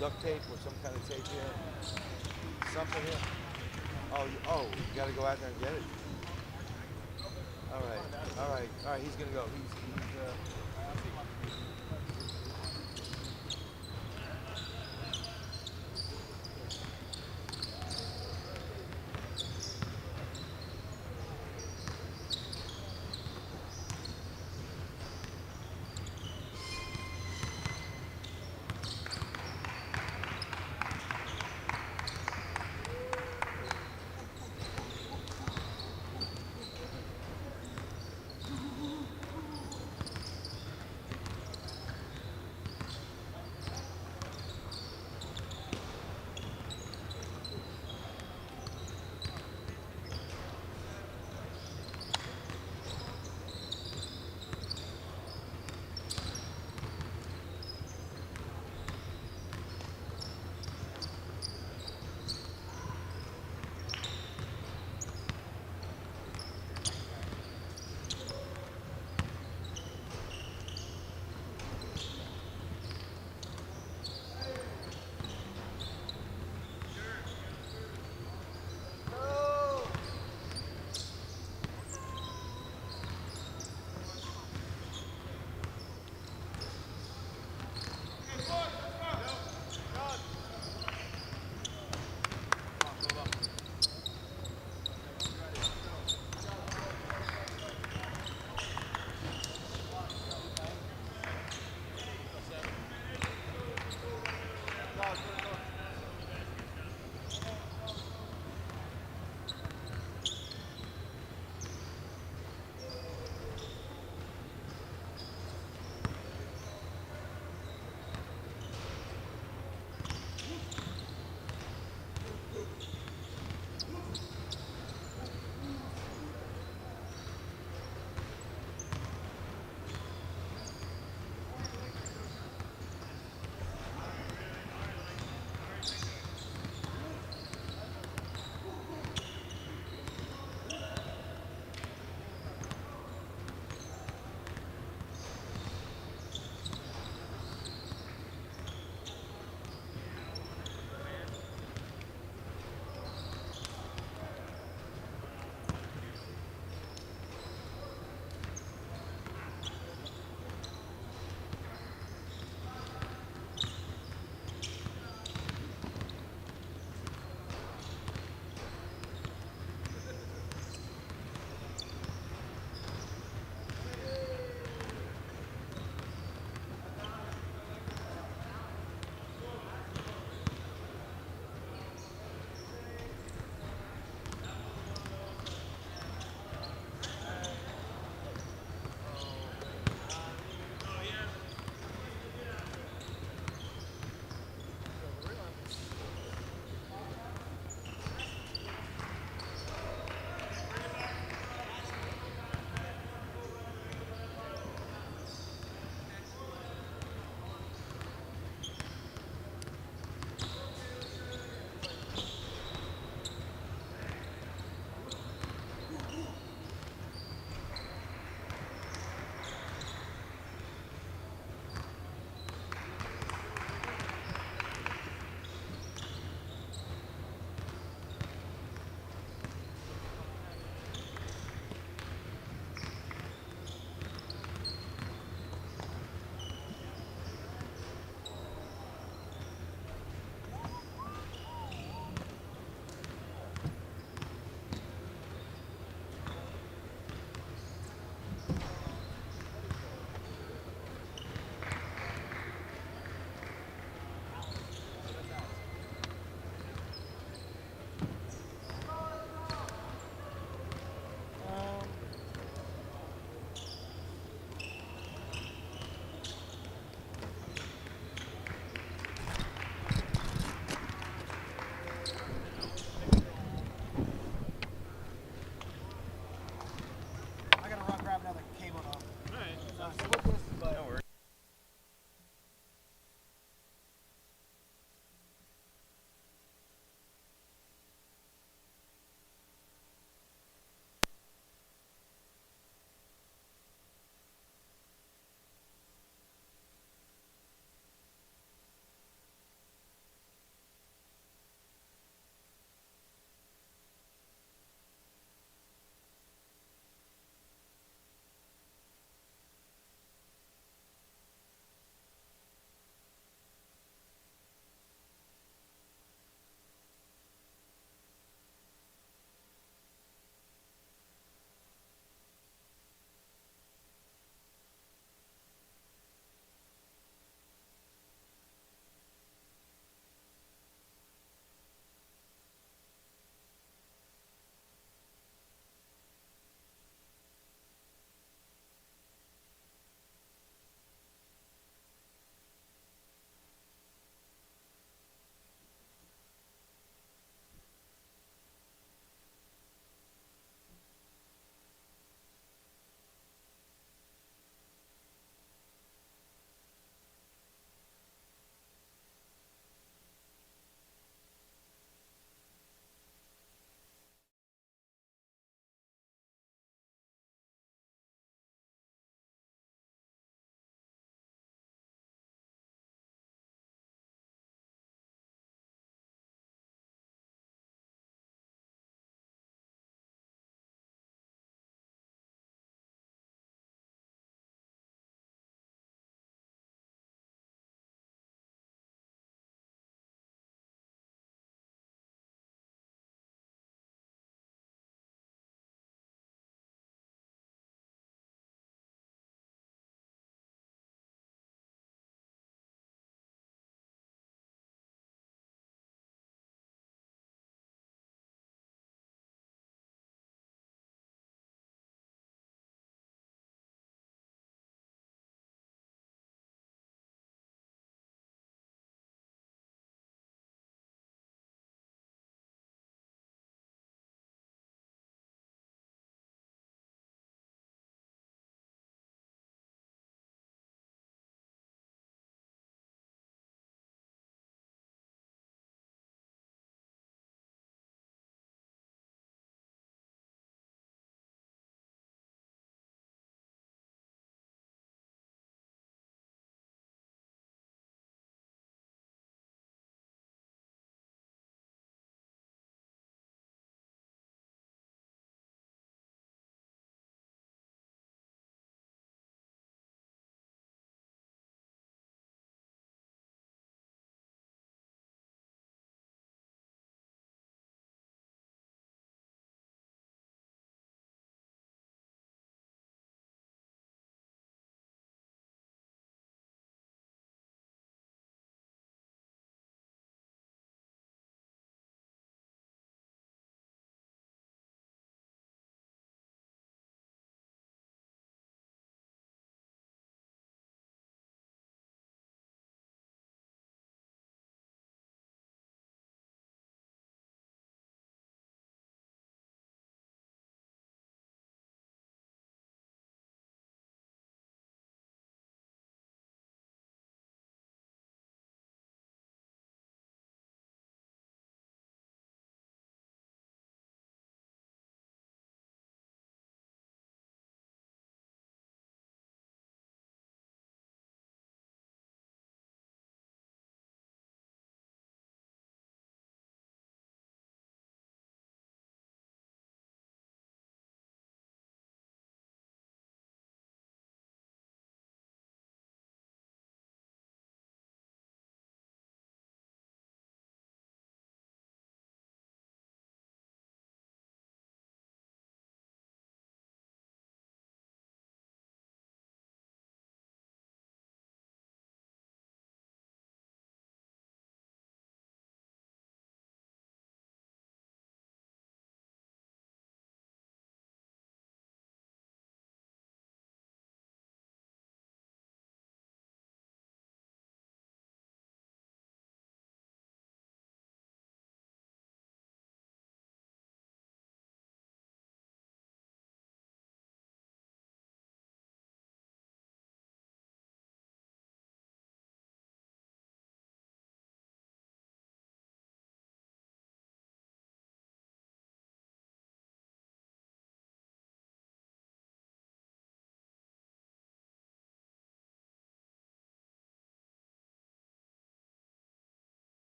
duct tape or some kind of tape here? Something here? You got to go out there and get it. All right, all right. He's gonna go. He's.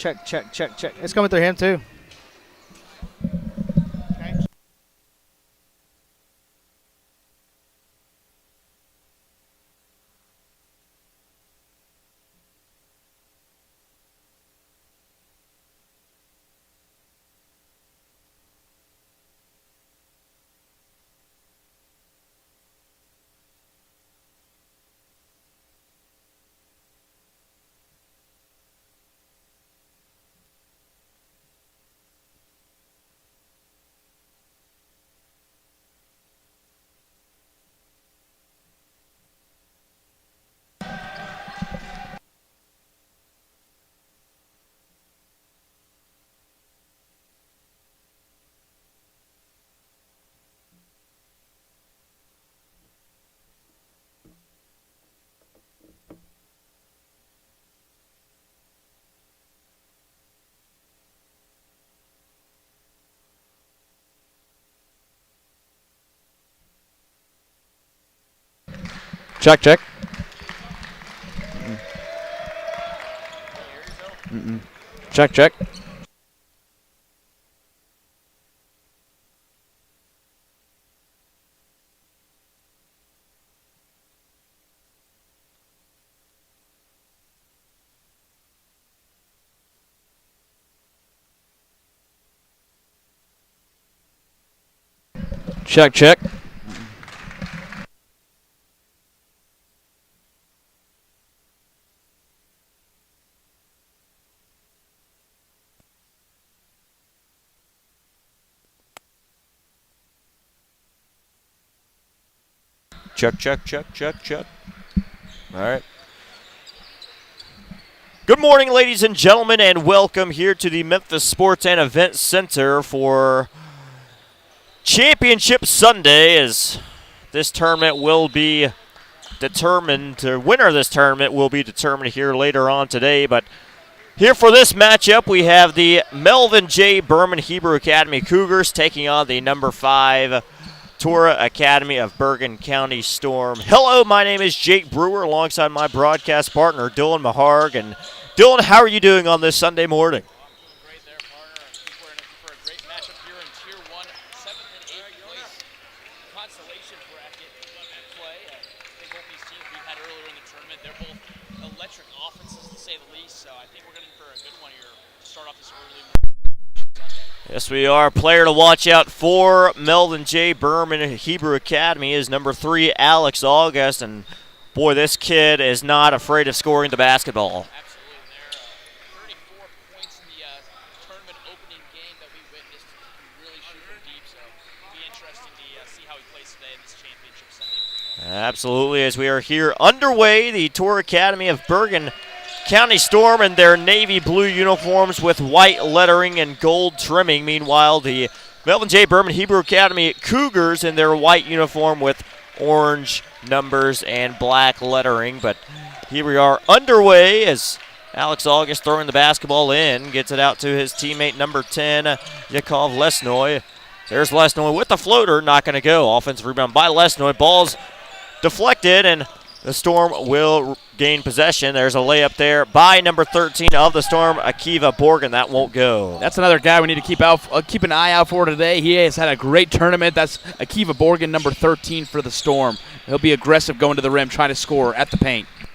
Check, check, check, check. It's coming through him, too. Check, check. Check, check. Check, check. Check, check, check, check, check. All right. Good morning, ladies and gentlemen, and welcome here to the Memphis Sports and Event Center for Championship Sunday, as this tournament will be determined. The winner of this tournament will be determined here later on today, but here for this matchup, we have the Melvin J. Berman Hebrew Academy Cougars taking on the number 5 Torah Academy of Bergen County Storm. Hello, my name is Jake Brewer alongside my broadcast partner, Dylan Maharg. And Dylan, how are you doing on this Sunday morning? I'm doing great there, partner. I think we're in for a great matchup here in Tier 1, 7th and 8th place consolation bracket at play. I think both these teams we've had earlier in the tournament, they're both electric offenses to say the least, so I think we're going for a good one here to start off this early Sunday. Yes, we are. Player to watch out for Melvin J. Berman Hebrew Academy is number 3, Alex August. And, boy, this kid is not afraid of scoring the basketball. Absolutely. There 34 points in the tournament opening game that we witnessed. He really shoot from deep, so it'll be interesting to see how he plays today in this championship Sunday. Absolutely. As we are here underway, the Torah Academy of Bergen County Storm in their navy blue uniforms with white lettering and gold trimming. Meanwhile, the Melvin J. Berman Hebrew Academy Cougars in their white uniform with orange numbers and black lettering. But here we are underway as Alex August throwing the basketball in, gets it out to his teammate number 10, Yakov Lesnoy. There's Lesnoy with the floater, not going to go. Offensive rebound by Lesnoy. Ball's deflected, and the Storm will gain possession. There's a layup there by number 13 of the Storm, Akiva Borgen. That won't go. That's another guy we need to keep an eye out for today. He has had a great tournament. That's Akiva Borgen, number 13 for the Storm. He'll be aggressive going to the rim, trying to score at the paint. Hey,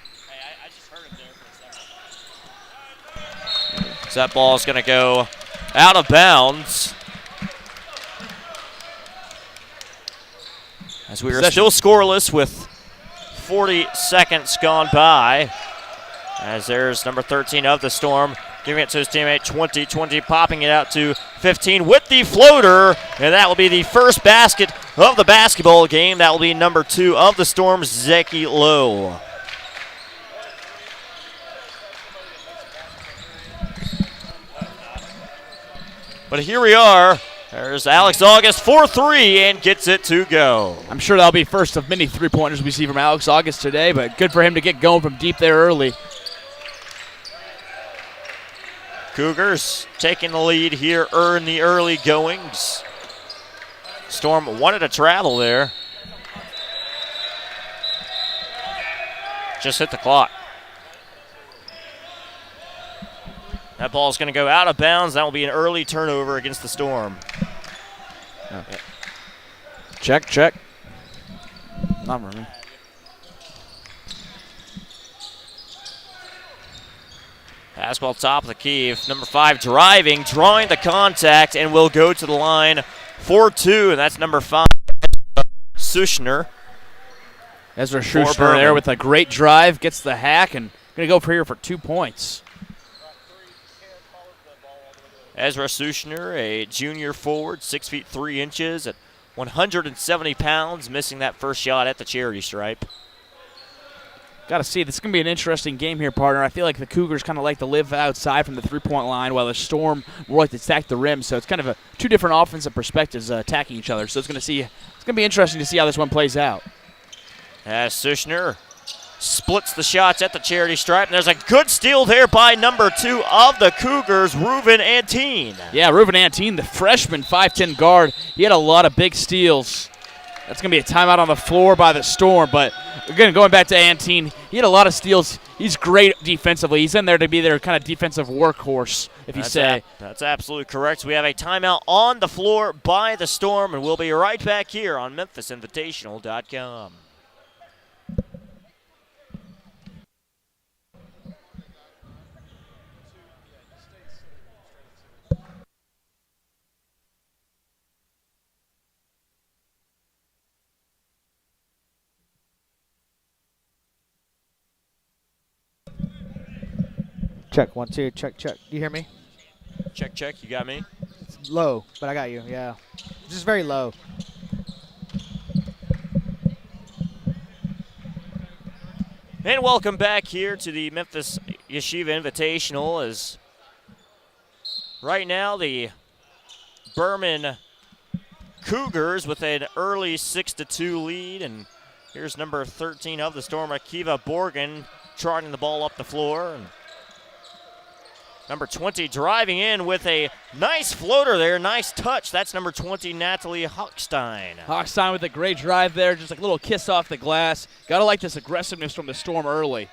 I just heard him there for a second. So that ball is going to go out of bounds. As we are still scoreless with 40 seconds gone by, as there's number 13 of the Storm giving it to his teammate 20, popping it out to 15 with the floater, and that will be the first basket of the basketball game. That will be number 2 of the Storm, Zeki Lowe. But here we are. There's Alex August for 3 and gets it to go. I'm sure that'll be first of many three-pointers we see from Alex August today, but good for him to get going from deep there early. Cougars taking the lead here in the early goings. Storm wanted to travel there. Just hit the clock. That ball's going to go out of bounds. That will be an early turnover against the Storm. Check, check. Not running. Basketball top of the key. Number 5 driving, drawing the contact, and will go to the line for 2. And that's number 5, Sushner. Ezra Schuster there with a great drive, gets the hack, and going to go for here for 2 points. Ezra Sushner, a junior forward, 6 feet 3 inches at 170 pounds, missing that first shot at the charity stripe. Got to see. This is going to be an interesting game here, partner. I feel like the Cougars kind of like to live outside from the three-point line while the Storm more like to attack the rim. So it's kind of two different offensive perspectives attacking each other. So it's going to be interesting to see how this one plays out. As Sushner splits the shots at the charity stripe, and there's a good steal there by number 2 of the Cougars, Reuven Antine. Yeah, Reuven Antine, the freshman 5'10 guard. He had a lot of big steals. That's going to be a timeout on the floor by the Storm. But, again, going back to Antine, he had a lot of steals. He's great defensively. He's in there to be their kind of defensive workhorse, if you say. That's absolutely correct. So we have a timeout on the floor by the Storm, and we'll be right back here on MemphisInvitational.com. Check, 1, 2, check, check. Do you hear me? Check, check. You got me? It's low, but I got you, yeah. Just very low. And welcome back here to the Memphis Yeshiva Invitational. As right now the Berman Cougars with an early 6-2 lead, and here's number 13 of the Storm, Akiva Borgen, trotting the ball up the floor. And number 20 driving in with a nice floater there, nice touch. That's number 20, Natalie Hochstein. Hochstein with a great drive there, just a little kiss off the glass. Got to like this aggressiveness from the Storm early.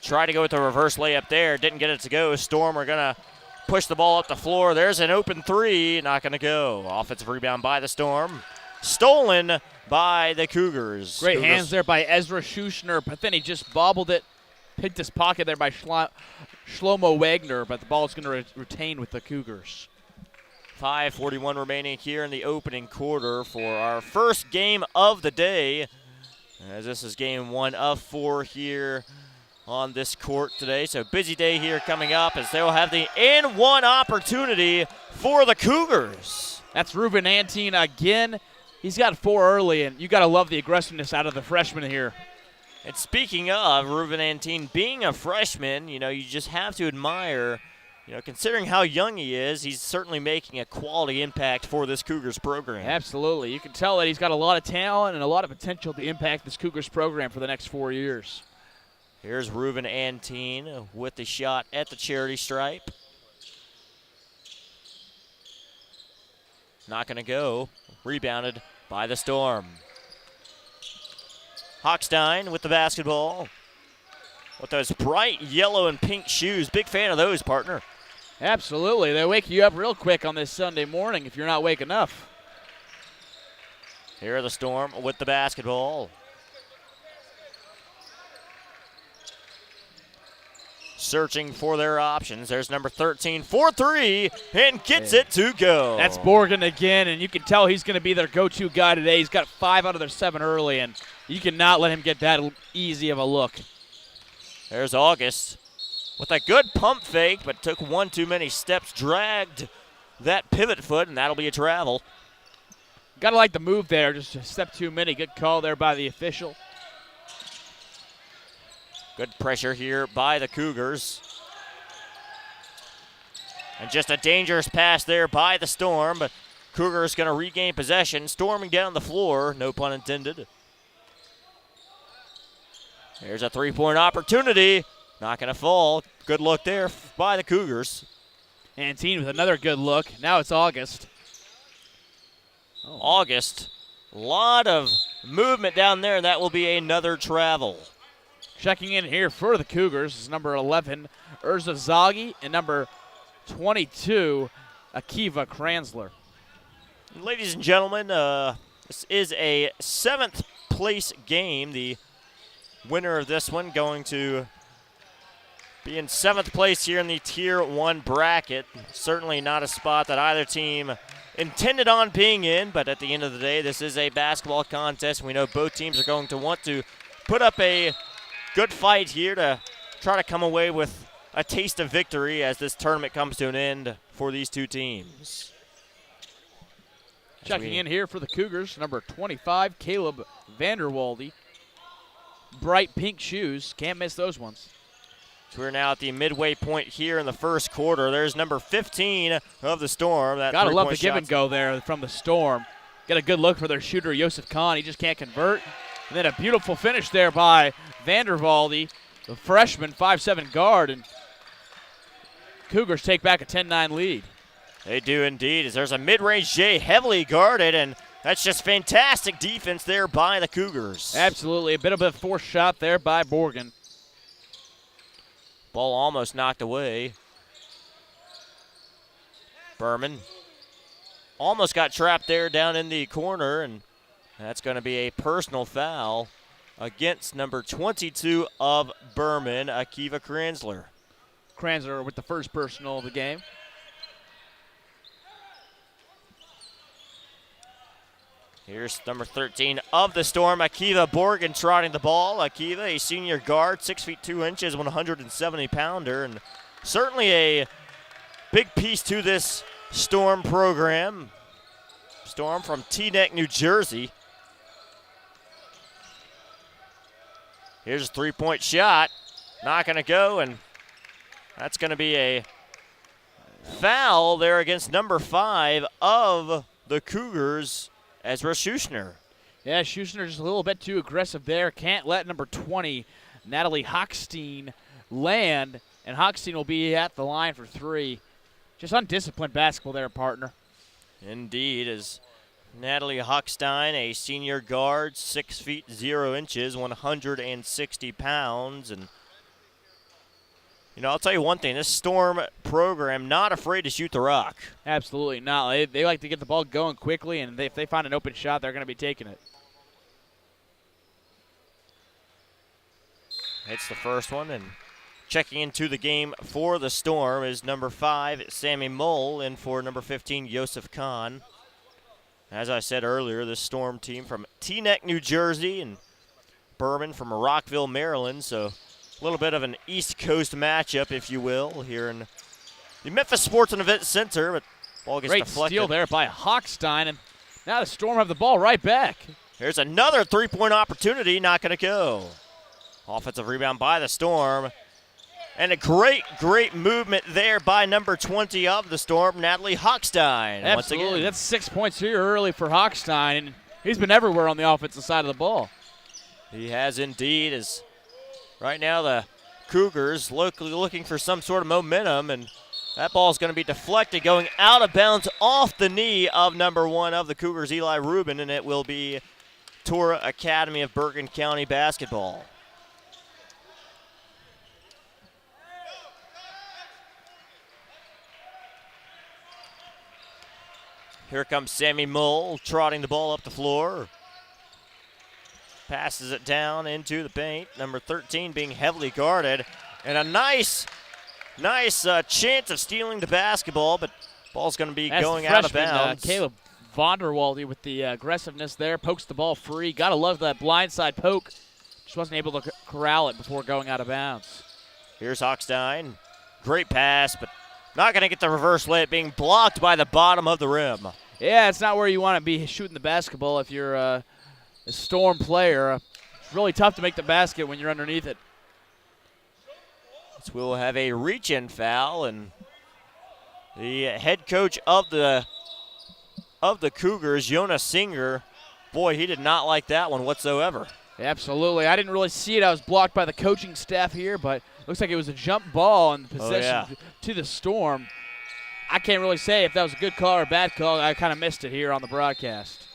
Tried to go with the reverse layup there, didn't get it to go. Storm are going to push the ball up the floor. There's an open 3, not going to go. Offensive rebound by the Storm. Stolen by the Cougars. Great hands there by Ezra Schuschner, but then he just bobbled it. Picked his pocket there by Shlomo Wagner, but the ball is going to retain with the Cougars. 5:41 remaining here in the opening quarter for our first game of the day, as this is game 1 of 4 here on this court today. So busy day here coming up as they will have the and-one opportunity for the Cougars. That's Reuven Antine again. He's got 4 early, and you got to love the aggressiveness out of the freshman here. And speaking of Reuven Antine being a freshman, you just have to admire, considering how young he is, he's certainly making a quality impact for this Cougars program. Absolutely. You can tell that he's got a lot of talent and a lot of potential to impact this Cougars program for the next 4 years. Here's Reuven Antine with the shot at the charity stripe. Not going to go. Rebounded by the Storm. Hochstein with the basketball. With those bright yellow and pink shoes. Big fan of those, partner. Absolutely. They wake you up real quick on this Sunday morning if you're not waking up. Here are the Storm with the basketball. Searching for their options. There's number 13 for 3 and gets it to go. That's Borgen again, and you can tell he's going to be their go-to guy today. He's got 5 out of their 7 early, and you cannot let him get that easy of a look. There's August with a good pump fake, but took one too many steps, dragged that pivot foot, and that'll be a travel. Got to like the move there, just a step too many. Good call there by the official. Good pressure here by the Cougars. And just a dangerous pass there by the Storm, but Cougars going to regain possession, storming down the floor, no pun intended. There's a three-point opportunity. Not going to fall. Good look there by the Cougars. Antine with another good look. Now it's August. August. A lot of movement down there, and that will be another travel. Checking in here for the Cougars is number 11, Zagi, and number 22, Akiva Kranzler. Ladies and gentlemen, this is a 7th place game. The winner of this one going to be in 7th place here in the Tier 1 bracket. Certainly not a spot that either team intended on being in, but at the end of the day, this is a basketball contest. We know both teams are going to want to put up a good fight here to try to come away with a taste of victory as this tournament comes to an end for these two teams. Checking in here for the Cougars, number 25, Caleb Vanderwalde. Bright pink shoes, can't miss those ones. So we're now at the midway point here in the first quarter. There's number 15 of the Storm. Gotta love the give and go there from the Storm. Get a good look for their shooter, Yosef Khan. He just can't convert. And then a beautiful finish there by Vanderwalde, the freshman 5'7" guard. And Cougars take back a 10-9 lead. They do indeed, as there's a mid-range J heavily guarded, and that's just fantastic defense there by the Cougars. Absolutely, a bit of a forced shot there by Borgen. Ball almost knocked away. Berman almost got trapped there down in the corner, and that's going to be a personal foul against number 22 of Berman, Akiva Kranzler. Kranzler with the first personal of the game. Here's number 13 of the Storm, Akiva Borgen trotting the ball. Akiva, a senior guard, 6 feet 2 inches, 170-pounder, and certainly a big piece to this Storm program. Storm from Teaneck, New Jersey. Here's a three-point shot. Not going to go, and that's going to be a foul there against number 5 of the Cougars, Ezra Schuschner. Yeah, Schuschner just a little bit too aggressive there. Can't let number 20, Natalie Hochstein, land, and Hochstein will be at the line for 3. Just undisciplined basketball there, partner. Indeed, as Natalie Hochstein, a senior guard, 6 feet 0 inches, 160 pounds. And, you know, I'll tell you one thing, this Storm program not afraid to shoot the rock. Absolutely not. They like to get the ball going quickly, and if they find an open shot, they're going to be taking it. Hits the first one, and checking into the game for the Storm is number 5, Sammy Mole, and for number 15, Yosef Khan. As I said earlier, this Storm team from Teaneck, New Jersey, and Berman from Rockville, Maryland, so a little bit of an East Coast matchup, if you will, here in the Memphis Sports and Event Center, but ball gets Great deflected. steal there by Hochstein, and now the Storm have the ball right back. Here's another three-point opportunity, not going to go. Offensive rebound by the Storm. And a great movement there by number 20 of the Storm, Natalie Hochstein. Absolutely, once again. that's 6 points here early for Hochstein, and he's been everywhere on the offensive side of the ball. He has indeed. As right now the Cougars looking for some sort of momentum, and that ball is going to be deflected, going out of bounds off the knee of number 1 of the Cougars, Eli Rubin, and it will be Torah Academy of Bergen County basketball. Here comes Sammy Mull trotting the ball up the floor. Passes it down into the paint. Number 13 being heavily guarded. And a nice chance of stealing the basketball, but ball's going to be going out of bounds. Caleb Vonderwalde with the aggressiveness there. Pokes the ball free. Got to love that blindside poke. Just wasn't able to corral it before going out of bounds. Here's Hochstein. Great pass, but not going to get the reverse layup, being blocked by the bottom of the rim. Yeah, it's not where you want to be shooting the basketball if you're a Storm player. It's really tough to make the basket when you're underneath it. So we'll have a reach-in foul, and the head coach of the Cougars, Jonas Singer, boy, he did not like that one whatsoever. Absolutely. I didn't really see it. I was blocked by the coaching staff here, but looks like it was a jump ball in possession to the Storm. I can't really say if that was a good call or a bad call. I kind of missed it here on the broadcast.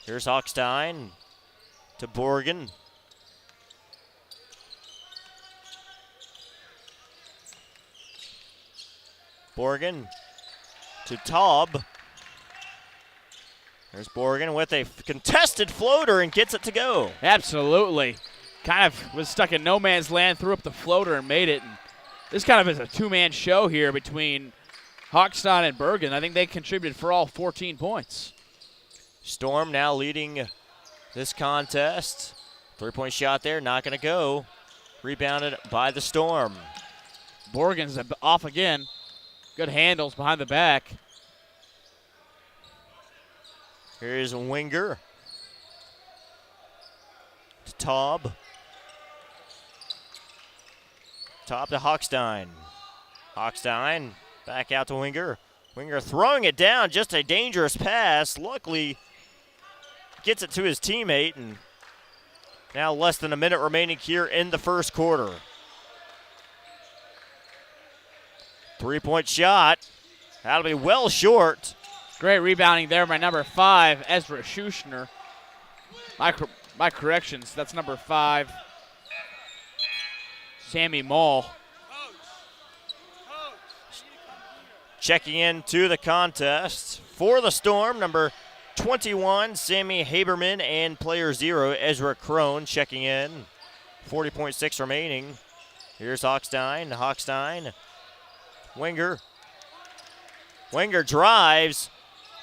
Here's Hochstein to Borgen. Borgen to Taub. There's Borgen with a contested floater and gets it to go. Absolutely. Kind of was stuck in no man's land, threw up the floater and made it. And this kind of is a two-man show here between Hochstein and Bergen. I think they contributed for all 14 points. Storm now leading this contest. Three-point shot there, not going to go. Rebounded by the Storm. Borgen's off again. Good handles behind the back. Here's Winger. To Taub. Taub to Hochstein. Hochstein back out to Winger. Winger throwing it down, just a dangerous pass. Luckily, gets it to his teammate, and now less than a minute remaining here in the first quarter. Three-point shot. That'll be well short. Great rebounding there by number 5, Ezra Schuschner. My corrections, that's number 5, Sammy Mall. Checking into the contest for the Storm, number 21, Sammy Haberman, and player 0, Ezra Crone, checking in. 40.6 remaining. Here's Hochstein. Hochstein. Winger. Winger drives.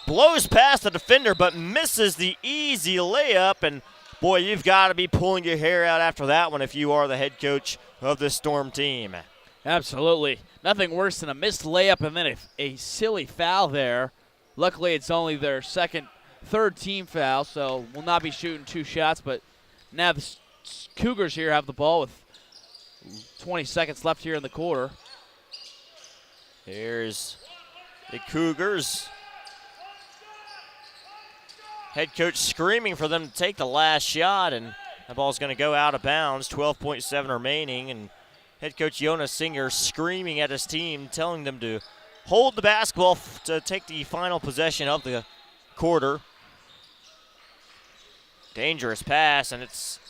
Blows past the defender, but misses the easy layup. And, boy, you've got to be pulling your hair out after that one if you are the head coach of this Storm team. Absolutely. Nothing worse than a missed layup and then a silly foul there. Luckily, it's only their third team foul, so we'll not be shooting 2 shots. But now the Cougars here have the ball with 20 seconds left here in the quarter. Here's the Cougars. Head coach screaming for them to take the last shot, and the ball's going to go out of bounds. 12.7 remaining, and head coach Jonas Singer screaming at his team, telling them to hold the basketball to take the final possession of the quarter. Dangerous pass, and it's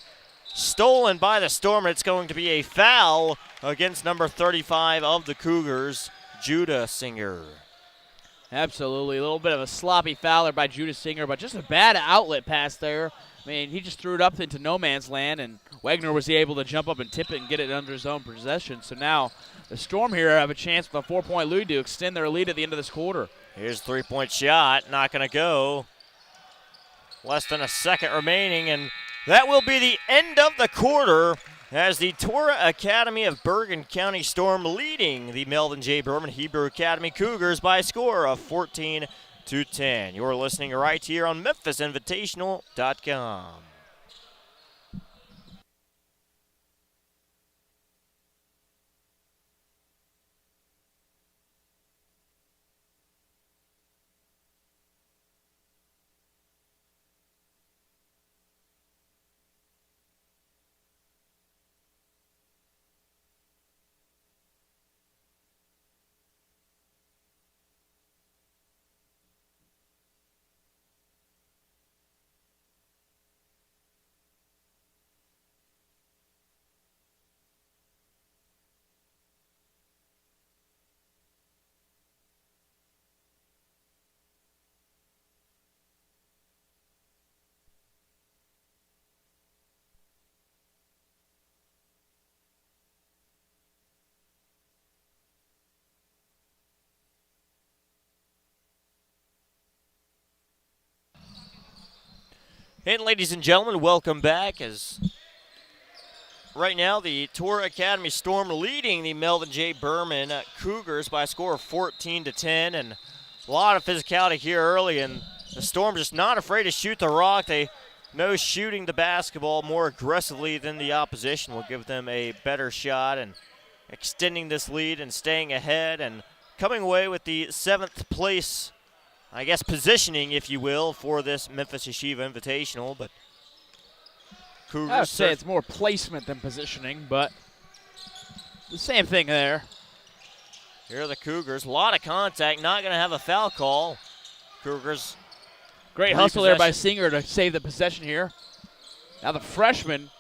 stolen by the Storm, and it's going to be a foul against number 35 of the Cougars, Judah Singer. Absolutely. A little bit of a sloppy foul there by Judah Singer, but just a bad outlet pass there. I mean, he just threw it up into no man's land, and Wagner was able to jump up and tip it and get it under his own possession. So now the Storm here have a chance with a 4-point lead to extend their lead at the end of this quarter. Here's a three-point shot. Not going to go. Less than a second remaining, and that will be the end of the quarter as the Torah Academy of Bergen County Storm leading the Melvin J. Berman Hebrew Academy Cougars by a score of 14-10. You're listening right here on MemphisInvitational.com. And ladies and gentlemen, welcome back as right now the Torah Academy Storm leading the Melvin J. Berman Cougars by a score of 14-10, and a lot of physicality here early, and the Storm just not afraid to shoot the rock. They know shooting the basketball more aggressively than the opposition will give them a better shot, and extending this lead and staying ahead and coming away with the 7th place, I guess, positioning, if you will, for this Memphis Yeshiva Invitational. But Cougars, I would say it's more placement than positioning, but the same thing there. Here are the Cougars. A lot of contact, not going to have a foul call. Cougars. Great hustle there by Singer to save the possession here. Now the freshman,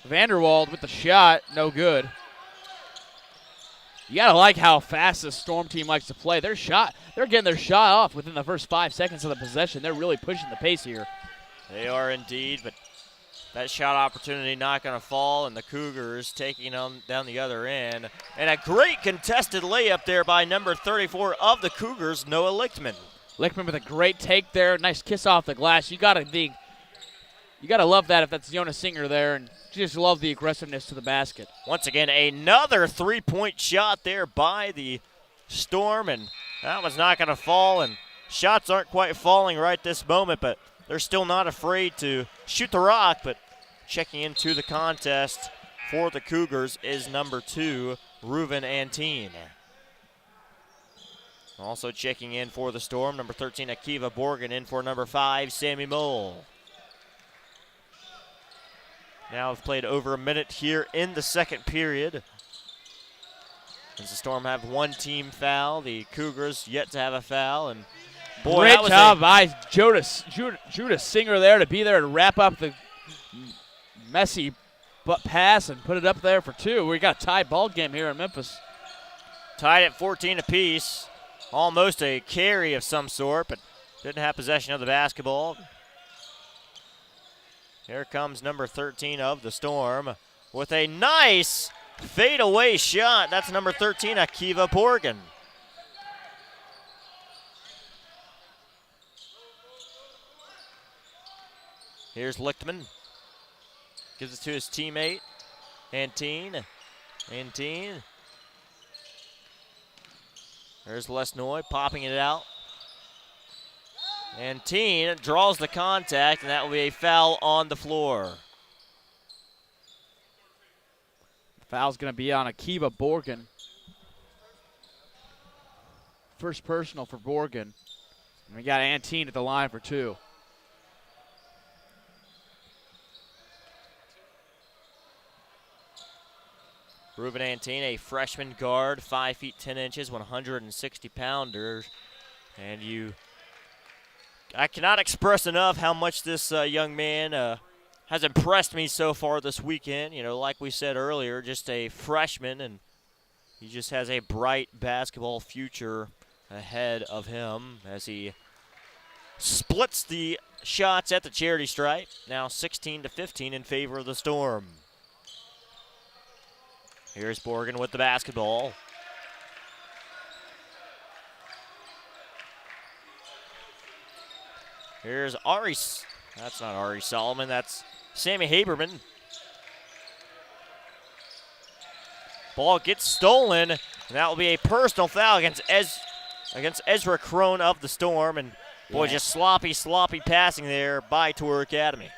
Vanderwald with the shot, no good. You got to like how fast the Storm team likes to play. They're getting their shot off within the first 5 seconds of the possession. They're really pushing the pace here. They are indeed, but that shot opportunity not going to fall, and the Cougars taking on down the other end. And a great contested layup there by number 34 of the Cougars, Noah Lichtman. Lichtman with a great take there. Nice kiss off the glass. You got to love that if that's Jonas Singer there, and just love the aggressiveness to the basket. Once again, another three-point shot there by the Storm, and that was not going to fall. And shots aren't quite falling right this moment, but they're still not afraid to shoot the rock. But checking into the contest for the Cougars is number 2, Reuven Antine. Also checking in for the Storm, number 13, Akiva Borgen, in for number 5, Sammy Mole. Now we've played over a minute here in the second period. As the Storm have one team foul, the Cougars yet to have a foul. And boy, great job by Judas Singer there to be there to wrap up the messy pass and put it up there for 2. We got a tied ball game here in Memphis. Tied at 14 apiece. Almost a carry of some sort, but didn't have possession of the basketball. Here comes number 13 of the Storm with a nice fadeaway shot. That's number 13, Akiva Borgen. Here's Lichtman. Gives it to his teammate, Antine. There's Lesnoy popping it out. Antine draws the contact, and that will be a foul on the floor. The foul's going to be on Akiva Borgen. First personal for Borgen. And we got Antine at the line for 2. Reuven Antine, a freshman guard, 5 feet 10 inches, 160-pounder. And I cannot express enough how much this young man has impressed me so far this weekend. You know, like we said earlier, just a freshman, and he just has a bright basketball future ahead of him as he splits the shots at the charity stripe. Now 16-15 in favor of the Storm. Here's Borgen with the basketball. Here's that's not Ari Solomon, that's Sammy Haberman. Ball gets stolen, and that will be a personal foul against Ezra Crone of the Storm. And boy, just sloppy passing there by Tour Academy.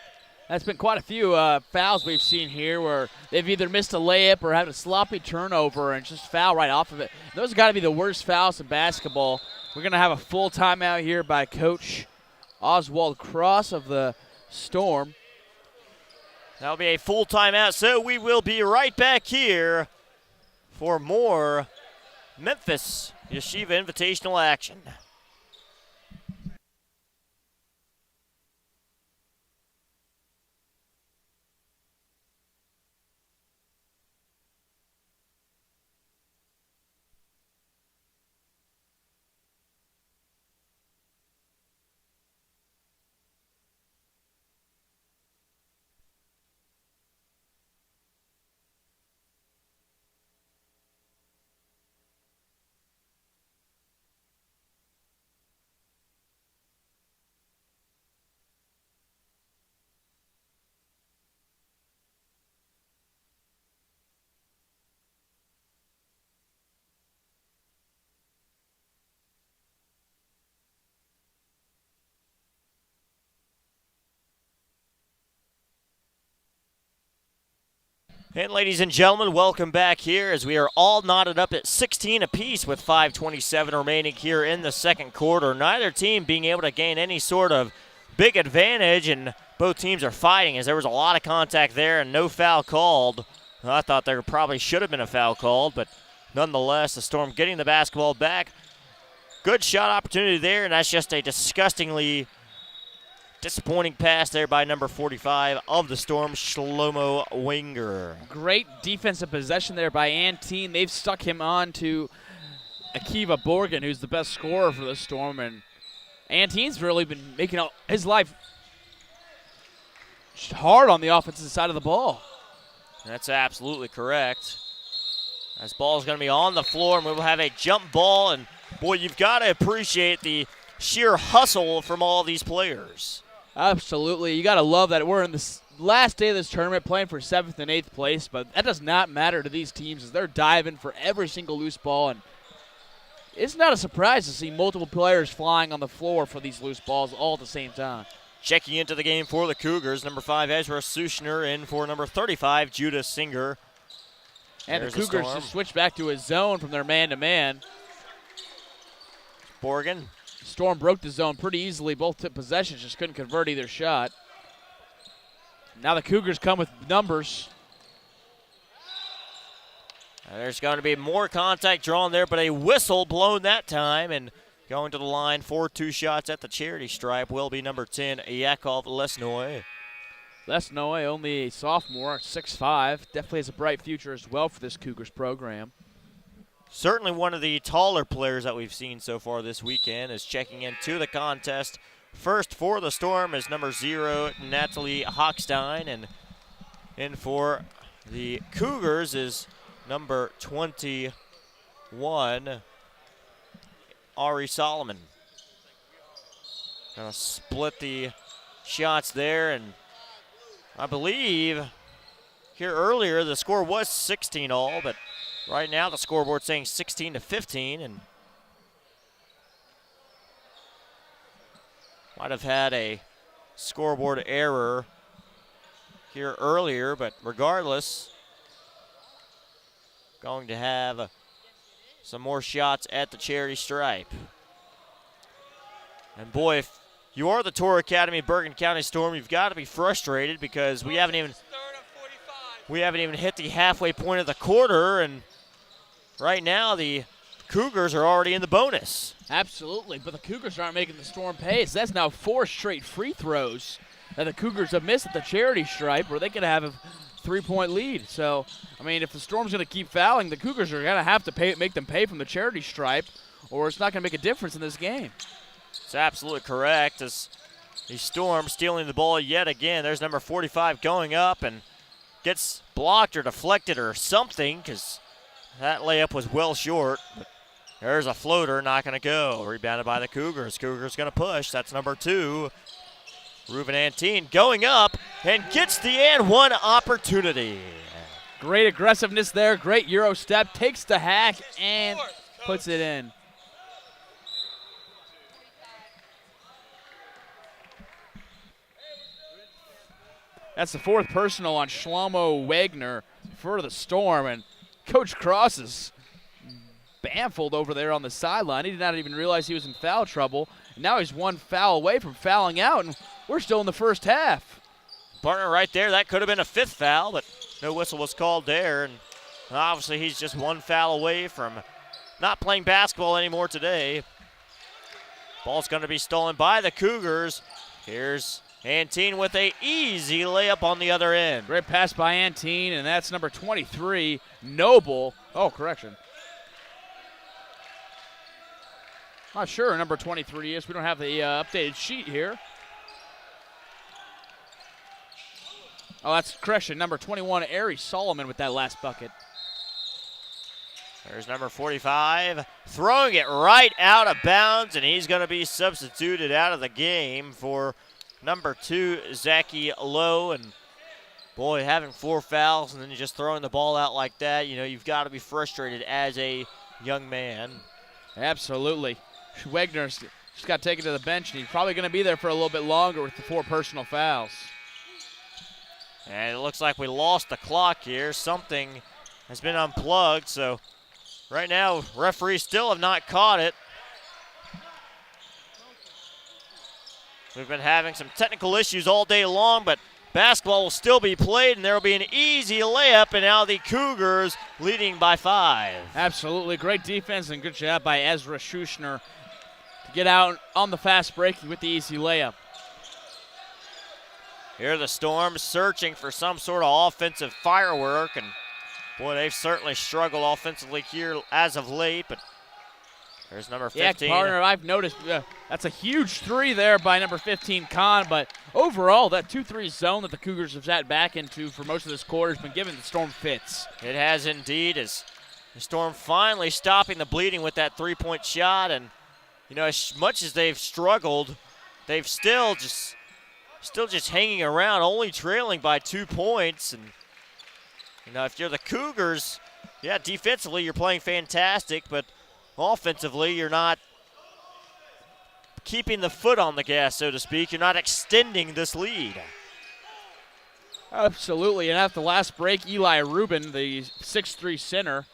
That's been quite a few fouls we've seen here where they've either missed a layup or had a sloppy turnover and just foul right off of it. Those have got to be the worst fouls in basketball. We're going to have a full timeout here by Coach Oswald Cross of the Storm. That'll be a full timeout, so we will be right back here for more Memphis Yeshiva Invitational action. And ladies and gentlemen, welcome back here as we are all knotted up at 16 apiece with 5:27 remaining here in the second quarter. Neither team being able to gain any sort of big advantage, and both teams are fighting as there was a lot of contact there and no foul called. I thought there probably should have been a foul called, but nonetheless, the Storm getting the basketball back. Good shot opportunity there, and that's just a disgustingly Disappointing pass there by number 45 of the Storm, Shlomo Wenger. Great defensive possession there by Antine. They've stuck him on to Akiva Borgen, who's the best scorer for the Storm, and Antine's really been making his life hard on the offensive side of the ball. That's absolutely correct. This ball is going to be on the floor, and we will have a jump ball, and boy, you've got to appreciate the sheer hustle from all these players. Absolutely. You got to love that we're in the last day of this tournament playing for 7th and 8th place, but that does not matter to these teams as they're diving for every single loose ball, and it's not a surprise to see multiple players flying on the floor for these loose balls all at the same time. Checking into the game for the Cougars, number 5, Ezra Sushner, in for number 35, Judah Singer. And There's the Cougars just switched back to a zone from their man-to-man. Borgen. Storm broke the zone pretty easily. Both took possessions, just couldn't convert either shot. Now the Cougars come with numbers. There's going to be more contact drawn there, but a whistle blown that time. And going to the line for 2 shots at the charity stripe will be number 10, Yakov Lesnoy. Lesnoy, only a sophomore, 6'5", definitely has a bright future as well for this Cougars program. Certainly one of the taller players that we've seen so far this weekend is checking into the contest. First for the Storm is number 0, Natalie Hochstein, and in for the Cougars is number 21, Ari Solomon. Gonna split the shots there, and I believe here earlier the score was 16 all, but right now the scoreboard's saying 16-15, and might have had a scoreboard error here earlier, but regardless, going to have some more shots at the charity stripe. And boy, if you are the Tour Academy Bergen County Storm, you've got to be frustrated because we haven't even hit the halfway point of the quarter, and right now the Cougars are already in the bonus. Absolutely, but the Cougars aren't making the Storm pay. So that's now 4 straight free throws that the Cougars have missed at the charity stripe where they could have a 3-point lead. So, I mean, if the Storm's going to keep fouling, the Cougars are going to have to make them pay from the charity stripe, or it's not going to make a difference in this game. It's absolutely correct as the Storm stealing the ball yet again. There's number 45 going up and gets blocked or deflected or something because that layup was well short. But there's a floater, not going to go. Rebounded by the Cougars. Cougars going to push. That's number 2, Ruben Antine, going up and gets the and one opportunity. Great aggressiveness there. Great Euro step. Takes the hack and puts it in. That's the 4th personal on Shlomo Wagner for the Storm, and Coach Cross is baffled over there on the sideline. He did not even realize he was in foul trouble. And now he's 1 foul away from fouling out, and we're still in the first half. Partner right there, that could have been a 5th foul, but no whistle was called there. And obviously he's just 1 foul away from not playing basketball anymore today. Ball's going to be stolen by the Cougars. Here's Antine with a easy layup on the other end. Great pass by Antine, and that's number 23, Noble. Oh, correction. Not sure who number 23 is. We don't have the updated sheet here. Oh, that's correction. Number 21, Ari Solomon with that last bucket. There's number 45, throwing it right out of bounds, and he's going to be substituted out of the game for number 2, Zachy Lowe. And boy, having 4 fouls and then just throwing the ball out like that, you know, you've got to be frustrated as a young man. Absolutely. Wagner's just got taken to the bench, and he's probably going to be there for a little bit longer with the 4 personal fouls. And it looks like we lost the clock here. Something has been unplugged, so right now referees still have not caught it. We've been having some technical issues all day long, but basketball will still be played, and there will be an easy layup, and now the Cougars leading by 5. Absolutely. Great defense and good job by Ezra Schuschner to get out on the fast break with the easy layup. Here the Storm searching for some sort of offensive firework, and boy, they've certainly struggled offensively here as of late, but there's number 15. Yeah, partner, I've noticed that's a huge three there by number 15, Khan, but overall, that 2-3 zone that the Cougars have sat back into for most of this quarter has been giving the Storm fits. It has indeed, as the Storm finally stopping the bleeding with that three-point shot, and you know, as much as they've struggled, they've still just hanging around, only trailing by 2 points. And you know, if you're the Cougars, yeah, defensively you're playing fantastic, but offensively you're not keeping the foot on the gas, so to speak. You're not extending this lead. Absolutely, and after the last break, Eli Rubin, the 6'3 center,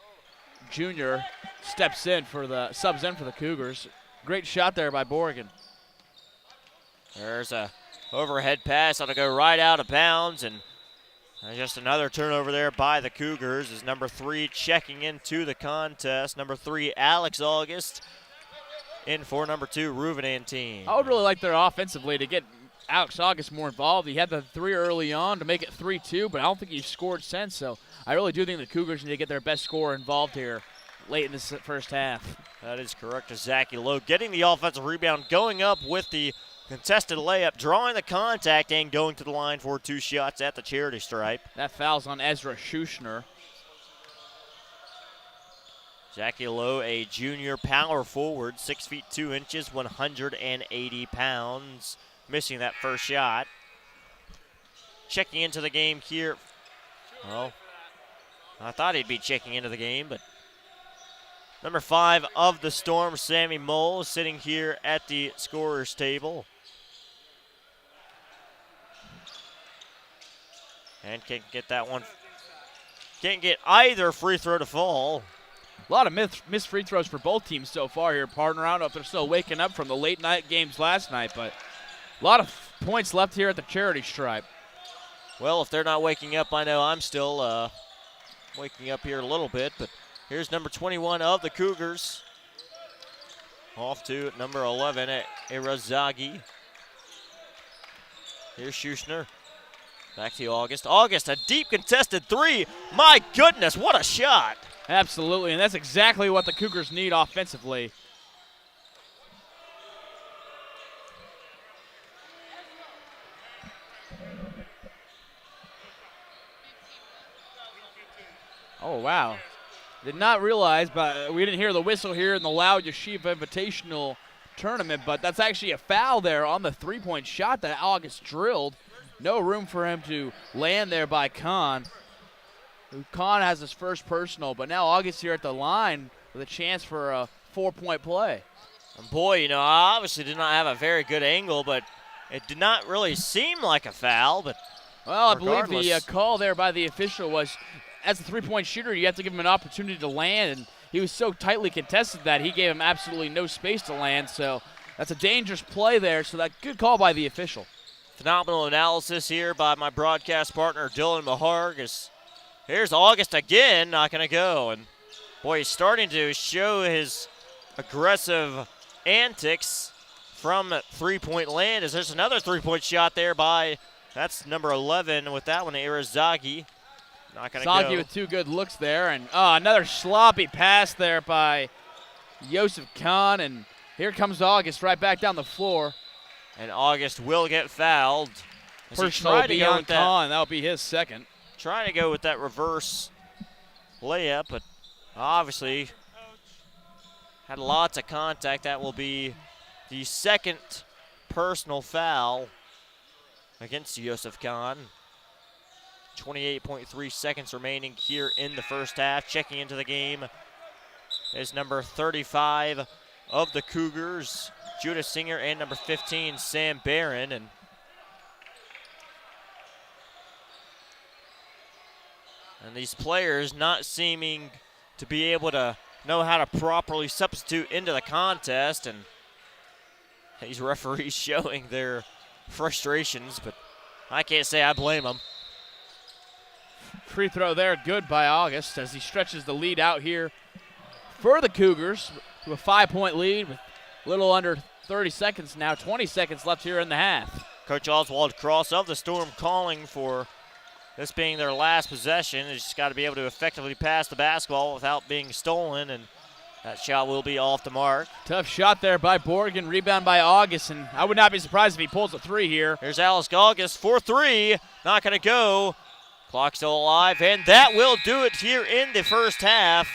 junior, subs in for the Cougars. Great shot there by Borgen. There's a overhead pass that'll go right out of bounds, and just another turnover there by the Cougars as number 3 checking into the contest. Number 3, Alex August, in for number 2, Reuven Antine. I would really like their offensively to get Alex August more involved. He had the 3 early on to make it 3-2, but I don't think he's scored since, so I really do think the Cougars need to get their best scorer involved here late in this first half. That is correct. Zaki Lowe getting the offensive rebound, going up with the contested layup, drawing the contact, and going to the line for 2 shots at the charity stripe. That foul's on Ezra Schuschner. Zaki Lowe, a junior power forward, 6 feet 2 inches, 180 pounds, missing that first shot. Checking into the game here. Well, I thought he'd be checking into the game, but number 5 of the Storm, Sammy Mole, sitting here at the scorer's table. And can't get that one. Can't get either free throw to fall. A lot of missed free throws for both teams so far here, partner. I don't know if they're still waking up from the late night games last night, but a lot of points left here at the charity stripe. Well, if they're not waking up, I know I'm still waking up here a little bit, but here's number 21 of the Cougars. Off to number 11 at Irazagi. Here's Schuschner. Back to August. August, a deep contested 3. My goodness, what a shot. Absolutely, and that's exactly what the Cougars need offensively. Oh, wow. Did not realize, but we didn't hear the whistle here in the Loud Yeshiva Invitational Tournament, but that's actually a foul there on the three-point shot that August drilled. No room for him to land there by Khan. Khan has his first personal, but now August here at the line with a chance for a 4-point play. And boy, you know, I obviously did not have a very good angle, but it did not really seem like a foul. But well, I believe the call there by the official was, as a three-point shooter, you have to give him an opportunity to land, and he was so tightly contested that he gave him absolutely no space to land. So that's a dangerous play there. So that good call by the official. Phenomenal analysis here by my broadcast partner, Dylan Maharg. Here's August again, not going to go. And, boy, he's starting to show his aggressive antics from three-point land. As there's another three-point shot there by, that's number 11 with that one, Irazagi. Not going to go. Zagi with 2 good looks there. And another sloppy pass there by Yosef Khan. And here comes August right back down the floor. And August will get fouled. Personal beyond Khan. That'll be his second. Trying to go with that reverse layup, but obviously had lots of contact. That will be the second personal foul against Yosef Khan. 28.3 seconds remaining here in the first half. Checking into the game is number 35 of the Cougars, Judah Singer, and number 15, Sam Barron. And these players not seeming to be able to know how to properly substitute into the contest, and these referees showing their frustrations, but I can't say I blame them. Free throw there, good by August as he stretches the lead out here for the Cougars to a 5-point lead with a little under 30 seconds now, 20 seconds left here in the half. Coach Oswald Cross of the Storm calling for this being their last possession. They just got to be able to effectively pass the basketball without being stolen, and that shot will be off the mark. Tough shot there by Borgen, rebound by August, and I would not be surprised if he pulls a three here. Here's Alice August for three. Not going to go. Clock still alive, and that will do it here in the first half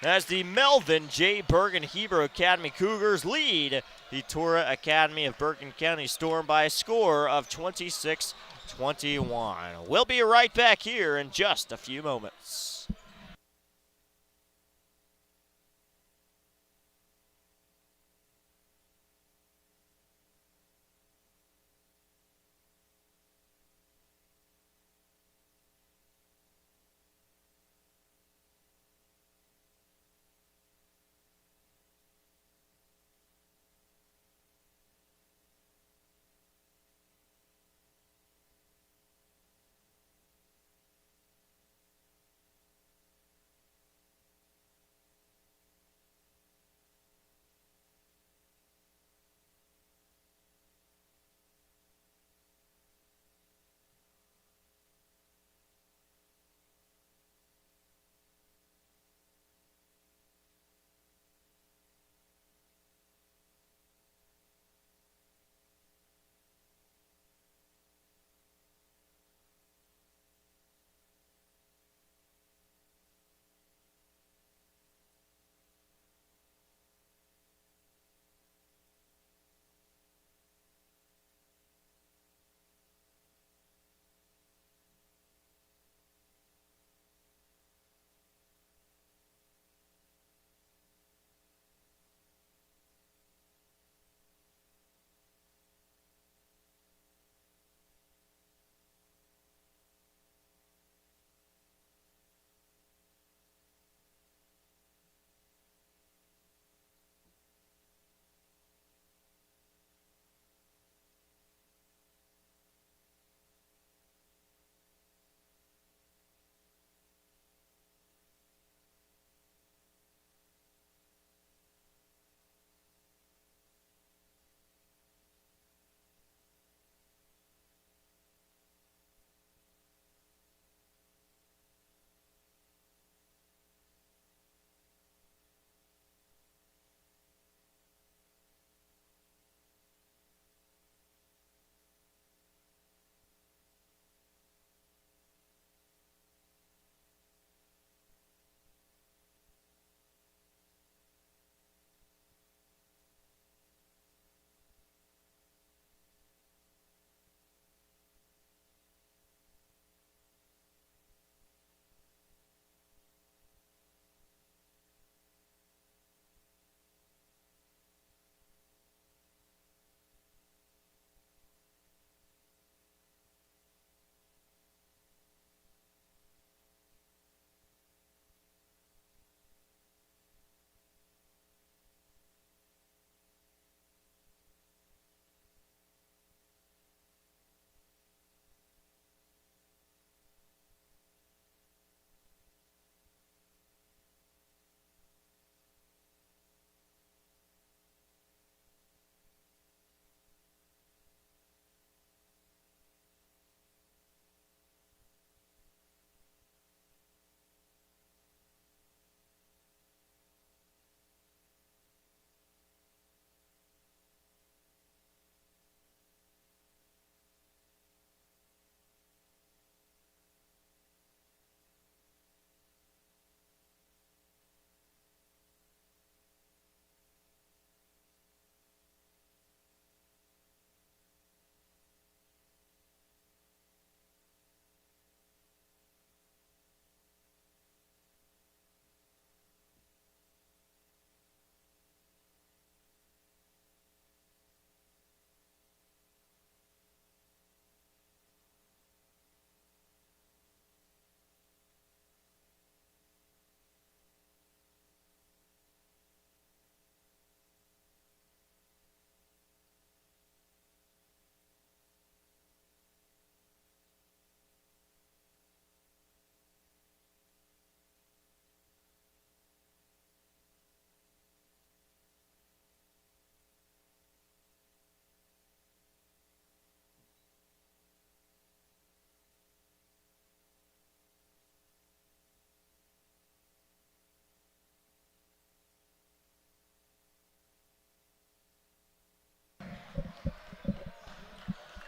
as the Melvin J. Bergen Hebrew Academy Cougars lead the Torah Academy of Bergen County Storm by a score of 26-21. We'll be right back here in just a few moments.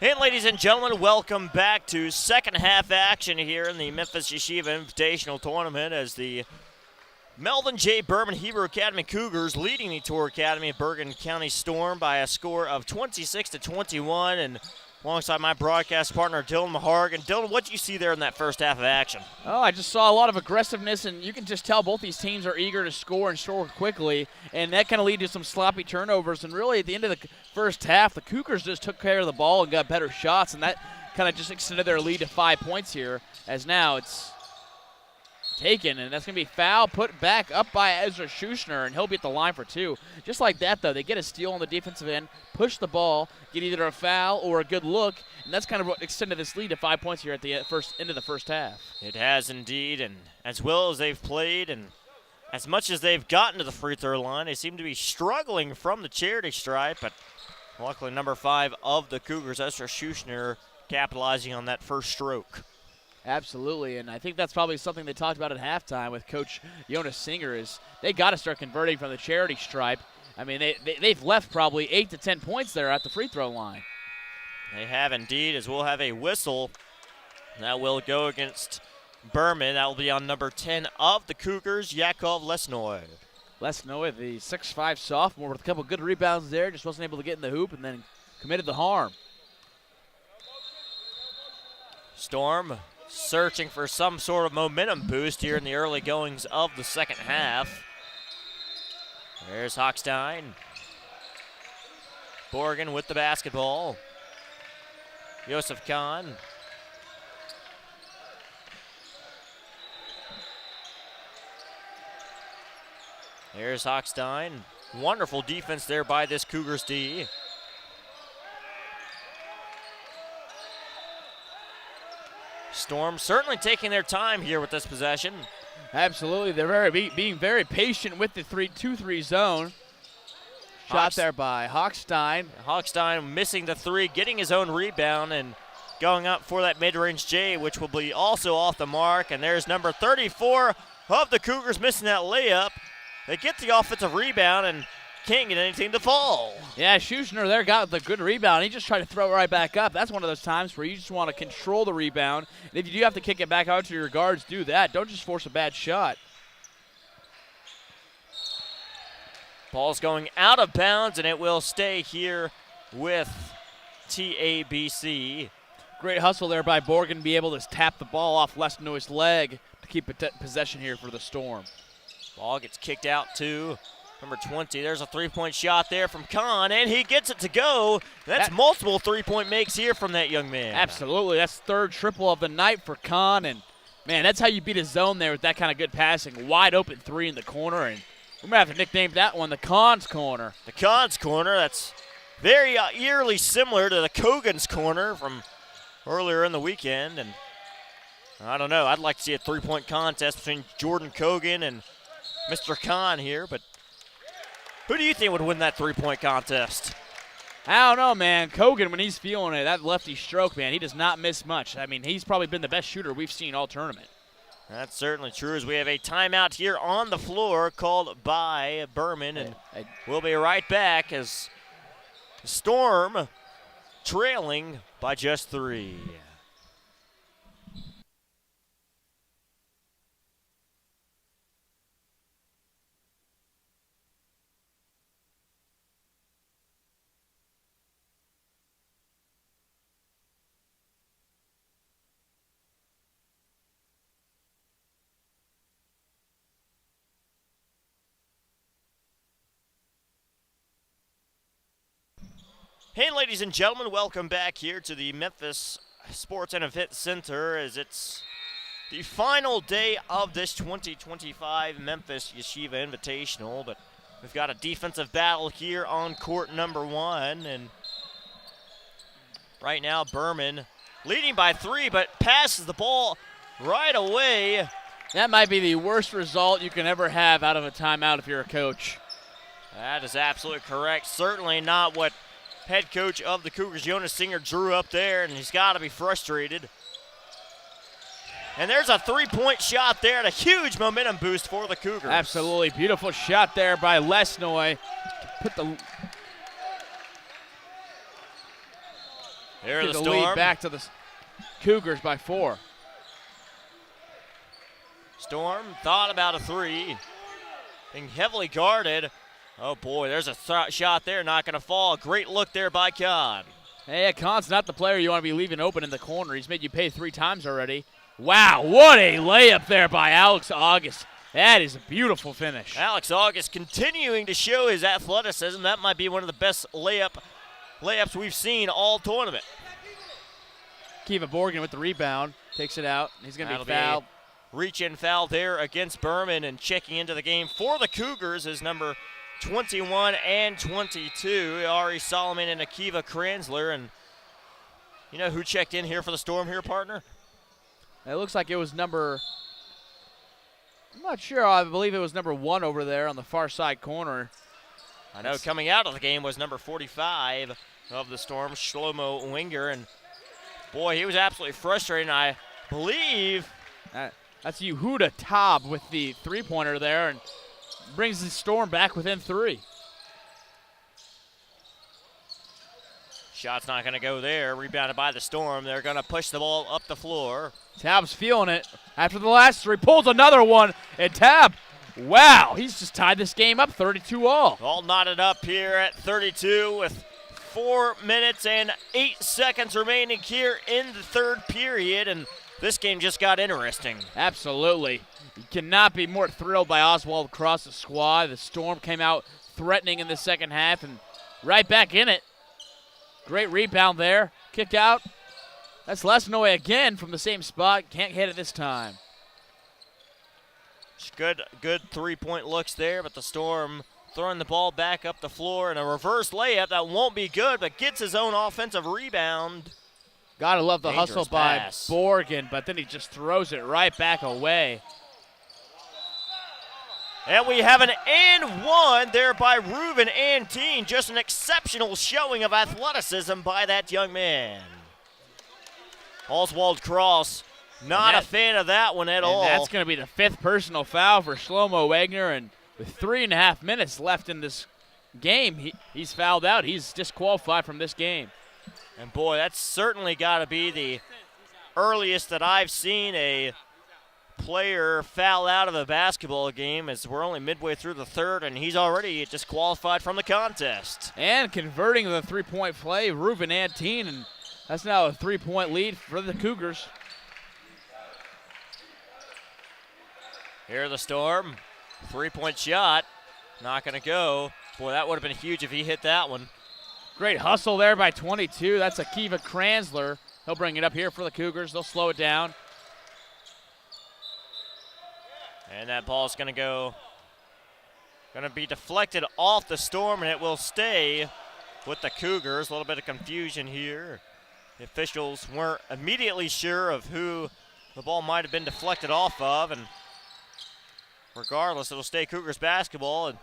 And ladies and gentlemen, welcome back to second half action here in the Memphis Yeshiva Invitational Tournament as the Melvin J. Berman Hebrew Academy Cougars leading the Tour Academy of Bergen County Storm by a score of 26-21. And alongside my broadcast partner, Dylan Mahargan. Dylan, what did you see there in that first half of action? Oh, I just saw a lot of aggressiveness, and you can just tell both these teams are eager to score and score quickly, and that kind of lead to some sloppy turnovers. And really, at the end of the first half, the Cougars just took care of the ball and got better shots, and that kind of just extended their lead to 5 points here, as now it's taken, and that's going to be foul put back up by Ezra Schuschner, and he'll be at the line for 2. Just like that, though, they get a steal on the defensive end, push the ball, get either a foul or a good look, and that's kind of what extended this lead to 5 points here at the end of the first half. It has indeed, and as well as they've played and as much as they've gotten to the free throw line, they seem to be struggling from the charity stripe, but luckily number 5 of the Cougars, Ezra Schuschner, capitalizing on that first stroke. Absolutely, and I think that's probably something they talked about at halftime with Coach Jonas Singer is they got to start converting from the charity stripe. I mean, they've left probably 8 to 10 points there at the free throw line. They have indeed, as we'll have a whistle that will go against Berman. That will be on number 10 of the Cougars, Yakov Lesnoy. Lesnoy, the 6'5 sophomore with a couple good rebounds there, just wasn't able to get in the hoop and then committed the harm. Storm searching for some sort of momentum boost here in the early goings of the second half. There's Hochstein. Borgen with the basketball. Yosef Khan. There's Hochstein. Wonderful defense there by this Cougars D. Storm certainly taking their time here with this possession. Absolutely, they're being very patient with the 2-3 zone. Shot there by Hochstein. Hochstein missing the 3, getting his own rebound and going up for that mid-range J, which will be also off the mark. And there's number 34 of the Cougars missing that layup. They get the offensive rebound and can't get anything to fall. Yeah, Schuschner there got the good rebound. He just tried to throw it right back up. That's one of those times where you just want to control the rebound. And if you do have to kick it back out to your guards, do that. Don't just force a bad shot. Ball's going out of bounds, and it will stay here with TABC. Great hustle there by Borgen, be able to tap the ball off Lesnoy's leg to keep possession here for the Storm. Ball gets kicked out to number 20. There's a three-point shot there from Khan, and he gets it to go. That's multiple three-point makes here from that young man. Absolutely. That's third triple of the night for Khan, and, man, that's how you beat a zone there with that kind of good passing. Wide open 3 in the corner, and we're going to have to nickname that one the Khan's Corner. The Khan's Corner. That's very eerily similar to the Kogan's Corner from earlier in the weekend, and I don't know. I'd like to see a three-point contest between Jordan Kogan and Mr. Khan here, but who do you think would win that three-point contest? I don't know, man. Kogan, when he's feeling it, that lefty stroke, man, he does not miss much. I mean, he's probably been the best shooter we've seen all tournament. That's certainly true, as we have a timeout here on the floor called by Berman, and we'll be right back as Storm trailing by just 3. Hey, ladies and gentlemen, welcome back here to the Memphis Sports and Event Center as it's the final day of this 2025 Memphis Yeshiva Invitational, but we've got a defensive battle here on court number 1, and right now Berman leading by 3, but passes the ball right away. That might be the worst result you can ever have out of a timeout if you're a coach. That is absolutely correct. Certainly not what head coach of the Cougars, Jonas Singer, drew up there, and he's got to be frustrated. And there's a three-point shot there and a huge momentum boost for the Cougars. Absolutely beautiful shot there by Lesnoy. Here Give the the Storm. lead back to the Cougars by 4. Storm thought about a 3. Being heavily guarded. Oh boy, there's a shot there, not going to fall. Great look there by Kahn. Hey, Kahn's not the player you want to be leaving open in the corner. He's made you pay 3 times already. Wow, what a layup there by Alex August. That is a beautiful finish. Alex August continuing to show his athleticism. That might be one of the best layups we've seen all tournament. Kiva Borgen with the rebound. Takes it out. He's going to be fouled. Reach-in foul there against Berman, and checking into the game for the Cougars is number 21 and 22, Ari Solomon and Akiva Kranzler. And you know who checked in here for the Storm here, partner? It looks like it was number, I'm not sure. I believe it was number 1 over there on the far side corner. I know coming out of the game was number 45 of the Storm, Shlomo Winger. And boy, he was absolutely frustrated. And I believe that's Yehuda Taub with the 3-pointer there and brings the Storm back within 3. Shot's not going to go there. Rebounded by the Storm. They're going to push the ball up the floor. Taub's feeling it. After the last 3, pulls another one. And Taub, wow, he's just tied this game up 32-all. All knotted up here at 32 with 4 minutes and 8 seconds remaining here in the third period. And this game just got interesting. Absolutely. You cannot be more thrilled by Oswald across the squad. The Storm came out threatening in the second half and right back in it. Great rebound there. Kick out. That's Lesnoy again from the same spot. Can't hit it this time. Good 3-point looks there, but the Storm throwing the ball back up the floor and a reverse layup that won't be good, but gets his own offensive rebound. Gotta love the Dangerous hustle pass by Borgen, but then he just throws it right back away. And we have an and 1 there by Ruben Antine. Just an exceptional showing of athleticism by that young man. Oswald Cross, not a fan of that one at all. That's going to be the 5th personal foul for Shlomo Wagner, and with 3.5 minutes left in this game, he's fouled out. He's disqualified from this game. And boy, that's certainly got to be the earliest that I've seen a player foul out of a basketball game, as we're only midway through the third, and he's already disqualified from the contest. And converting the 3-point play, Ruben Antine, and that's now a 3-point lead for the Cougars. Here the Storm, 3-point shot, not going to go. Boy, that would have been huge if he hit that one. Great hustle there by 22. That's Akiva Kranzler. He'll bring it up here for the Cougars. They'll slow it down. And that ball's going to be deflected off the Storm, and it will stay with the Cougars. A little bit of confusion here. The officials weren't immediately sure of who the ball might have been deflected off of, and regardless, it'll stay Cougars basketball. And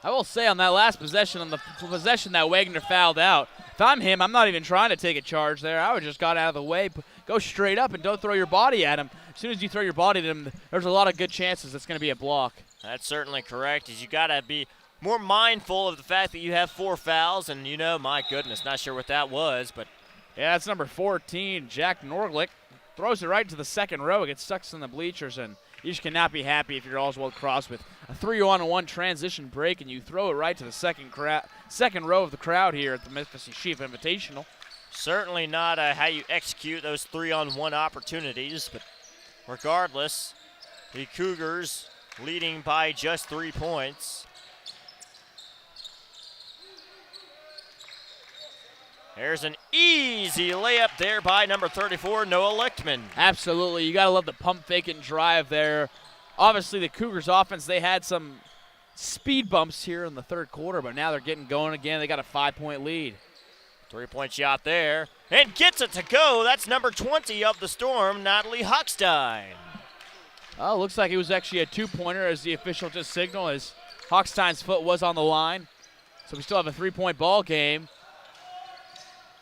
I will say on that last possession, on the possession that Wagner fouled out, if I'm him, I'm not even trying to take a charge there. I would just got out of the way, go straight up, and don't throw your body at him. As soon as you throw your body at him, there's a lot of good chances it's going to be a block. That's certainly correct. Is you got to be more mindful of the fact that you have 4 fouls, and you know, my goodness, not sure what that was, but yeah, that's number 14, Jack Norglick. Throws it right to the second row. It gets stuck in the bleachers, and you just cannot be happy if you're Oswald Cross with a 3-on-1 transition break, and you throw it right to the second row of the crowd here at the Memphis Yeshiva Invitational. Certainly not how you execute those 3-on-1 opportunities, but regardless, the Cougars leading by just 3 points. There's an easy layup there by number 34, Noah Lichtman. Absolutely. You got to love the pump fake and drive there. Obviously, the Cougars offense, they had some speed bumps here in the third quarter, but now they're getting going again. They got a 5-point lead. 3-point shot there, and gets it to go. That's number 20 of the Storm, Natalie Hochstein. Oh, looks like it was actually a 2-pointer as the official just signaled as Hochstein's foot was on the line. So we still have a 3-point ball game.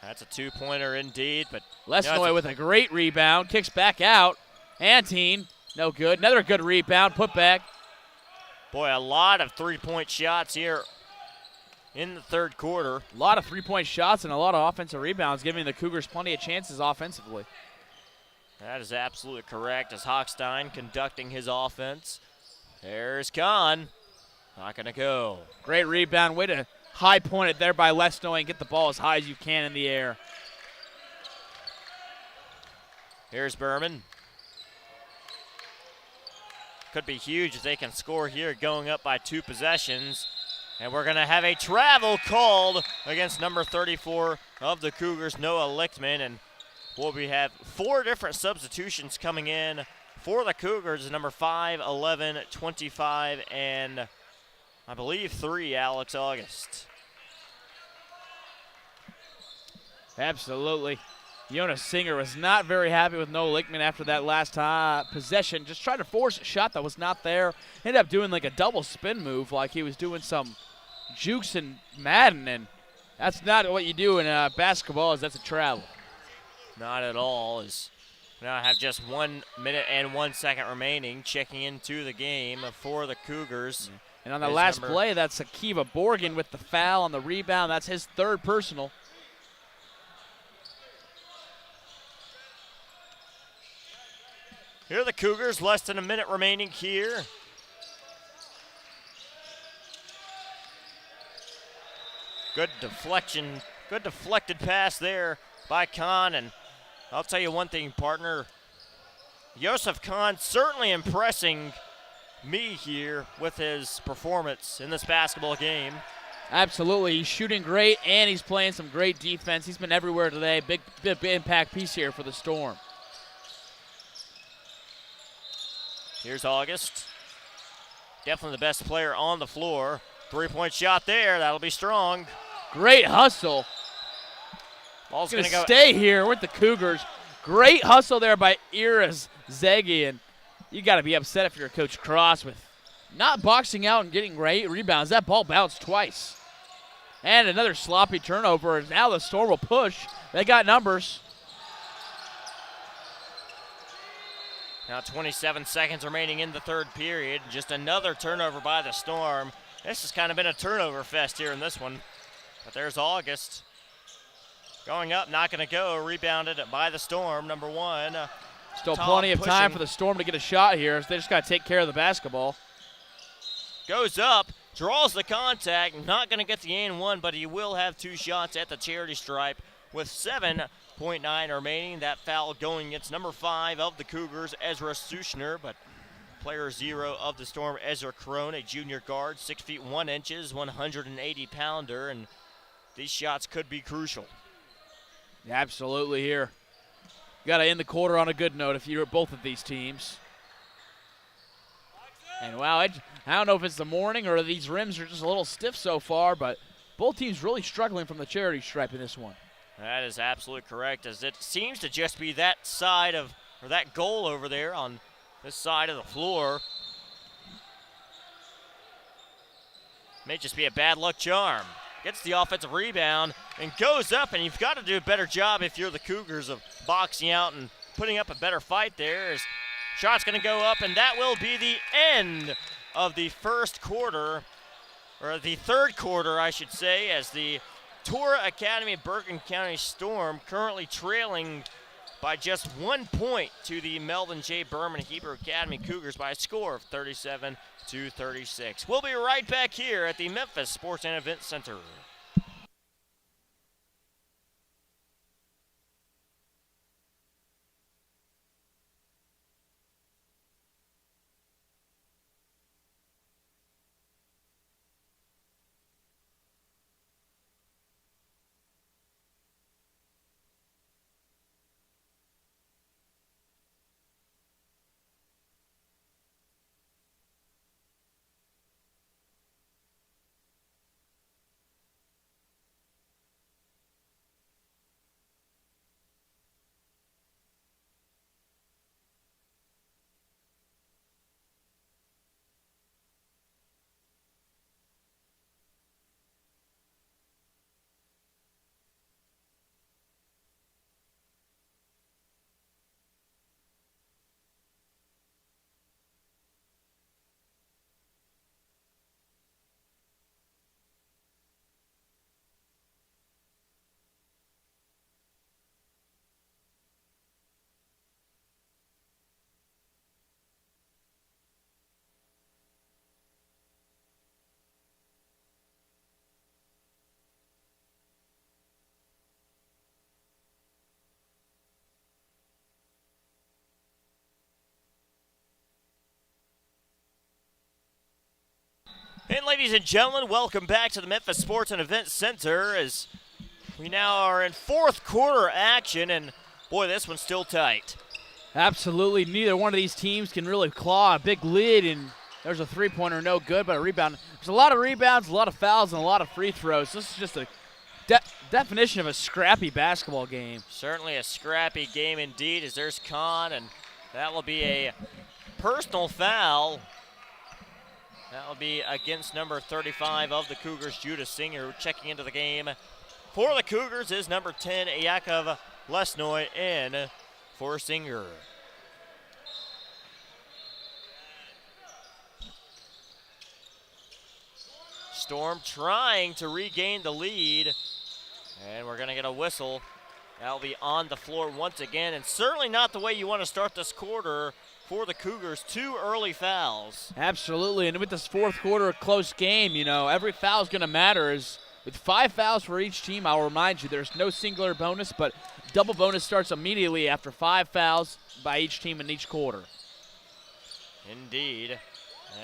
That's a 2-pointer indeed, but Lesnoy with a great rebound, kicks back out. Antine, no good. Another good rebound, put back. Boy, a lot of 3-point shots here in the third quarter. A lot of three-point shots and a lot of offensive rebounds, giving the Cougars plenty of chances offensively. That is absolutely correct as Hochstein conducting his offense. There's Kahn. Not going to go. Great rebound. Way to high point it there by Lesto and get the ball as high as you can in the air. Here's Berman. Could be huge if they can score here, going up by 2 possessions. And we're going to have a travel called against number 34 of the Cougars, Noah Lichtman. And we have 4 different substitutions coming in for the Cougars, number 5, 11, 25, and I believe 3, Alex August. Absolutely. Jonas Singer was not very happy with Noah Lichtman after that last possession. Just tried to force a shot that was not there. Ended up doing like a double spin move like he was doing some jukes in Madden, and that's not what you do in basketball, as that's a travel. Not at all. As we now have just 1 minute and 1 second remaining. Checking into the game for the Cougars. And on the last play, that's Akiva Borgen with the foul on the rebound. That's his 3rd personal. Here are the Cougars, less than a minute remaining here. Good deflection, good deflected pass there by Kahn. And I'll tell you one thing, partner. Joseph Kahn certainly impressing me here with his performance in this basketball game. Absolutely. He's shooting great, and he's playing some great defense. He's been everywhere today. Big impact piece here for the Storm. Here's August. Definitely the best player on the floor. 3-point shot there. That'll be strong. Great hustle. Ball's going going to to go. stay here with the Cougars. Great hustle there by Iris Zegi. And you got to be upset if you're Coach Cross with not boxing out and getting great rebounds. That ball bounced twice. And another sloppy turnover. Now the Storm will push. They got numbers. Now 27 seconds remaining in the third period. Just another turnover by the Storm. This has kind of been a turnover fest here in this one. But there's August. Going up, not going to go. Rebounded by the Storm, number 1. Still Tom plenty of time pushing. for the Storm to get a shot here. So they just got to take care of the basketball. Goes up, draws the contact. Not going to get the and one, but he will have 2 shots at the charity stripe with 7.9 remaining. That foul going against number 5 of the Cougars, Ezra Sushner, but player 0 of the Storm, Ezra Crone, a junior guard, 6 feet 1 inches, 180-pounder, and these shots could be crucial. Yeah, absolutely here. You got to end the quarter on a good note if you're both of these teams. And wow, I don't know if it's the morning or these rims are just a little stiff so far, but both teams really struggling from the charity stripe in this one. That is absolutely correct, as it seems to just be that side of, or that goal over there on this side of the floor. May just be a bad luck charm. Gets the offensive rebound and goes up, and you've got to do a better job if you're the Cougars of boxing out and putting up a better fight there. As shot's going to go up, and that will be the end of the first quarter, or the third quarter, I should say, as the Torah Academy Bergen County Storm currently trailing by just 1 point to the Melvin J. Berman Hebrew Academy Cougars by a score of 37-36. We'll be right back here at the Memphis Sports and Event Center. ladies and gentlemen, welcome back to the Memphis Sports and Events Center as we now are in fourth quarter action, and boy, this one's still tight. Absolutely. Neither one of these teams can really claw a big lead, and there's a three-pointer, no good, but a rebound. There's a lot of rebounds, a lot of fouls, and a lot of free throws. This is just a definition of a scrappy basketball game. Certainly a scrappy game indeed, as there's Kahn, and that will be a personal foul. That will be against number 35 of the Cougars, Judah Singer. Checking into the game for the Cougars is number 10, Yakov Lesnoy, in for Singer. Storm trying to regain the lead, and we're going to get a whistle. That'll be on the floor once again, and certainly not the way you want to start this quarter for the Cougars. 2 early fouls. Absolutely, and with this fourth quarter close game, you know, every foul is going to matter. With 5 fouls for each team, I'll remind you, there's no singular bonus, but double bonus starts immediately after 5 fouls by each team in each quarter. Indeed.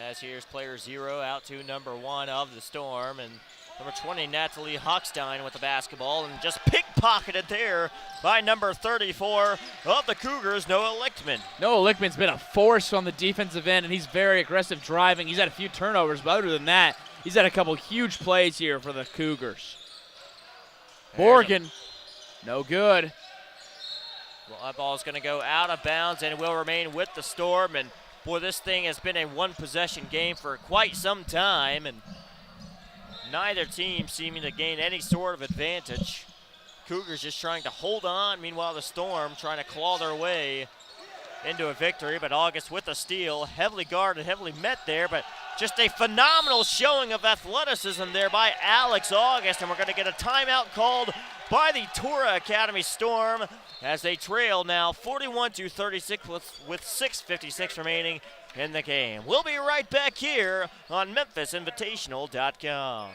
As here's player 0 out to number 1 of the Storm, and number 20, Natalie Hochstein with the basketball, and just pickpocketed there by number 34 of the Cougars, Noah Lichtman. Noah Lichtman's been a force on the defensive end, and he's very aggressive driving. He's had a few turnovers, but other than that, he's had a couple huge plays here for the Cougars. Borgen, no good. Well, that ball is going to go out of bounds and will remain with the Storm, and boy, this thing has been a one-possession game for quite some time, and neither team seeming to gain any sort of advantage. Cougars just trying to hold on. Meanwhile, the Storm trying to claw their way into a victory. But August with a steal. Heavily guarded, heavily met there. But just a phenomenal showing of athleticism there by Alex August. And we're going to get a timeout called by the Tora Academy Storm as they trail now 41-36 with 6:56 remaining in the game. We'll be right back here on MemphisInvitational.com.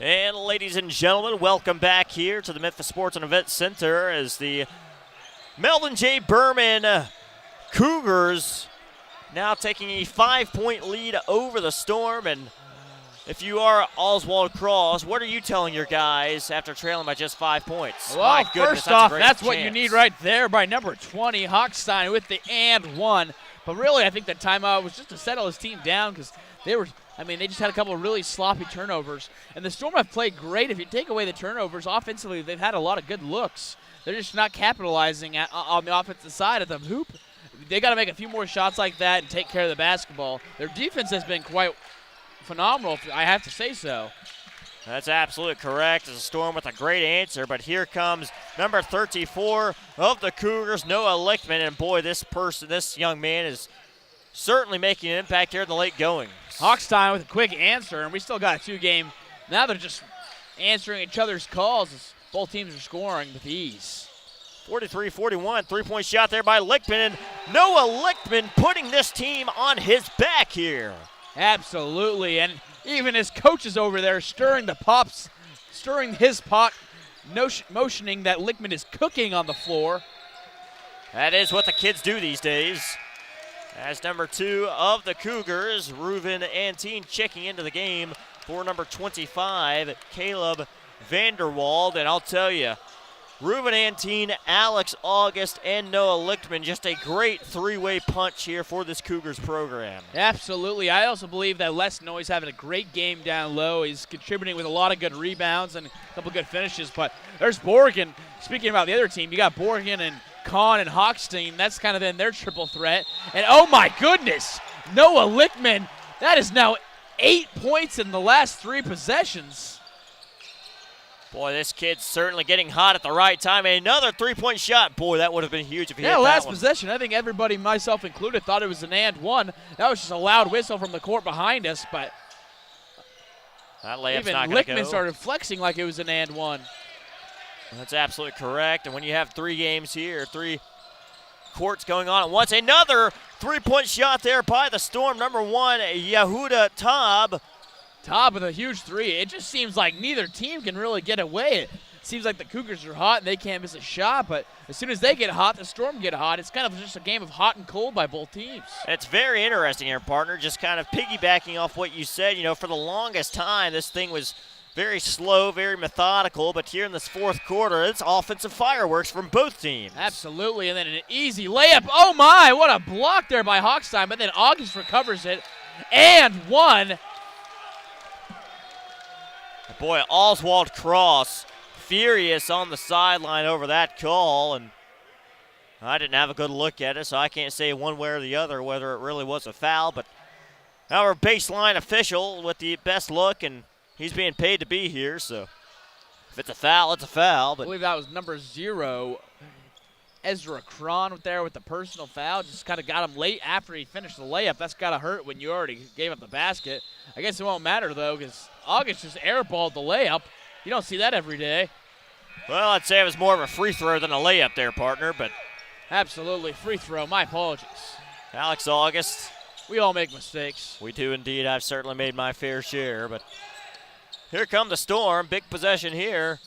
And ladies and gentlemen, welcome back here to the Memphis Sports and Events Center as the Melvin J. Berman Cougars now taking a 5-point lead over the Storm. And if you are Oswald Cross, what are you telling your guys after trailing by just 5 points? Well, My goodness, first off, a that's great what you chance. need right there by number 20, Hochstein, with the and one. But really, I think that timeout was just to settle his team down because they just had a couple of really sloppy turnovers. And the Storm have played great. If you take away the turnovers, offensively, they've had a lot of good looks. They're just not capitalizing on the offensive side of the hoop. They got to make a few more shots like that and take care of the basketball. Their defense has been quite phenomenal, if I have to say so. That's absolutely correct. It's a Storm with a great answer, but here comes number 34 of the Cougars, Noah Lichtman, and boy, this young man is certainly making an impact here in the late going. Hochstein with a quick answer, and we still got a 2-game. Now they're just answering each other's calls as both teams are scoring with ease. 43-41, three-point shot there by Lichtman, and Noah Lichtman putting this team on his back here. Absolutely, and even his coaches over there stirring his pot, motioning that Lichtman is cooking on the floor. That is what the kids do these days. As number 2 of the Cougars, Reuven Antine, checking into the game for number 25, Caleb Vanderwald. And I'll tell you, Reuven Antine, Alex August, and Noah Lichtman, just a great three-way punch here for this Cougars program. Absolutely. I also believe that Les Noy's having a great game down low. He's contributing with a lot of good rebounds and a couple good finishes. But there's Borgen. Speaking about the other team, you got Borgen and Kahn and Hochstein. That's kind of in their triple threat. And oh my goodness, Noah Lichtman, that is now 8 points in the last 3 possessions. Boy, this kid's certainly getting hot at the right time. And another three-point shot. Boy, that would have been huge if he hit that last one. possession, I think everybody, myself included, thought it was an and one. That was just a loud whistle from the court behind us, but that layup's even not going to go. Lichtman started flexing like it was an and one. That's absolutely correct. And when you have 3 games here, 3 courts going on at once, another three-point shot there by the Storm. Number 1, Yehuda Taub. Taub with a huge three. It just seems like neither team can really get away. It seems like the Cougars are hot and they can't miss a shot, but as soon as they get hot, the Storm get hot. It's kind of just a game of hot and cold by both teams. It's very interesting here, partner. Just kind of piggybacking off what you said, for the longest time, this thing was very slow, very methodical, but here in this fourth quarter, it's offensive fireworks from both teams. Absolutely, and then an easy layup. Oh my, what a block there by Hawkstein, but then August recovers it, and one. Boy, Oswald Cross furious on the sideline over that call, and I didn't have a good look at it, so I can't say one way or the other whether it really was a foul, but our baseline official with the best look, and he's being paid to be here, so if it's a foul, it's a foul. But I believe that was number 0, Ezra Cron there with the personal foul. Just kind of got him late after he finished the layup. That's got to hurt when you already gave up the basket. I guess it won't matter, though, because August just airballed the layup. You don't see that every day. Well, I'd say it was more of a free throw than a layup there, partner, but absolutely free throw. My apologies. Alex August. We all make mistakes. We do indeed. I've certainly made my fair share, but here come the Storm. Big possession here.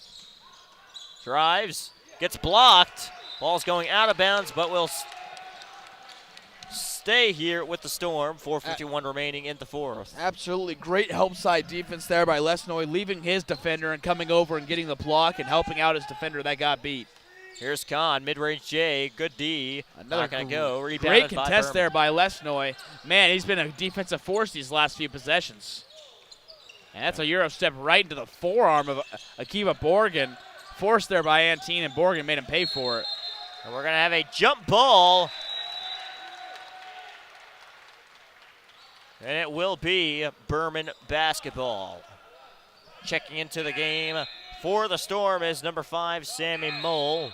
Drives. Gets blocked. Ball's going out of bounds, but will stay here with the Storm. 4:51 remaining in the fourth. Absolutely great help side defense there by Lesnoy, leaving his defender and coming over and getting the block and helping out his defender that got beat. Here's Kahn, mid-range J, good D. Another not going to go. Great Rebounded contest by there by Lesnoy. Man, he's been a defensive force these last few possessions. And that's a Euro step right into the forearm of Akiva Borgen. Forced there by Antine, and Borgen made him pay for it. And we're going to have a jump ball. And it will be Berman basketball. Checking into the game for the Storm is number 5, Sammy Mole.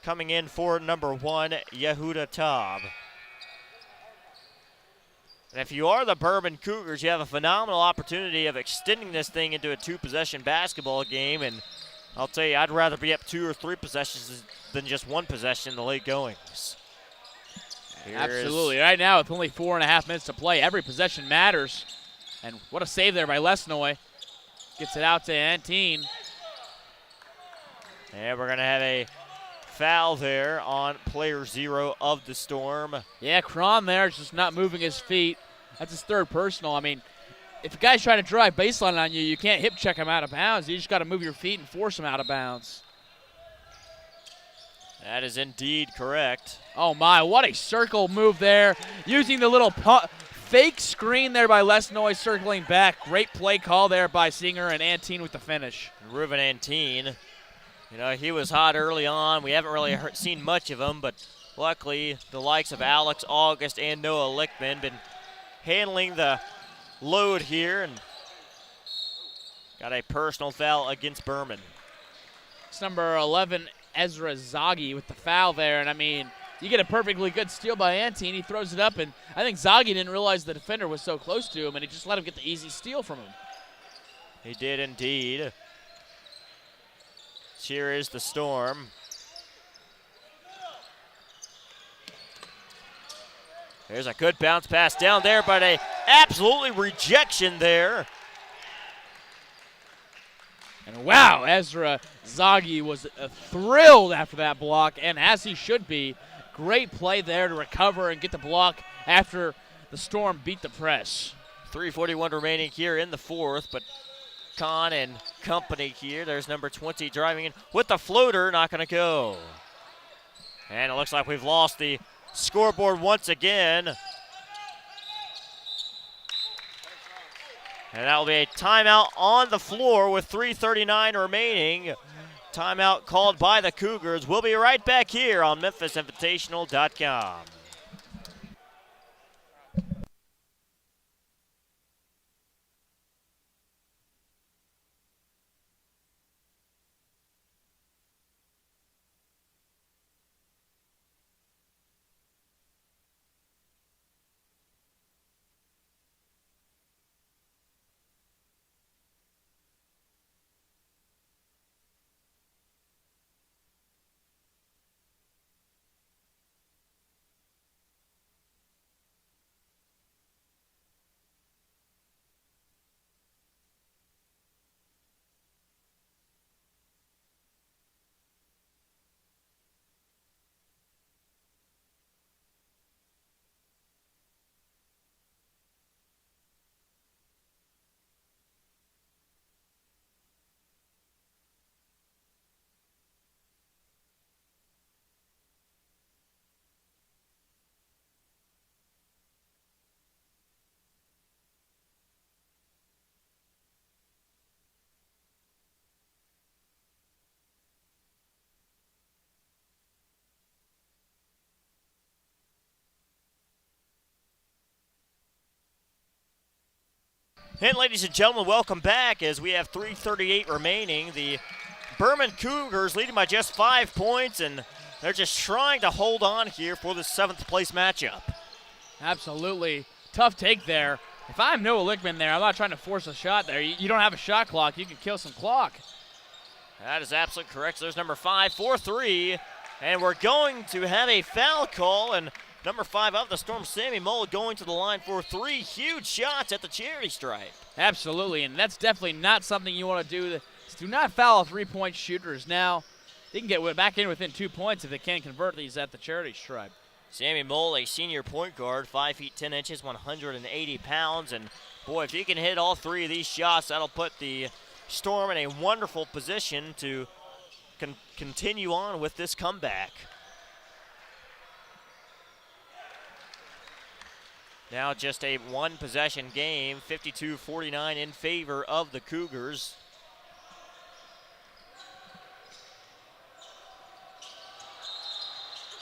Coming in for number 1, Yehuda Taub. And if you are the Bourbon Cougars, you have a phenomenal opportunity of extending this thing into a 2-possession basketball game. And I'll tell you, I'd rather be up 2 or 3 possessions than just 1 possession in the late goings. Absolutely. Right now, with only 4.5 minutes to play, every possession matters. And what a save there by Lesnoy. Gets it out to Antine. And we're going to have a foul there on player 0 of the Storm. Yeah, Cron there is just not moving his feet. That's his 3rd personal. I mean, if a guy's trying to drive baseline on you, you can't hip check him out of bounds. You just got to move your feet and force him out of bounds. That is indeed correct. Oh, my, what a circle move there. Using the little fake screen there by Lesnoy, circling back. Great play call there by Singer, and Antine with the finish. Ruben Antine. He was hot early on. We haven't really seen much of him, but luckily the likes of Alex August and Noah Lichtman been handling the load here and got a personal foul against Berman. It's number 11, Ezra Zaghi with the foul there, and I mean, you get a perfectly good steal by Antine. He throws it up, and I think Zaghi didn't realize the defender was so close to him, and he just let him get the easy steal from him. He did indeed. Here is the Storm. There's a good bounce pass down there, but a absolutely rejection there. And wow, Ezra Zaghi was thrilled after that block, and as he should be. Great play there to recover and get the block after the Storm beat the press. 3:41 remaining here in the fourth, but Kahn and company here. There's number 20 driving in with the floater, not going to go. And it looks like we've lost the scoreboard once again. And that will be a timeout on the floor with 3:39 remaining. Timeout called by the Cougars. We'll be right back here on MemphisInvitational.com. And ladies and gentlemen, welcome back as we have 3:38 remaining. The Berman Cougars leading by just 5 points, and they're just trying to hold on here for the 7th place matchup. Absolutely. Tough take there. If I'm Noah Lickman there, I'm not trying to force a shot there. You don't have a shot clock. You can kill some clock. That is absolutely correct. So there's number 5 for 3, and we're going to have a foul call, and number 5 of the Storm, Sammy Mull, going to the line for 3 huge shots at the charity stripe. Absolutely, and that's definitely not something you want to do. Do not foul three-point shooters. Now, they can get back in within 2 points if they can convert these at the charity stripe. Sammy Mull, a senior point guard, 5 feet 10 inches, 180 pounds, and boy, if he can hit all 3 of these shots, that'll put the Storm in a wonderful position to continue on with this comeback. Now just a one-possession game, 52-49 in favor of the Cougars.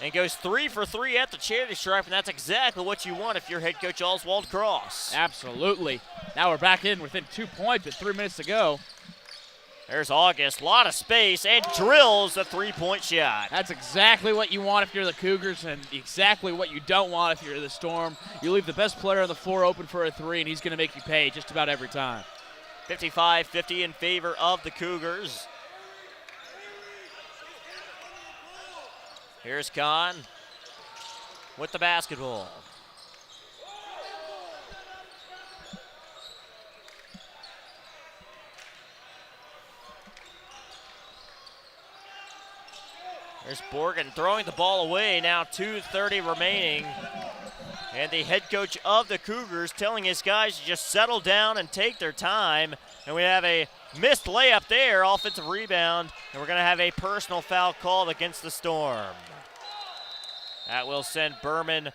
And goes 3 for 3 at the charity stripe, and that's exactly what you want if you're head coach Oswald Cross. Absolutely. Now we're back in within 2 points with 3 minutes to go. There's August, a lot of space, and drills a three-point shot. That's exactly what you want if you're the Cougars, and exactly what you don't want if you're the Storm. You leave the best player on the floor open for a 3, and he's going to make you pay just about every time. 55-50 in favor of the Cougars. Here's Kahn with the basketball. There's Borgen throwing the ball away. Now 2:30 remaining. And the head coach of the Cougars telling his guys to just settle down and take their time. And we have a missed layup there, offensive rebound. And we're going to have a personal foul called against the Storm. That will send Berman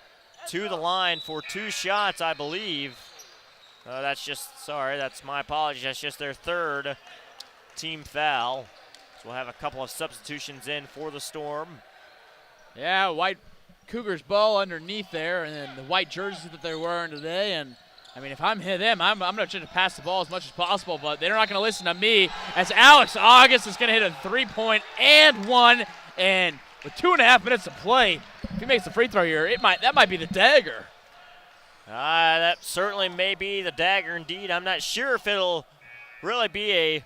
to the line for 2 shots, I believe. That's my apologies. That's just their 3rd team foul. So we'll have a couple of substitutions in for the Storm. Yeah, white Cougars ball underneath there, and then the white jerseys that they're wearing today. And I mean, if I'm them, I'm going to try to pass the ball as much as possible, but they're not going to listen to me. As Alex August is going to hit a 3-point and 1, and with 2.5 minutes to play, if he makes the free throw here, that might be the dagger. That certainly may be the dagger indeed. I'm not sure if it'll really be a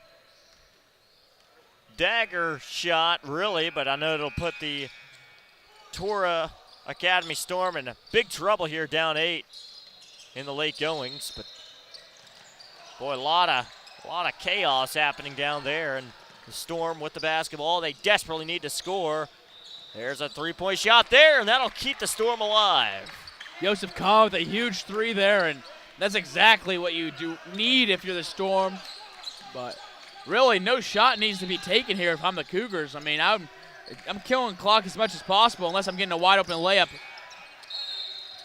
dagger shot, really, but I know it'll put the Torah Academy Storm in big trouble here, down 8 in the late goings. But boy, a lot of chaos happening down there, and the Storm with the basketball. They desperately need to score. There's a 3-point shot there, and that'll keep the Storm alive. Joseph Kahn with a huge 3 there, and that's exactly what you need if you're the Storm. But really, no shot needs to be taken here if I'm the Cougars. I mean, I'm killing clock as much as possible unless I'm getting a wide open layup.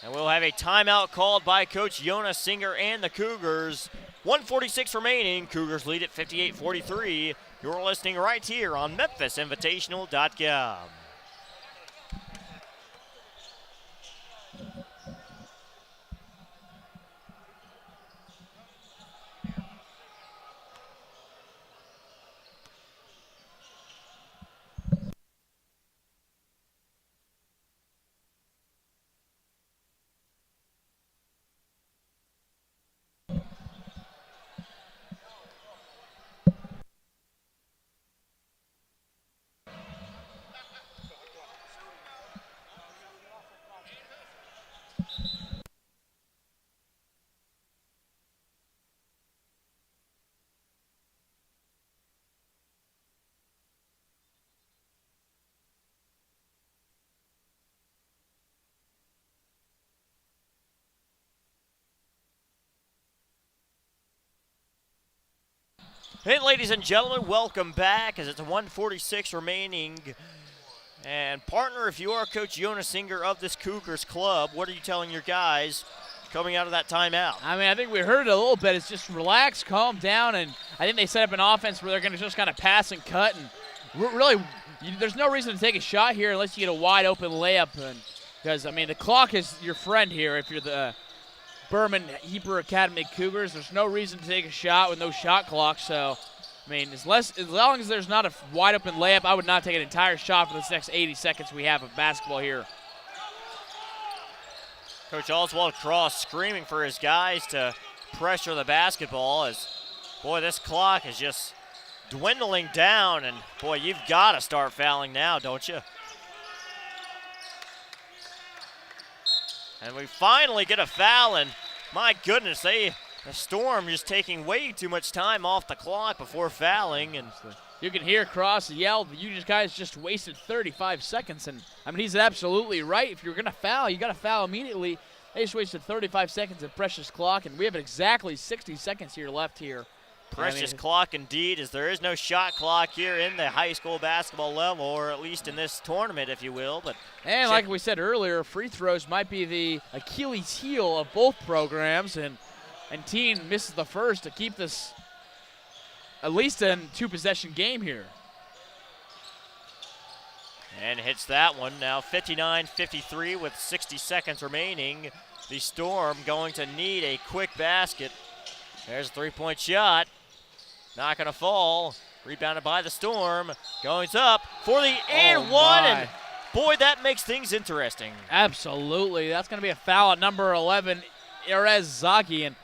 And we'll have a timeout called by Coach Jonas Singer and the Cougars. 1:46 remaining. Cougars lead at 58-43. You're listening right here on MemphisInvitational.com. Hey, ladies and gentlemen, welcome back as it's a 1:46 remaining. And partner, if you are Coach Jonas Singer of this Cougars club, what are you telling your guys coming out of that timeout? I mean, I think we heard it a little bit. It's just relax, calm down, and I think they set up an offense where they're going to just kind of pass and cut. And really, there's no reason to take a shot here unless you get a wide open layup. Because, I mean, the clock is your friend here if you're the Berman Hebrew Academy Cougars. There's no reason to take a shot with no shot clock. So, I mean, as long as there's not a wide open layup, I would not take an entire shot for this next 80 seconds we have of basketball here. Coach Oswald Cross screaming for his guys to pressure the basketball as, boy, this clock is just dwindling down, and, boy, you've got to start fouling now, don't you? And we finally get a foul, and my goodness, the Storm just taking way too much time off the clock before fouling. And you can hear Cross yell, you guys just wasted 35 seconds. And, I mean, he's absolutely right. If you're going to foul, you got to foul immediately. They just wasted 35 seconds of precious clock, and we have exactly 60 seconds here left here. Precious clock indeed, as there is no shot clock here in the high school basketball level, or at least in this tournament, if you will. And like we said earlier, free throws might be the Achilles heel of both programs, and Teen misses the first to keep this at least a two-possession game here. And hits that one. Now 59-53 with 60 seconds remaining. The Storm going to need a quick basket. There's a three-point shot. Not going to fall. Rebounded by the Storm. Going up for the and one. And boy, that makes things interesting. Absolutely. That's going to be a foul at number 11, Erez Zaki. And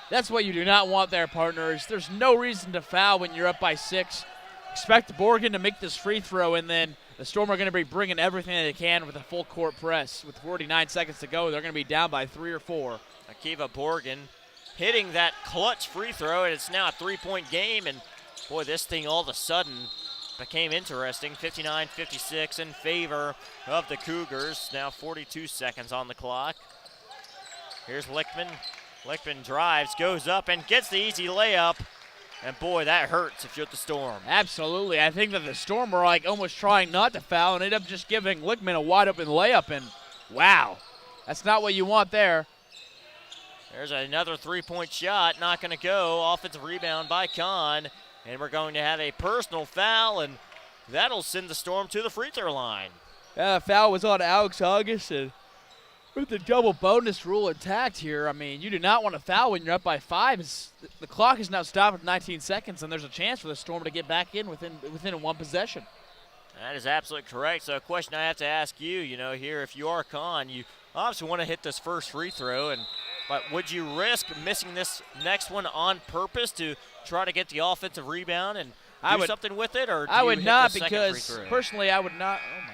that's what you do not want there, partners. There's no reason to foul when you're up by 6. Expect Borgen to make this free throw, and then the Storm are going to be bringing everything they can with a full court press. With 49 seconds to go, they're going to be down by 3 or 4. Akiva Borgen hitting that clutch free throw, and it's now a three-point game. And, boy, this thing all of a sudden became interesting. 59-56 in favor of the Cougars. Now 42 seconds on the clock. Here's Lichtman. Lichtman drives, goes up, and gets the easy layup. And, boy, that hurts if you're the Storm. Absolutely. I think that the Storm were like almost trying not to foul and ended up just giving Lichtman a wide-open layup. And, wow, that's not what you want there. There's another three-point shot. Not going to go. Offensive rebound by Kahn. And we're going to have a personal foul, and that'll send the Storm to the free throw line. Foul was on Alex August, and with the double bonus rule intact here, I mean, you do not want to foul when you're up by 5. The clock is now stopped at 19 seconds, and there's a chance for the Storm to get back in within one possession. That is absolutely correct. So a question I have to ask you, here, if you are Kahn, you obviously want to hit this first free throw, but would you risk missing this next one on purpose to try to get the offensive rebound and do something with it? Or do I you would hit not, the second because free throw? personally I would not. Oh, my.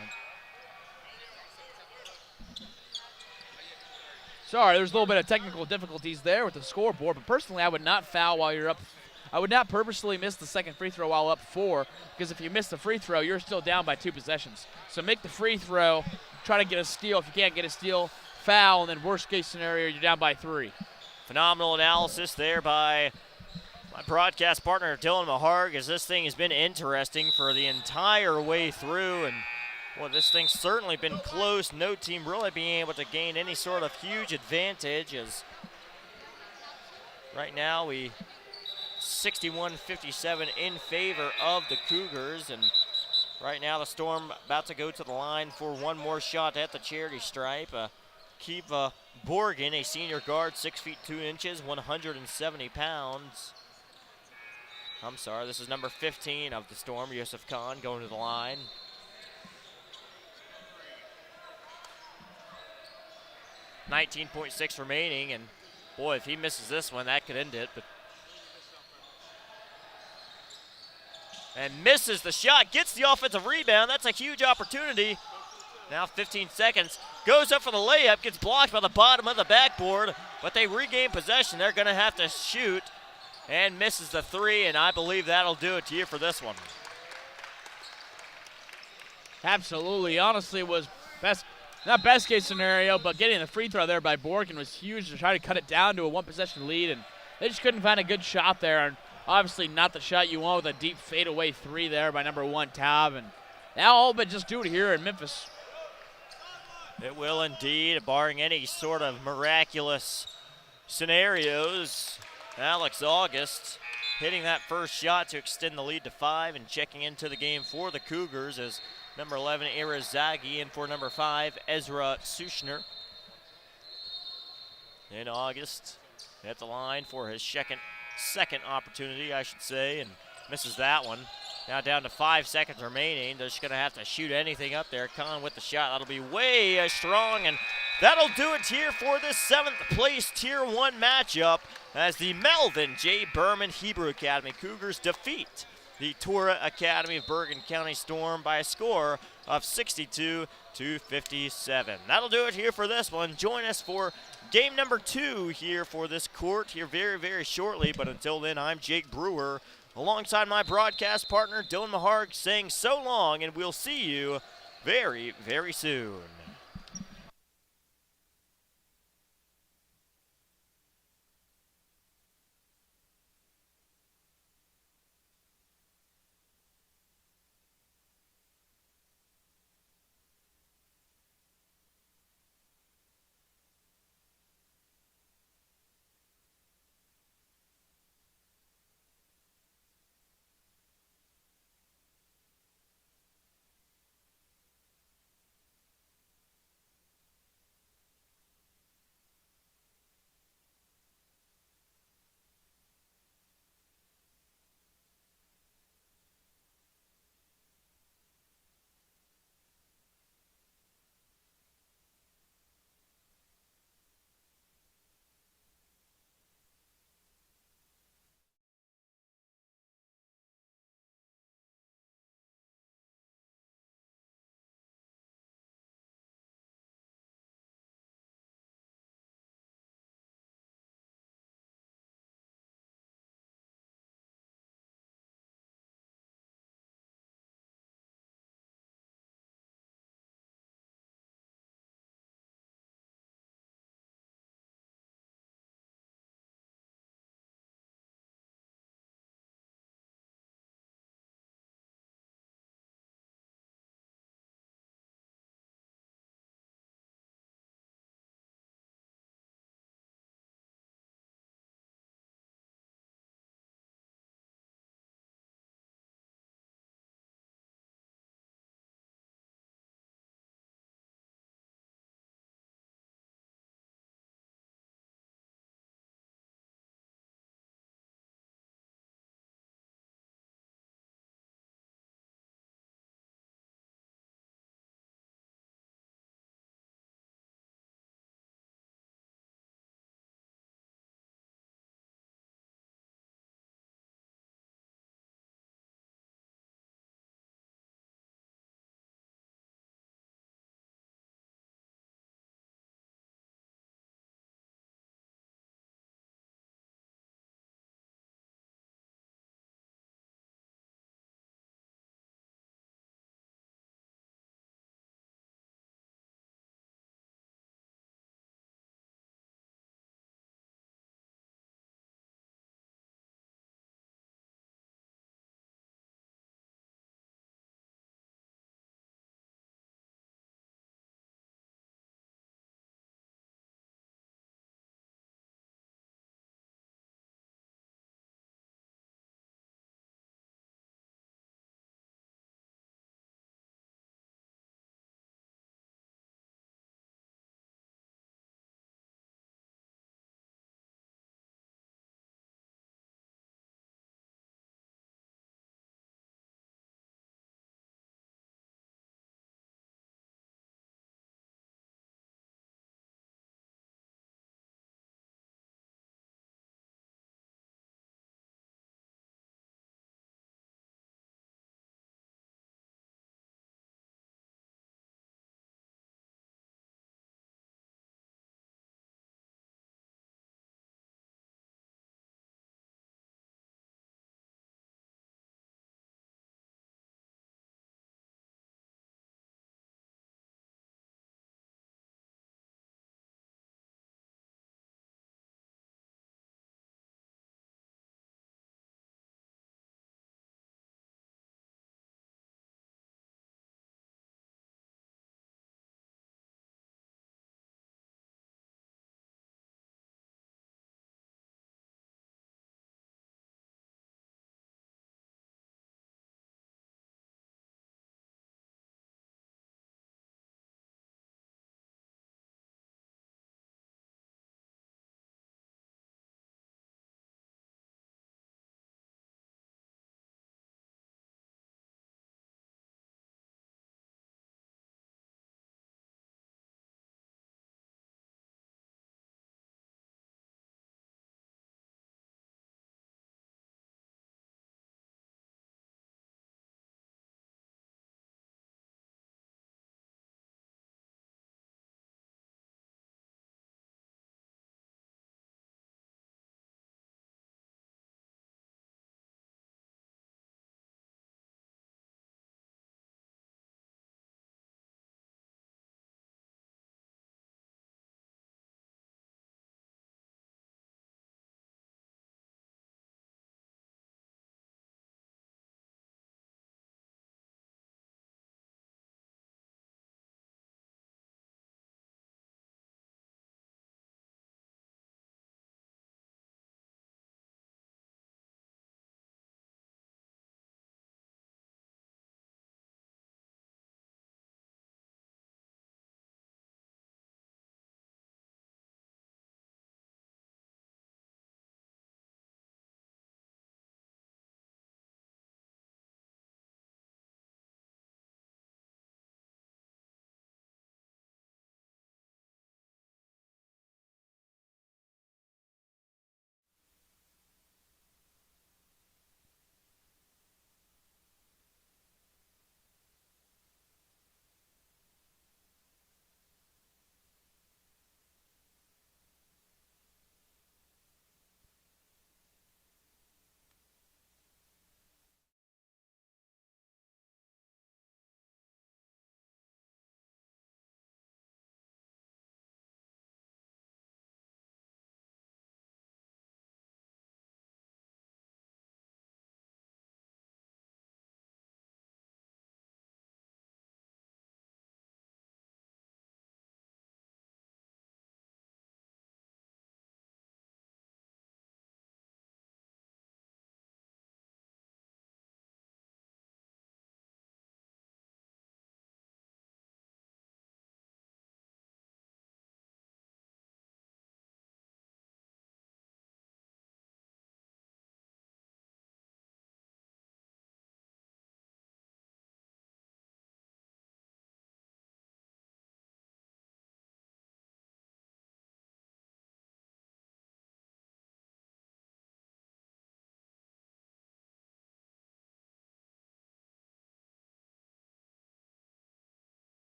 Sorry, there's a little bit of technical difficulties there with the scoreboard, but personally I would not foul while you're up. I would not purposely miss the second free throw while up 4, because if you miss the free throw, you're still down by 2 possessions. So make the free throw, try to get a steal. If you can't get a steal, foul, and then worst case scenario, you're down by 3. Phenomenal analysis there by my broadcast partner, Dylan Maharg, as this thing has been interesting for the entire way through. And, well, this thing's certainly been close. No team really being able to gain any sort of huge advantage, as right now we 61-57 in favor of the Cougars. And right now the Storm about to go to the line for one more shot at the charity stripe. Kiva Borgen, a senior guard, 6 feet 2 inches, 170 pounds. I'm sorry, this is number 15 of the Storm, Yusuf Khan, going to the line. .6 remaining, and boy, if he misses this one, that could end it. And misses the shot, gets the offensive rebound. That's a huge opportunity. Now 15 seconds, goes up for the layup, gets blocked by the bottom of the backboard, but they regain possession. They're going to have to shoot, and misses the 3, and I believe that'll do it to you for this one. Absolutely. Honestly, it was not best case scenario, but getting the free throw there by Borgen was huge to try to cut it down to a 1-possession lead, and they just couldn't find a good shot there. And obviously not the shot you want with a deep fadeaway 3 there by number 1, Tav. And now all but just do it here in Memphis. It will indeed, barring any sort of miraculous scenarios. Alex August hitting that first shot to extend the lead to 5, and checking into the game for the Cougars as number 11, Ira Zaghi, and for number 5, Ezra Sushner. in August. At the line for his second opportunity, I should say, and misses that one. Now down to 5 seconds remaining. They're just going to have to shoot anything up there. Kahn with the shot. That'll be way strong, and that'll do it here for this 7th place Tier 1 matchup as the Melvin J. Berman Hebrew Academy Cougars defeat the Torah Academy of Bergen County Storm by a score of 62-57. That'll do it here for this one. Join us for game number 2 here for this court here very, very shortly. But until then, I'm Jake Brewer alongside my broadcast partner Dylan Maharg saying so long, and we'll see you very, very soon.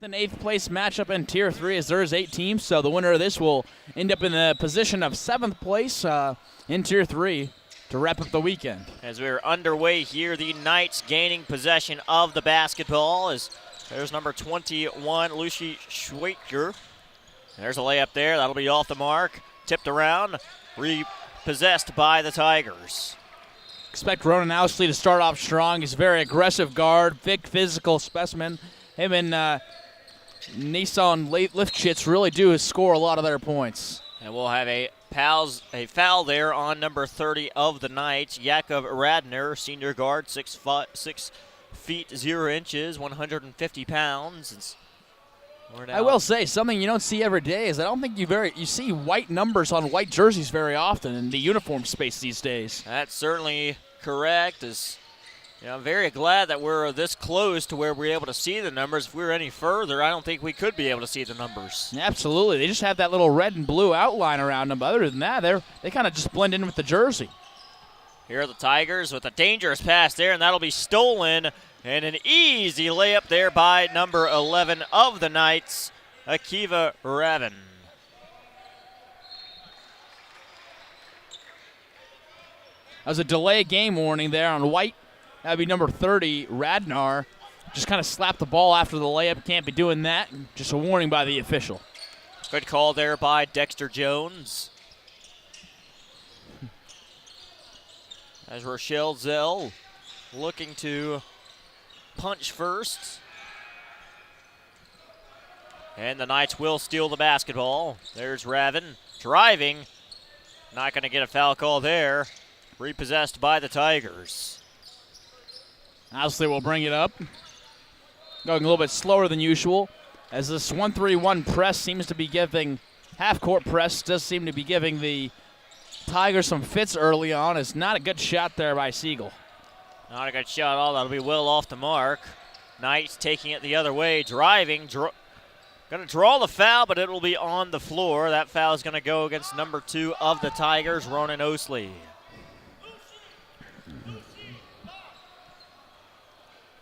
An 8th place matchup in Tier 3 as there's 8 teams, so the winner of this will end up in the position of 7th place in Tier 3 to wrap up the weekend. As we're underway here, the Knights gaining possession of the basketball as there's number 21, Lucy Schweitger. There's a layup there. That'll be off the mark. Tipped around, repossessed by the Tigers. Expect Ronan Ousley to start off strong. He's a very aggressive guard, big physical specimen. Him and Nissan Lifshitz really do score a lot of their points. And we'll have a foul there on number 30 of the Knights, Jakub Radner, senior guard, 6 feet 0 inches, 150 pounds. I will say something you don't see every day is I don't think you see white numbers on white jerseys very often in the uniform space these days. That's certainly correct. I'm very glad that we're this close to where we're able to see the numbers. If we were any further, I don't think we could be able to see the numbers. Absolutely. They just have that little red and blue outline around them. But other than that, they kind of just blend in with the jersey. Here are the Tigers with a dangerous pass there, and that'll be stolen. And an easy layup there by number 11 of the Knights, Akiva Ravin. That was a delay game warning there on white. That would be number 30, Radnar. Just kind of slapped the ball after the layup. Can't be doing that. Just a warning by the official. Good call there by Dexter Jones. As Rochelle Zell looking to punch first. And the Knights will steal the basketball. There's Ravin driving. Not going to get a foul call there. Repossessed by the Tigers. Ousley will bring it up. Going a little bit slower than usual. As this 1-3-1 press seems to be giving, half-court press does seem to be giving the Tigers some fits early on. It's not a good shot there by Siegel. Not a good shot at all. That'll be well off the mark. Knights taking it the other way, driving. Going to draw the foul, but it will be on the floor. That foul is going to go against number 2 of the Tigers, Ronan Ousley.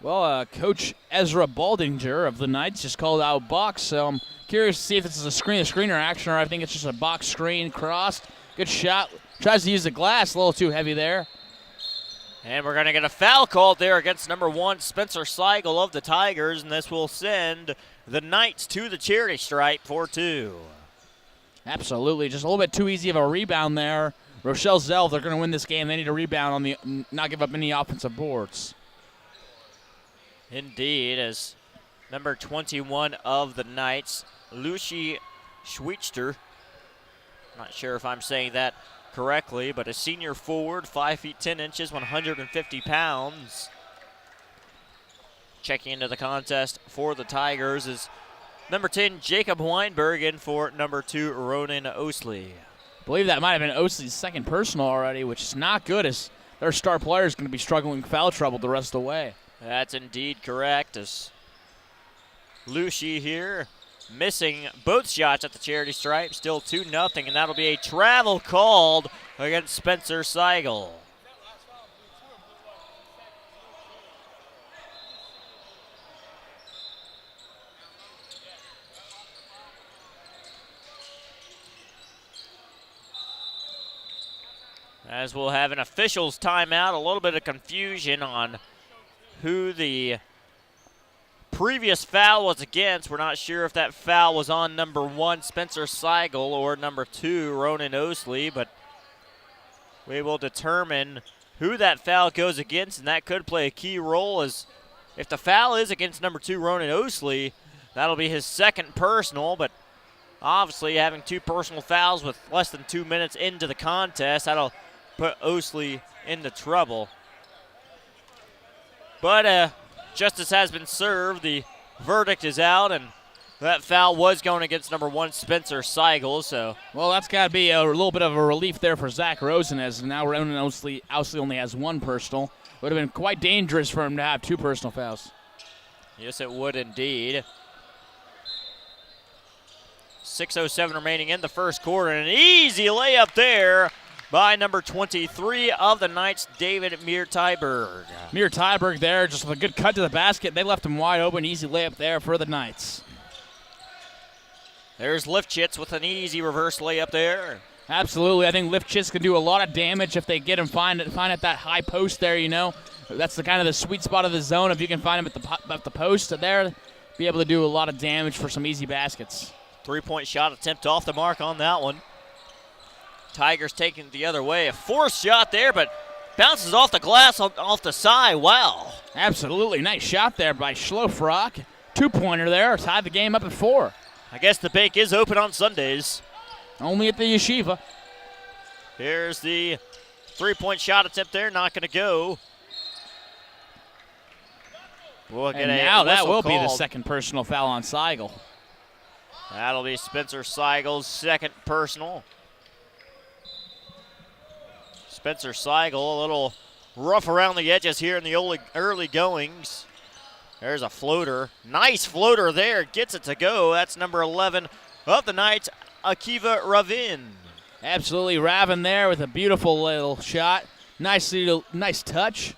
Well, Coach Ezra Baldinger of the Knights just called out box, so I'm curious to see if this is a screen-to-screener action or I think it's just a box screen crossed. Good shot. Tries to use the glass, a little too heavy there. And we're going to get a foul called there against number 1, Spencer Seigel of the Tigers, and this will send the Knights to the charity stripe for 2. Absolutely. Just a little bit too easy of a rebound there. Rochelle Zell, they're going to win this game. They need to rebound on the not give up any offensive boards. Indeed, as number 21 of the Knights, Lucy Schweitzer, not sure if I'm saying that correctly, but a senior forward, 5 feet 10 inches, 150 pounds. Checking into the contest for the Tigers is number 10, Jacob Weinberg, in for number 2, Ronan Ousley. I believe that might have been Ousley's second personal already, which is not good as their star player is going to be struggling with foul trouble the rest of the way. That's indeed correct, as Lucy here missing both shots at the charity stripe, still 2-0, and that'll be a travel called against Spencer Seigel. As we'll have an officials timeout, a little bit of confusion on who the previous foul was against. We're not sure if that foul was on number 1, Spencer Seigel, or number 2, Ronan Ousley, but we will determine who that foul goes against, and that could play a key role, as if the foul is against number 2, Ronan Ousley, that'll be his second personal, but obviously having 2 personal fouls with less than 2 minutes into the contest, that'll put Ousley into trouble. But justice has been served. The verdict is out, and that foul was going against number 1, Spencer Seigel. So, well, that's got to be a little bit of a relief there for Zach Rosen, as now Ronan Ousley only has 1 personal. Would have been quite dangerous for him to have 2 personal fouls. Yes, it would indeed. 6:07 remaining in the first quarter, and an easy layup there by number 23 of the Knights, David Mir Tyberg there, just with a good cut to the basket. They left him wide open. Easy layup there for the Knights. There's Lifchitz with an easy reverse layup there. Absolutely. I think Lifchitz can do a lot of damage if they get him find at that high post there, you know. That's the kind of the sweet spot of the zone. If you can find him at the post there, be able to do a lot of damage for some easy baskets. 3-point shot attempt off the mark on that one. Tigers taking it the other way. A forced shot there, but bounces off the glass, off the side. Wow. Absolutely. Nice shot there by Schlofrock. 2-pointer there. Tied the game up at 4. I guess the bank is open on Sundays. Only at the Yeshiva. Here's the 3-point shot attempt there. Not going to go. We'll get And a now that whistle will be the called. second personal foul on Seigel. That'll be Spencer Seigel's second personal. Spencer Seigel a little rough around the edges here in the early goings. There's a floater. Nice floater there. Gets it to go. That's number 11 of the night, Akiva Ravin. Absolutely. Ravin there with a beautiful little shot. Nice touch.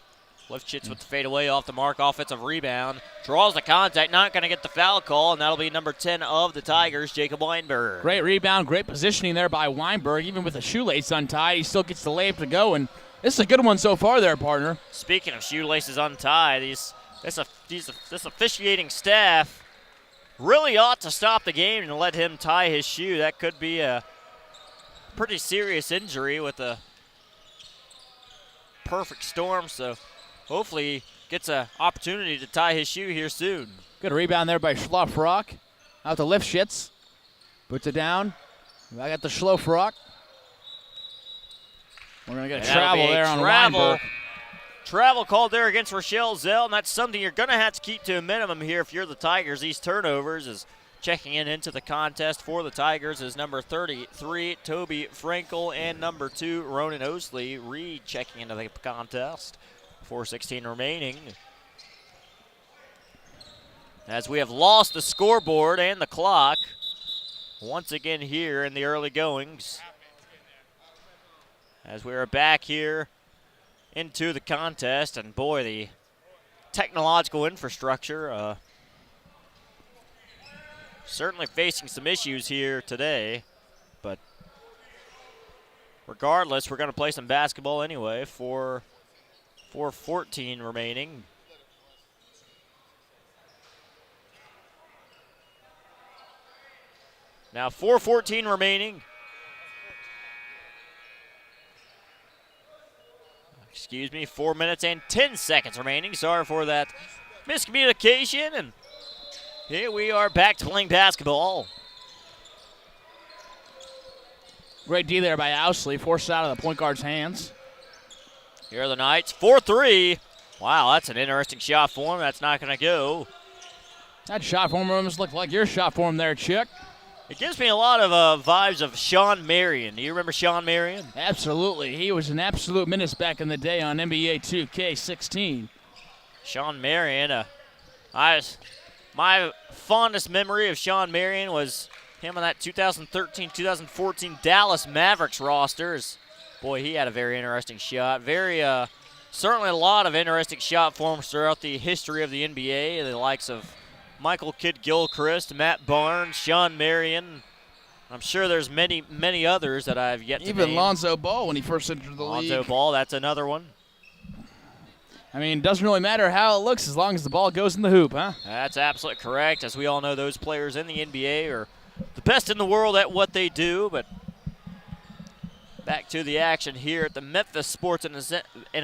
Lifchitz with the fadeaway off the mark. Offensive rebound. Draws the contact. Not going to get the foul call, and that'll be number 10 of the Tigers, Jacob Weinberg. Great rebound. Great positioning there by Weinberg. Even with the shoelace untied, he still gets the layup to go, and this is a good one so far there, partner. Speaking of shoelaces untied, this officiating staff really ought to stop the game and let him tie his shoe. That could be a pretty serious injury with a perfect storm, so hopefully he gets an opportunity to tie his shoe here soon. Good rebound there by Schlofrock. Out to Lifshitz. Puts it down. I got the Schlofrock. We're going to get a travel there on Weinberg. Travel called there against Rochelle Zell, and that's something you're going to have to keep to a minimum here if you're the Tigers. These turnovers is checking into the contest for the Tigers is number 33, Toby Frankel, and number 2, Ronan Osley, checking into the contest. 4:16 remaining. As we have lost the scoreboard and the clock once again here in the early goings. As we are back here into the contest, and boy, the technological infrastructure certainly facing some issues here today, but regardless, we're going to play some basketball anyway for 4:14 remaining. Now 4:14 remaining. Excuse me, 4 minutes and 10 seconds remaining. Sorry for that miscommunication. And here we are back to playing basketball. Great D there by Owsley. Forced out of the point guard's hands. Here are the Knights. 4-3. Wow, that's an interesting shot for him. That's not going to go. That shot form almost looked like your shot form there, Chick. It gives me a lot of vibes of Sean Marion. Do you remember Sean Marion? Absolutely. He was an absolute menace back in the day on NBA 2K16. Sean Marion. My fondest memory of Sean Marion was him on that 2013-2014 Dallas Mavericks rosters. Boy, he had a very interesting shot. Certainly a lot of interesting shot forms throughout the history of the NBA. The likes of Michael Kidd-Gilchrist, Matt Barnes, Sean Marion. I'm sure there's many, many others that I've yet to name. Even Lonzo Ball when he first entered the league. Lonzo Ball, that's another one. I mean, it doesn't really matter how it looks as long as the ball goes in the hoop, huh? That's absolutely correct. As we all know, those players in the NBA are the best in the world at what they do. But back to the action here at the Memphis Sports and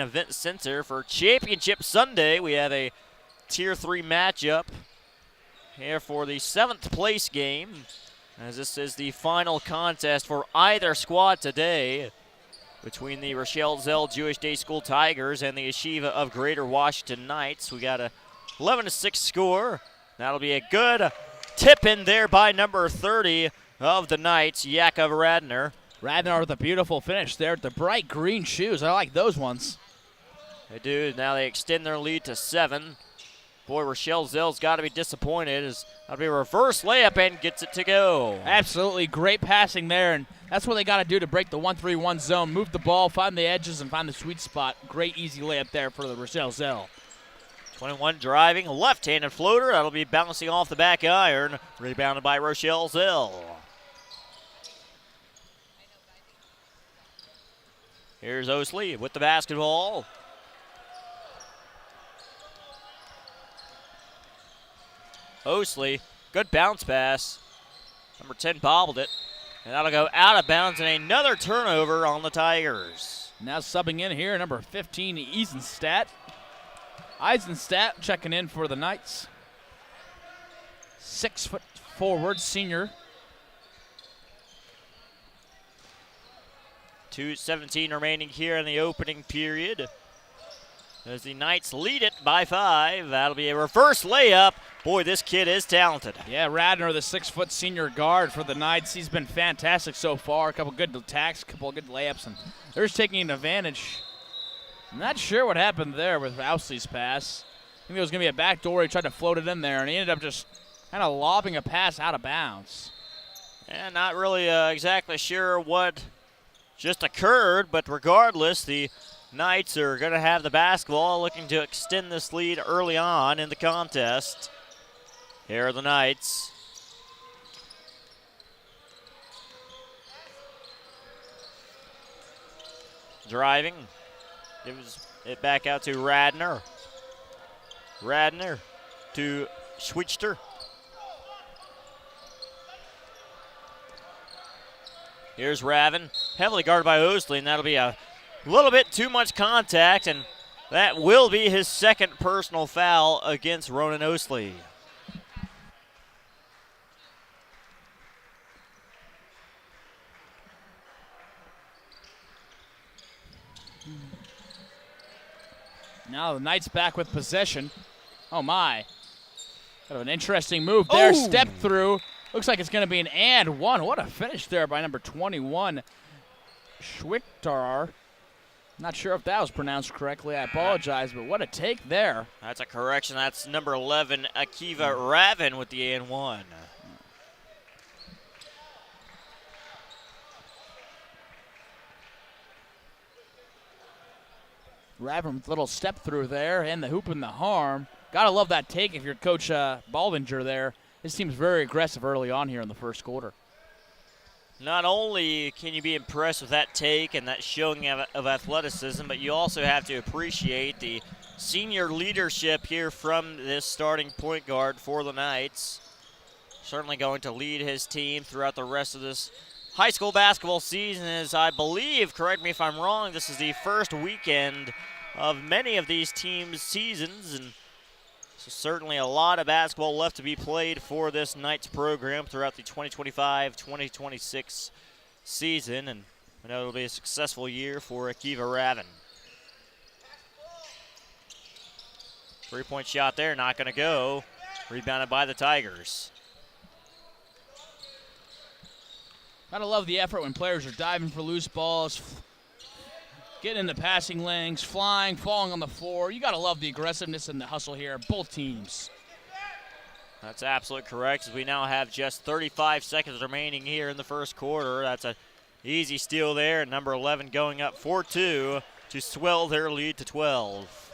Event Center for Championship Sunday. We have a Tier 3 matchup here for the 7th place game, as this is the final contest for either squad today between the Rochelle Zell Jewish Day School Tigers and the Yeshiva of Greater Washington Knights. We got a 11-6 score. That'll be a good tip in there by number 30 of the Knights, Yakov Radner. Radner with a beautiful finish there with the bright green shoes. I like those ones. They do. Now they extend their lead to 7. Boy, Rochelle Zell's got to be disappointed. That'll be a reverse layup and gets it to go. Absolutely great passing there, and that's what they got to do to break the 1-3-1 zone. Move the ball, find the edges, and find the sweet spot. Great easy layup there for the Rochelle Zell. 21 driving, left-handed floater. That'll be bouncing off the back iron. Rebounded by Rochelle Zell. Here's Osley with the basketball. Osley, good bounce pass. Number 10 bobbled it. And that'll go out of bounds and another turnover on the Tigers. Now subbing in here, number 15, Eisenstadt. Eisenstadt checking in for the Knights. 6 foot forward, senior. 2:17 remaining here in the opening period. As the Knights lead it by 5. That'll be a reverse layup. Boy, this kid is talented. Yeah, Radner, the 6 foot senior guard for the Knights. He's been fantastic so far. A couple good attacks, a couple good layups, and they're just taking advantage. I'm not sure what happened there with Owsley's pass. I think it was going to be a backdoor. He tried to float it in there, and he ended up just kind of lobbing a pass out of bounds. And not really exactly sure what just occurred, but regardless, the Knights are going to have the basketball, looking to extend this lead early on in the contest. Here are the Knights. Driving. Gives it back out to Radner. Radner to Schweitzer. Here's Raven, heavily guarded by Osley, and that'll be a little bit too much contact, and that will be his second personal foul against Ronan Osley. Now the Knights back with possession. Oh my. Kind of an interesting move there. Oh. Step through. Looks like it's going to be an and one. What a finish there by number 21, Schwichtar. Not sure if that was pronounced correctly. I apologize, but what a take there. That's a correction. That's number 11, Akiva Raven with the and one. Raven with a little step through there and the hoop and the harm. Gotta love that take if you're Coach Baldinger there. His team's very aggressive early on here in the first quarter. Not only can you be impressed with that take and that showing of athleticism, but you also have to appreciate the senior leadership here from this starting point guard for the Knights. Certainly going to lead his team throughout the rest of this high school basketball season, as I believe, correct me if I'm wrong, this is the first weekend of many of these teams' seasons, and so certainly a lot of basketball left to be played for this Knights program throughout the 2025-2026 season, and I know it'll be a successful year for Akiva Raven. Three-point shot there, not going to go. Rebounded by the Tigers. Gotta love the effort when players are diving for loose balls, getting into passing lanes, flying, falling on the floor. You gotta love the aggressiveness and the hustle here, both teams. That's absolutely correct, as we now have just 35 seconds remaining here in the first quarter. That's an easy steal there, and number 11 going up 4-2 to swell their lead to 12.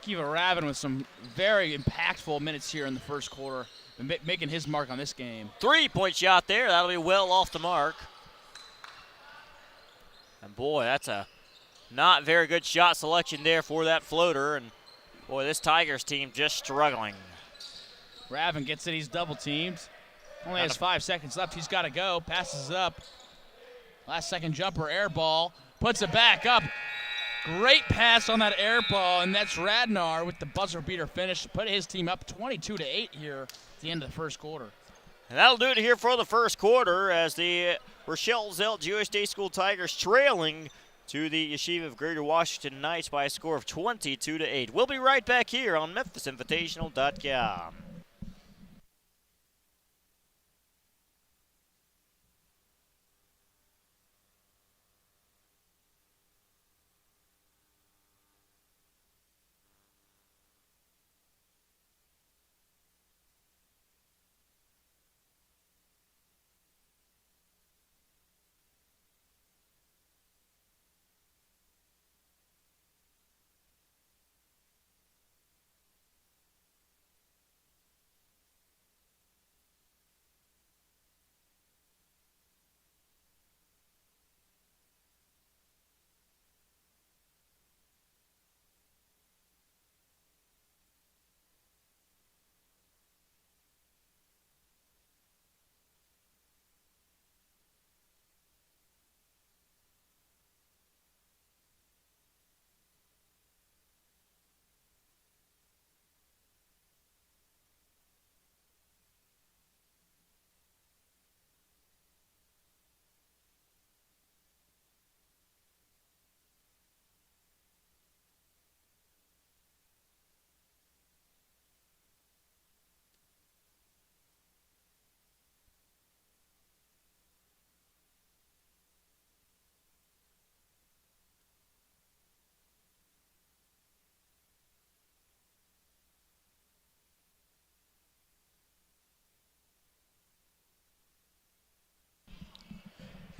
Kiva Raven with some very impactful minutes here in the first quarter, making his mark on this game. Three-point shot there. That'll be well off the mark. And boy, that's a not very good shot selection there for that floater. And boy, this Tigers team just struggling. Raven gets it. He's double teamed. Only has 5 seconds left. He's got to go. Passes it up. Last second jumper, air ball. Puts it back up. Great pass on that air ball, and that's Radnar with the buzzer beater finish to put his team up 22-8 here at the end of the first quarter. And that'll do it here for the first quarter, as the Rochelle Zelt Jewish Day School Tigers trailing to the Yeshiva of Greater Washington Knights by a score of 22-8. We'll be right back here on MemphisInvitational.com.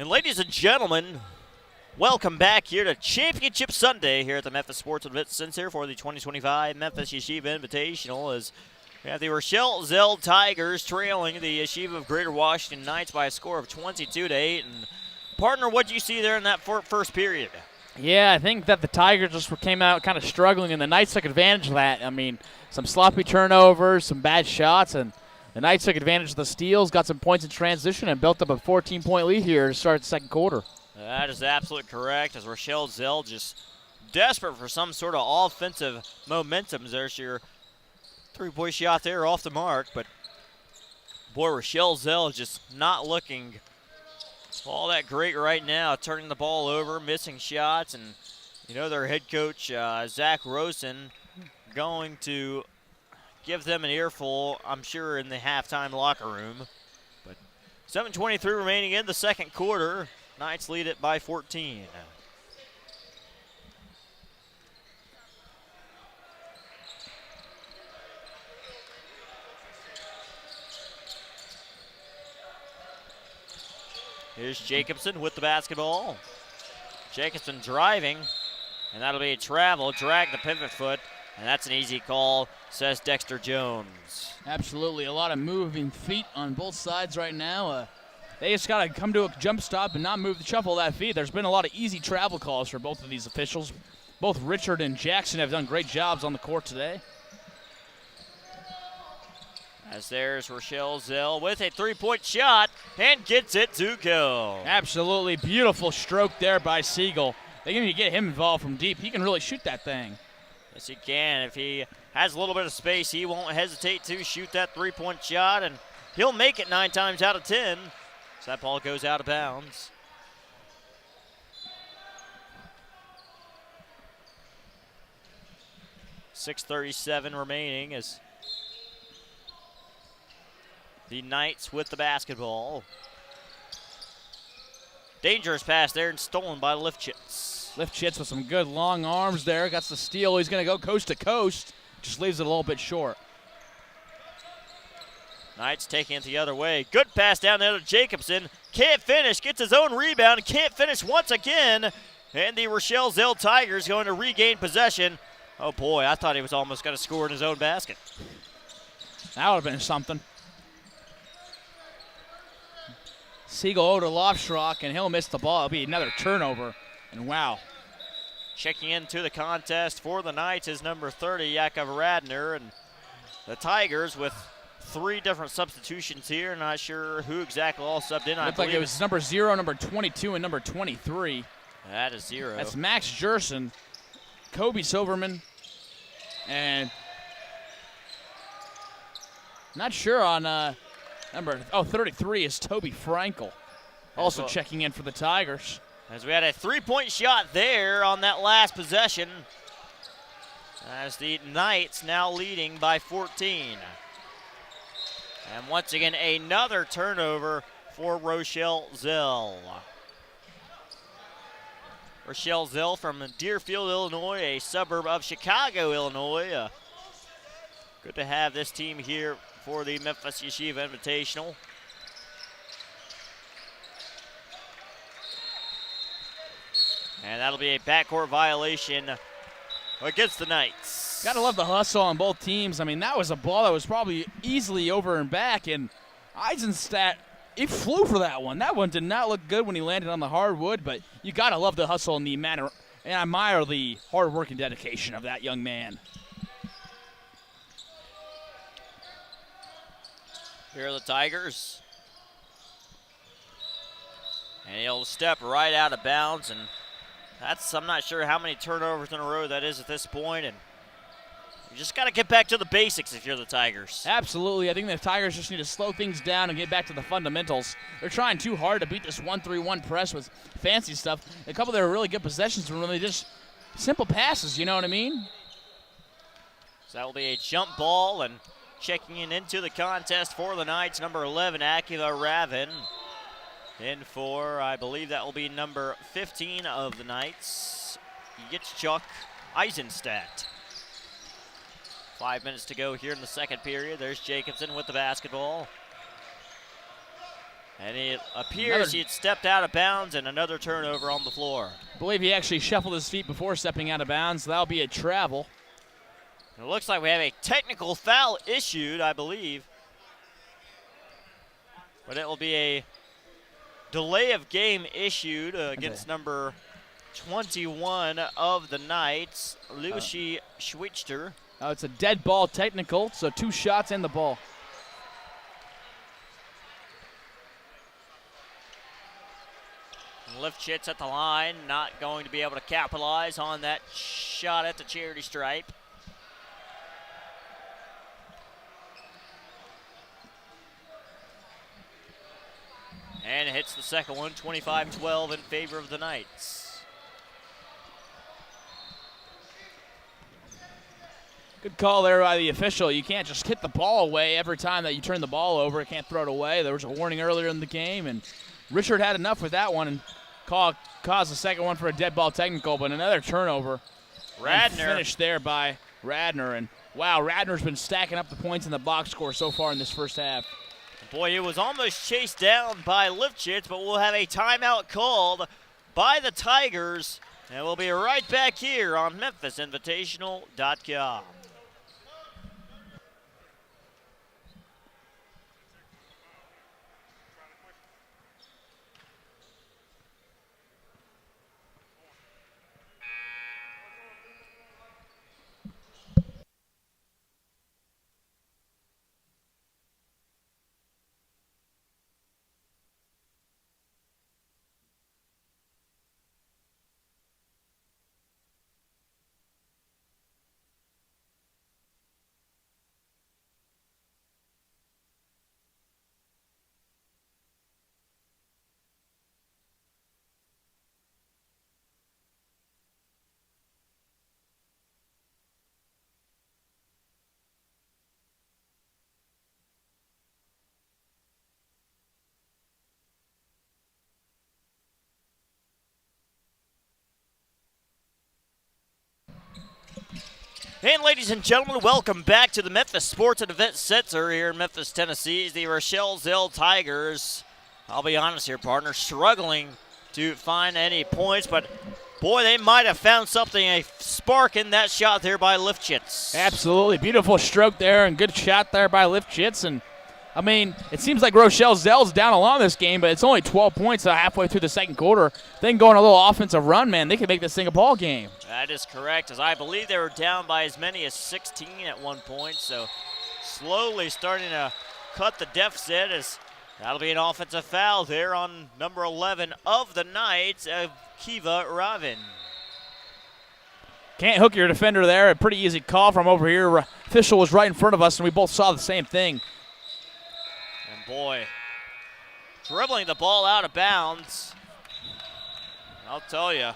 And ladies and gentlemen, welcome back here to Championship Sunday here at the Memphis Sports Event Center for the 2025 Memphis Yeshiva Invitational, as we have the Rochelle Zell Tigers trailing the Yeshiva of Greater Washington Knights by a score of 22-8. And partner, what do you see there in that first period? Yeah, I think that the Tigers just came out kind of struggling, and the Knights took advantage of that. I mean, some sloppy turnovers, some bad shots, and the Knights took advantage of the steals, got some points in transition, and built up a 14-point lead here to start the second quarter. That is absolutely correct, as Rochelle Zell just desperate for some sort of offensive momentum. There's your three-point shot there off the mark, but boy, Rochelle Zell just not looking all that great right now, turning the ball over, missing shots, and you know their head coach, Zach Rosen, going to give them an earful, I'm sure, in the halftime locker room. But 7:23 remaining in the second quarter. Knights lead it by 14. Here's Jacobson with the basketball. Jacobson driving, and that'll be a travel, drag the pivot foot, and that's an easy call, says Dexter Jones. Absolutely, a lot of moving feet on both sides right now. They just got to come to a jump stop and not move the shuffle of that feet. There's been a lot of easy travel calls for both of these officials. Both Richard and Jackson have done great jobs on the court today. As there's Rochelle Zell with a three-point shot and gets it to go. Absolutely beautiful stroke there by Siegel. They need to get him involved from deep. He can really shoot that thing. Yes, he can. If he has a little bit of space, he won't hesitate to shoot that three-point shot, and he'll make it 9 times out of 10. So that ball goes out of bounds. .637 remaining as the Knights with the basketball. Dangerous pass there and stolen by Lifchitz. Lifchitz with some good long arms there. Got the steal. He's going to go coast to coast. Just leaves it a little bit short. Knights taking it the other way. Good pass down there to Jacobson. Can't finish. Gets his own rebound. Can't finish once again. And the Rochelle Zell Tigers going to regain possession. Oh, boy, I thought he was almost going to score in his own basket. That would have been something. Siegel over to Lofschrock, and he'll miss the ball. It'll be another turnover. And wow. Checking into the contest for the Knights is number 30, Yakov Radner. And the Tigers with 3 different substitutions here. Not sure who exactly all subbed in. Looked like it was number 0, number 22, and number 23. That is 0. That's Max Jerson, Kobe Silverman, and not sure on number 33 is Toby Frankel, also checking in for the Tigers. As we had a 3-point shot there on that last possession, as the Knights now leading by 14. And once again, another turnover for Rochelle Zell. Rochelle Zell from Deerfield, Illinois, a suburb of Chicago, Illinois. Good to have this team here for the Memphis Yeshiva Invitational. And that'll be a backcourt violation against the Knights. Gotta love the hustle on both teams. I mean, that was a ball that was probably easily over and back, and Eisenstadt, he flew for that one. That one did not look good when he landed on the hardwood, but you gotta love the hustle and the manner, and I admire the hard work and dedication of that young man. Here are the Tigers. And he'll step right out of bounds, and I'm not sure how many turnovers in a row that is at this point, and you just got to get back to the basics if you're the Tigers. Absolutely. I think the Tigers just need to slow things down and get back to the fundamentals. They're trying too hard to beat this 1-3-1 press with fancy stuff. A couple of their really good possessions were really just simple passes, you know what I mean? So that will be a jump ball, and checking into the contest for the Knights, number 11, Akiva Ravin. In for, I believe that will be number 15 of the Knights, Yitzchuk Eisenstadt. 5 minutes to go here in the second period. There's Jacobson with the basketball. And it appears he had stepped out of bounds, and another turnover on the floor. I believe he actually shuffled his feet before stepping out of bounds, so that'll be a travel. It looks like we have a technical foul issued, I believe. But it will be a delay of game issued against number 21 of the Knights, Lucy Schweitzer. Oh, it's a dead ball technical, so 2 shots and the ball. Lifshitz at the line, not going to be able to capitalize on that shot at the charity stripe. And it hits the second one, 25-12 in favor of the Knights. Good call there by the official. You can't just hit the ball away every time that you turn the ball over. You can't throw it away. There was a warning earlier in the game, and Richard had enough with that one and caused the second one for a dead ball technical, but another turnover. Radner. Finished there by Radner, and wow, Radner's been stacking up the points in the box score so far in this first half. Boy, it was almost chased down by Lifshitz, but we'll have a timeout called by the Tigers, and we'll be right back here on MemphisInvitational.com. And ladies and gentlemen, welcome back to the Memphis Sports and Event Center here in Memphis, Tennessee. The Rochelle Zell Tigers, I'll be honest here, partner, struggling to find any points, but boy, they might have found something, a spark in that shot there by Lifshitz. Absolutely. Beautiful stroke there and good shot there by Lifshitz. And, I mean, it seems like Rochelle Zell's down along this game, but it's only 12 points halfway through the second quarter. Then going a little offensive run, man, they can make this thing a ball game. That is correct, as I believe they were down by as many as 16 at one point, so slowly starting to cut the deficit, as that'll be an offensive foul there on number 11 of the Knights, Kiva Ravin. Can't hook your defender there. A pretty easy call from over here. Official was right in front of us, and we both saw the same thing. And boy, dribbling the ball out of bounds. I'll tell you,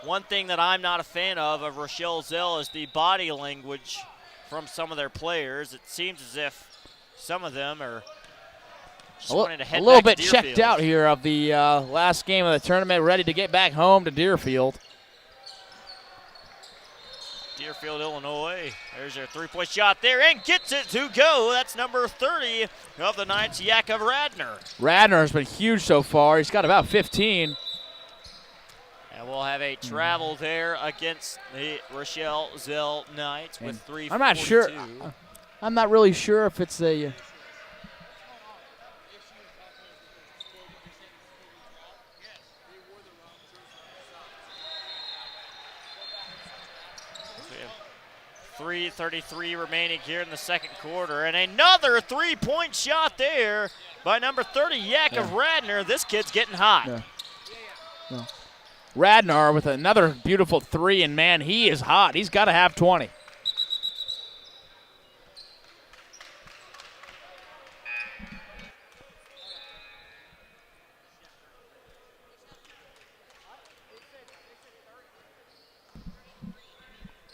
one thing that I'm not a fan of Rochelle Zell is the body language from some of their players. It seems as if some of them are just wanting to head a little back bit to checked Deerfield. out here of the last game of the tournament, ready to get back home to Deerfield. Deerfield, Illinois. There's their three-point shot there and gets it to go. That's number 30 of the Knights, Yakov Radner. Radner has been huge so far. He's got about 15. And we'll have a travel there against the Rochelle Zell Knights with 3:42. I'm not sure. I'm not really sure if it's a. We have 3:33 remaining here in the second quarter, and another three-point shot there by number 30, Yakov Radner. This kid's getting hot. Yeah. No. Radnar with another beautiful three, and man, he is hot. He's got to have 20.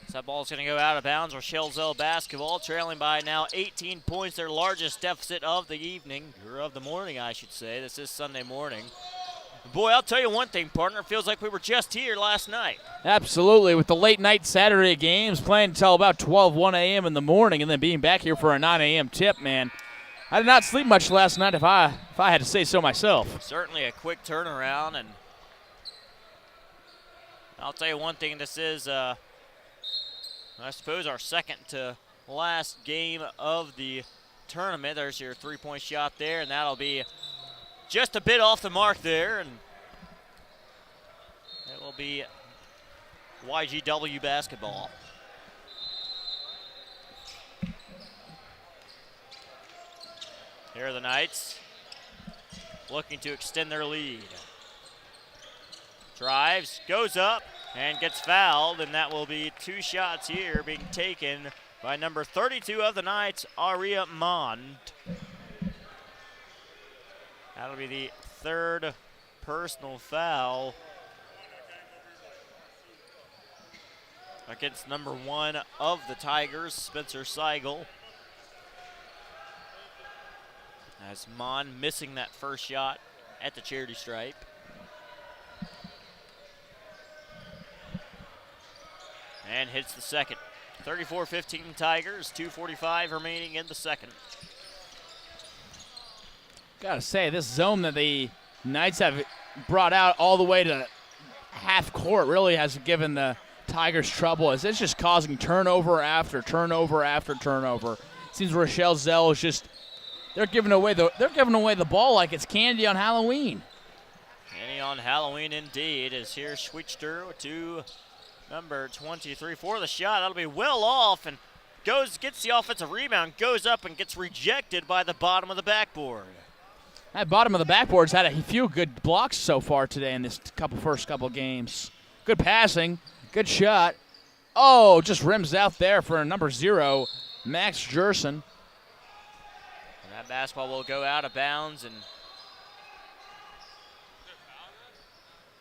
So that ball's going to go out of bounds. Rochelle Zell basketball, trailing by now 18 points, their largest deficit of the evening, or of the morning, I should say. This is Sunday morning. Boy, I'll tell you one thing, partner. It feels like we were just here last night. Absolutely, with the late night Saturday games playing until about 1 a.m. in the morning and then being back here for a 9 a.m. tip, man. I did not sleep much last night, if I had to say so myself. Certainly a quick turnaround, and I'll tell you one thing, this is, I suppose, our second to last game of the tournament. There's your three-point shot there, and that'll be just a bit off the mark there, and it will be YGW basketball. Here are the Knights looking to extend their lead. Drives, goes up, and gets fouled, and that will be 2 shots here being taken by number 32 of the Knights, Aria Mond. That'll be the 3rd personal foul against number 1 of the Tigers, Spencer Seigel. As Mond missing that first shot at the charity stripe. And hits the second. 34-15 Tigers, 2:45 remaining in the second. Gotta say, this zone that the Knights have brought out all the way to half court really has given the Tigers trouble, as it's just causing turnover after turnover after turnover. Seems Rochelle Zell is just they're giving away the ball like it's candy on Halloween. Candy on Halloween indeed, as here's Schweitzer to number 23 for the shot. That'll be well off, and gets the offensive rebound, goes up and gets rejected by the bottom of the backboard. That bottom of the backboard's had a few good blocks so far today in this first couple games. Good passing, good shot. Oh, just rims out there for number 0, Max Jerson. And that basketball will go out of bounds, and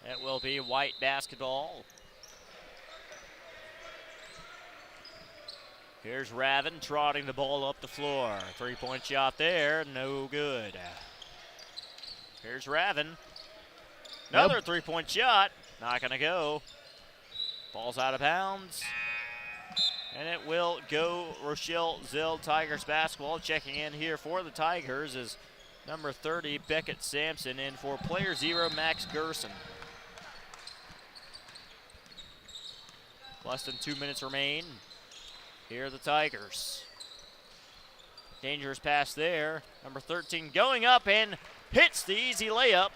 it will be White basketball. Here's Ravin trotting the ball up the floor. 3-point shot there, no good. Here's Ravin. Another 3-point shot, not gonna go. Ball's out of bounds. And it will go Rochelle Zell Tigers basketball. Checking in here for the Tigers is number 30, Beckett Sampson, in for player 0, Max Gerson. Less than 2 minutes remain. Here are the Tigers. Dangerous pass there. Number 13 going up and hits the easy layup.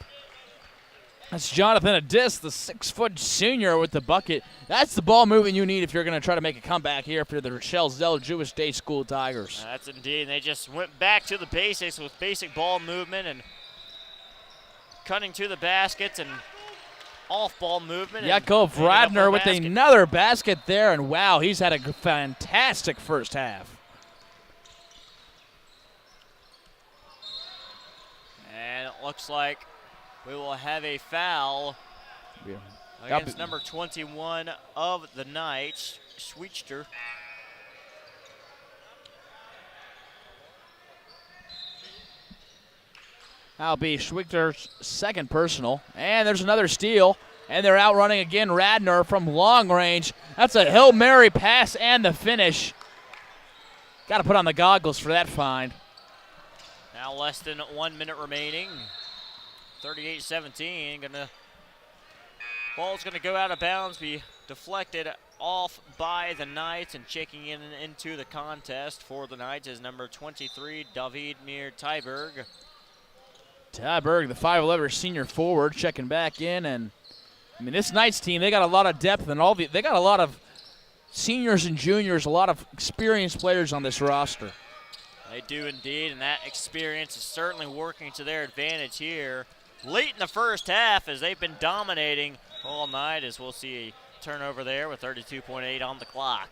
That's Jonathan Addis, the 6-foot senior with the bucket. That's the ball movement you need if you're going to try to make a comeback here for the Rochelle Zell Jewish Day School Tigers. That's indeed. They just went back to the basics with basic ball movement and cutting to the baskets and off-ball movement. Yakov Radner with another basket there, and wow, he's had a fantastic first half. And it looks like we will have a foul against number 21 of the Knights, Schweitzer. That'll be Schweitzer's second personal. And there's another steal. And they're outrunning again Radner from long range. That's a Hail Mary pass and the finish. Got to put on the goggles for that find. Now less than 1 minute remaining. 38-17. Ball's gonna go out of bounds, be deflected off by the Knights, and checking in into the contest for the Knights is number 23, David Mir Tyberg. Tyberg, the 5'11" senior forward, checking back in, and I mean this Knights team, they got a lot of depth and they got a lot of seniors and juniors, a lot of experienced players on this roster. They do indeed, and that experience is certainly working to their advantage here late in the first half, as they've been dominating all night, as we'll see a turnover there with 32.8 on the clock.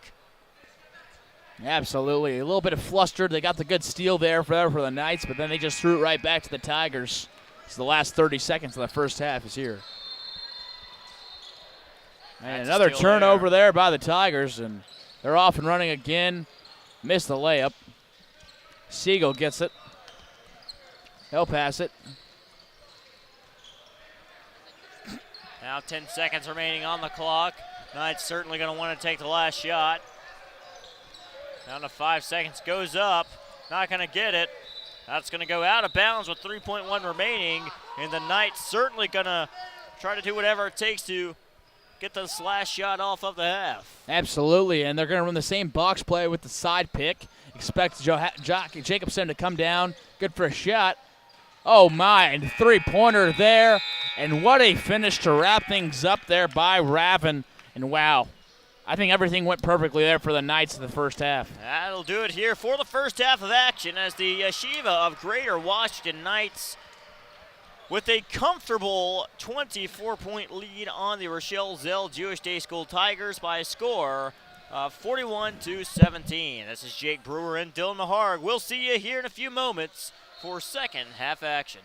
Absolutely. A little bit of flustered. They got the good steal there for the Knights, but then they just threw it right back to the Tigers. So the last 30 seconds of the first half is here. And another turnover there by the Tigers, and they're off and running again. Missed the layup. Siegel gets it. He'll pass it. Now 10 seconds remaining on the clock. Knights certainly going to want to take the last shot. Down to 5 seconds, goes up. Not going to get it. That's going to go out of bounds with 3.1 remaining, and the Knights certainly going to try to do whatever it takes to get the slash shot off of the half. Absolutely, and they're going to run the same box play with the side pick. Expect Jacobson to come down. Good for a shot. Oh, my, and three-pointer there. And what a finish to wrap things up there by Ravin. And, wow, I think everything went perfectly there for the Knights in the first half. That'll do it here for the first half of action as the Yeshiva of Greater Washington Knights with a comfortable 24-point lead on the Rochelle Zell Jewish Day School Tigers by a score of 41-17. This is Jake Brewer and Dylan Maharg. We'll see you here in a few moments for second half action.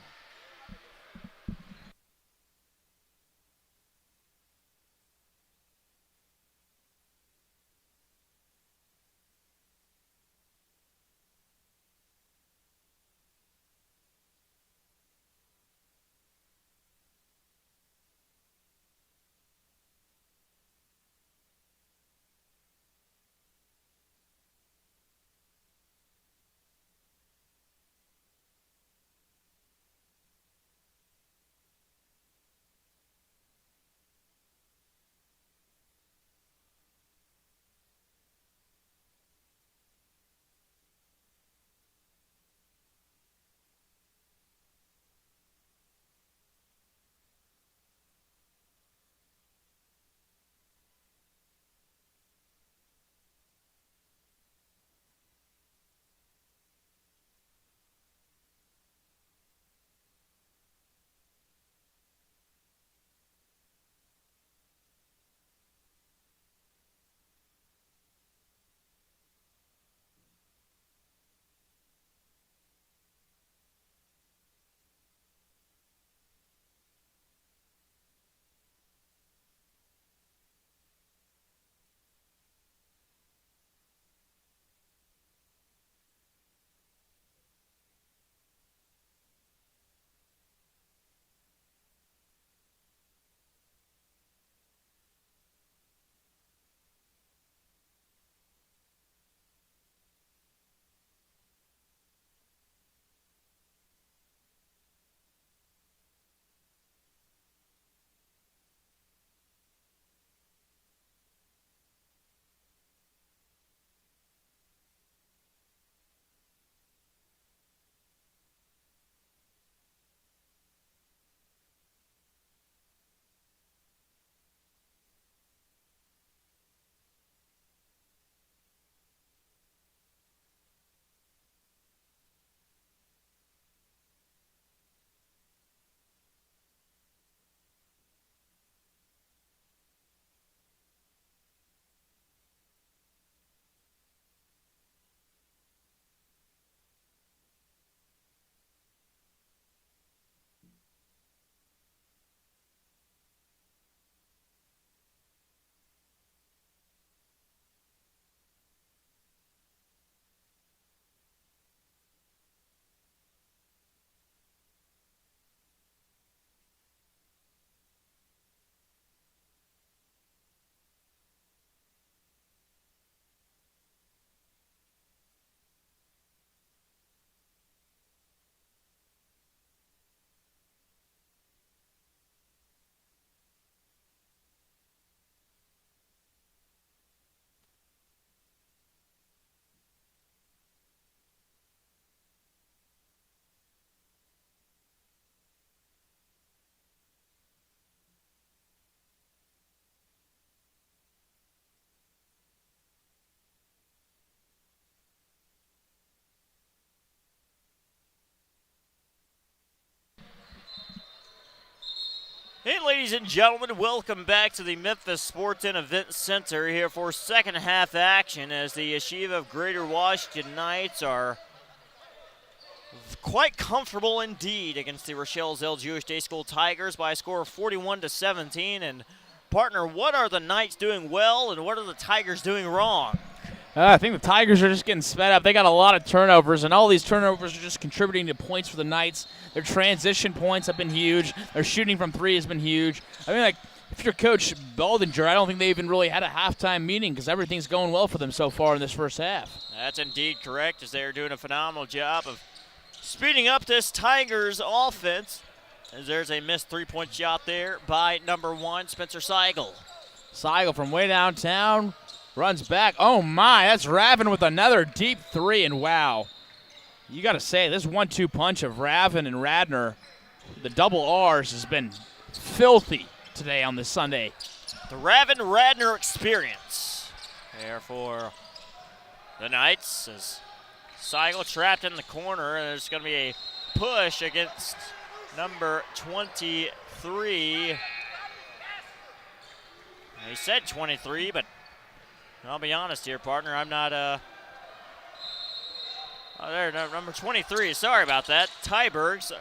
Hey, ladies and gentlemen, welcome back to the Memphis Sports and Event Center here for second half action as the Yeshiva of Greater Washington Knights are quite comfortable indeed against the Rochelle Zell Jewish Day School Tigers by a score of 41-17. And partner, what are the Knights doing well and what are the Tigers doing wrong? I think the Tigers are just getting sped up. They got a lot of turnovers, and all these turnovers are just contributing to points for the Knights. Their transition points have been huge. Their shooting from three has been huge. I mean, like, if you're Coach Baldinger, I don't think they even really had a halftime meeting because everything's going well for them so far in this first half. That's indeed correct, as they are doing a phenomenal job of speeding up this Tigers offense, as there's a missed three-point shot there by number 1, Spencer Seigel. Seigel from way downtown runs back. Oh, my, that's Ravin with another deep three, and wow. You got to say, this 1-2 punch of Ravin and Radner, the double R's, has been filthy today on this Sunday. The Ravin-Radner experience there for the Knights, as Seigel trapped in the corner, and there's going to be a push against number 23. He said 23, but I'll be honest here, partner. I'm not, oh, there, number 23. Sorry about that. Tyberg.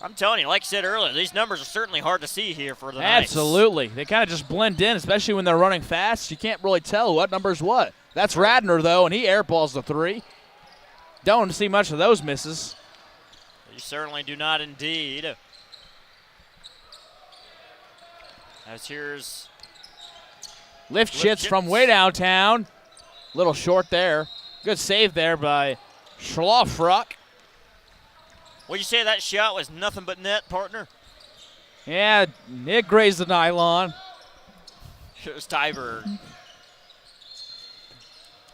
I'm telling you, like I said earlier, these numbers are certainly hard to see here for the Knights. Absolutely. They kind of just blend in, especially when they're running fast. You can't really tell what number's what. That's Radner, though, and he airballs the three. Don't see much of those misses. You certainly do not indeed. As here's Lifshitz from way downtown. Little short there. Good save there by Schlafrock. Would you say that shot was nothing but net, partner? Yeah, it grazed the nylon. Here's Tyberg.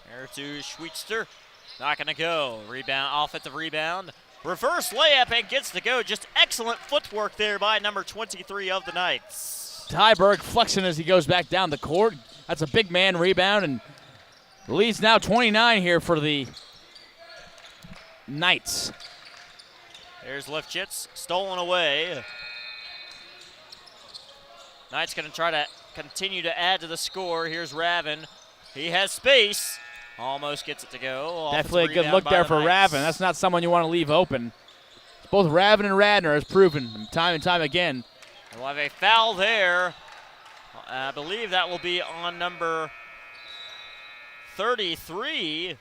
There to Schweitzer. Not going to go. Rebound, offensive rebound. Reverse layup and gets to go. Just excellent footwork there by number 23 of the Knights. Tyberg flexing as he goes back down the court. That's a big man rebound, and the lead's now 29 here for the Knights. There's Lifshitz, stolen away. Knights going to try to continue to add to the score. Here's Ravin. He has space. Almost gets it to go. Definitely a good look there for Ravin. That's not someone you want to leave open. Both Ravin and Radner has proven time and time again. We'll have a foul there. I believe that will be on number 33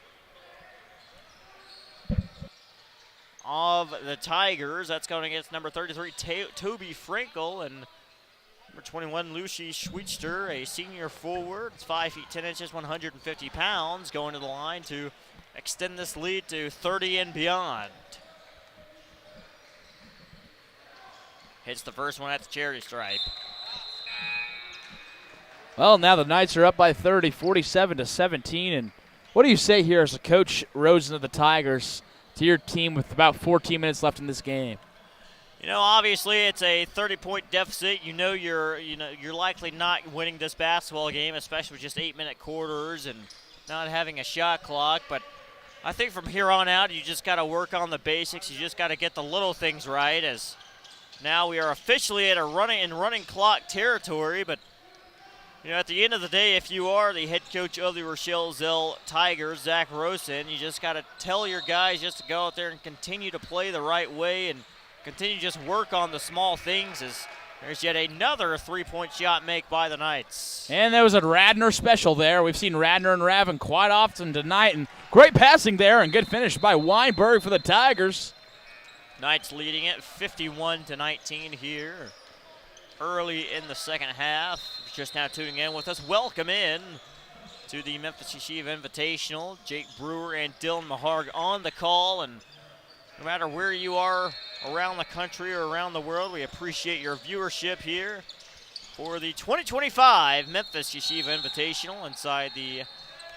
of the Tigers. That's going against number 33, Toby Frankel, and number 21, Lucy Schweitzer, a senior forward. It's 5 feet 10 inches, 150 pounds, going to the line to extend this lead to 30 and beyond. Hits the first one at the charity stripe. Well, now the Knights are up by 30, 47-17. And what do you say here as a coach Rosen of the Tigers to your team with about 14 minutes left in this game? You know, obviously it's a 30-point deficit. You know you're likely not winning this basketball game, especially with just 8-minute quarters and not having a shot clock. But I think from here on out, you just got to work on the basics. You just got to get the little things right. As now we are officially at a running clock territory, but you know, at the end of the day, if you are the head coach of the Rochelle Zell Tigers, Zach Rosen, you just got to tell your guys just to go out there and continue to play the right way and continue to just work on the small things. As there's yet another three-point shot make by the Knights. And there was a Radner special there. We've seen Radner and Ravin quite often tonight, and great passing there and good finish by Weinberg for the Tigers. Knights leading it 51-19 here early in the second half. Just now tuning in with us, welcome in to the Memphis Yeshiva Invitational. Jake Brewer and Dylan Maharg on the call, and no matter where you are around the country or around the world, we appreciate your viewership here for the 2025 Memphis Yeshiva Invitational inside the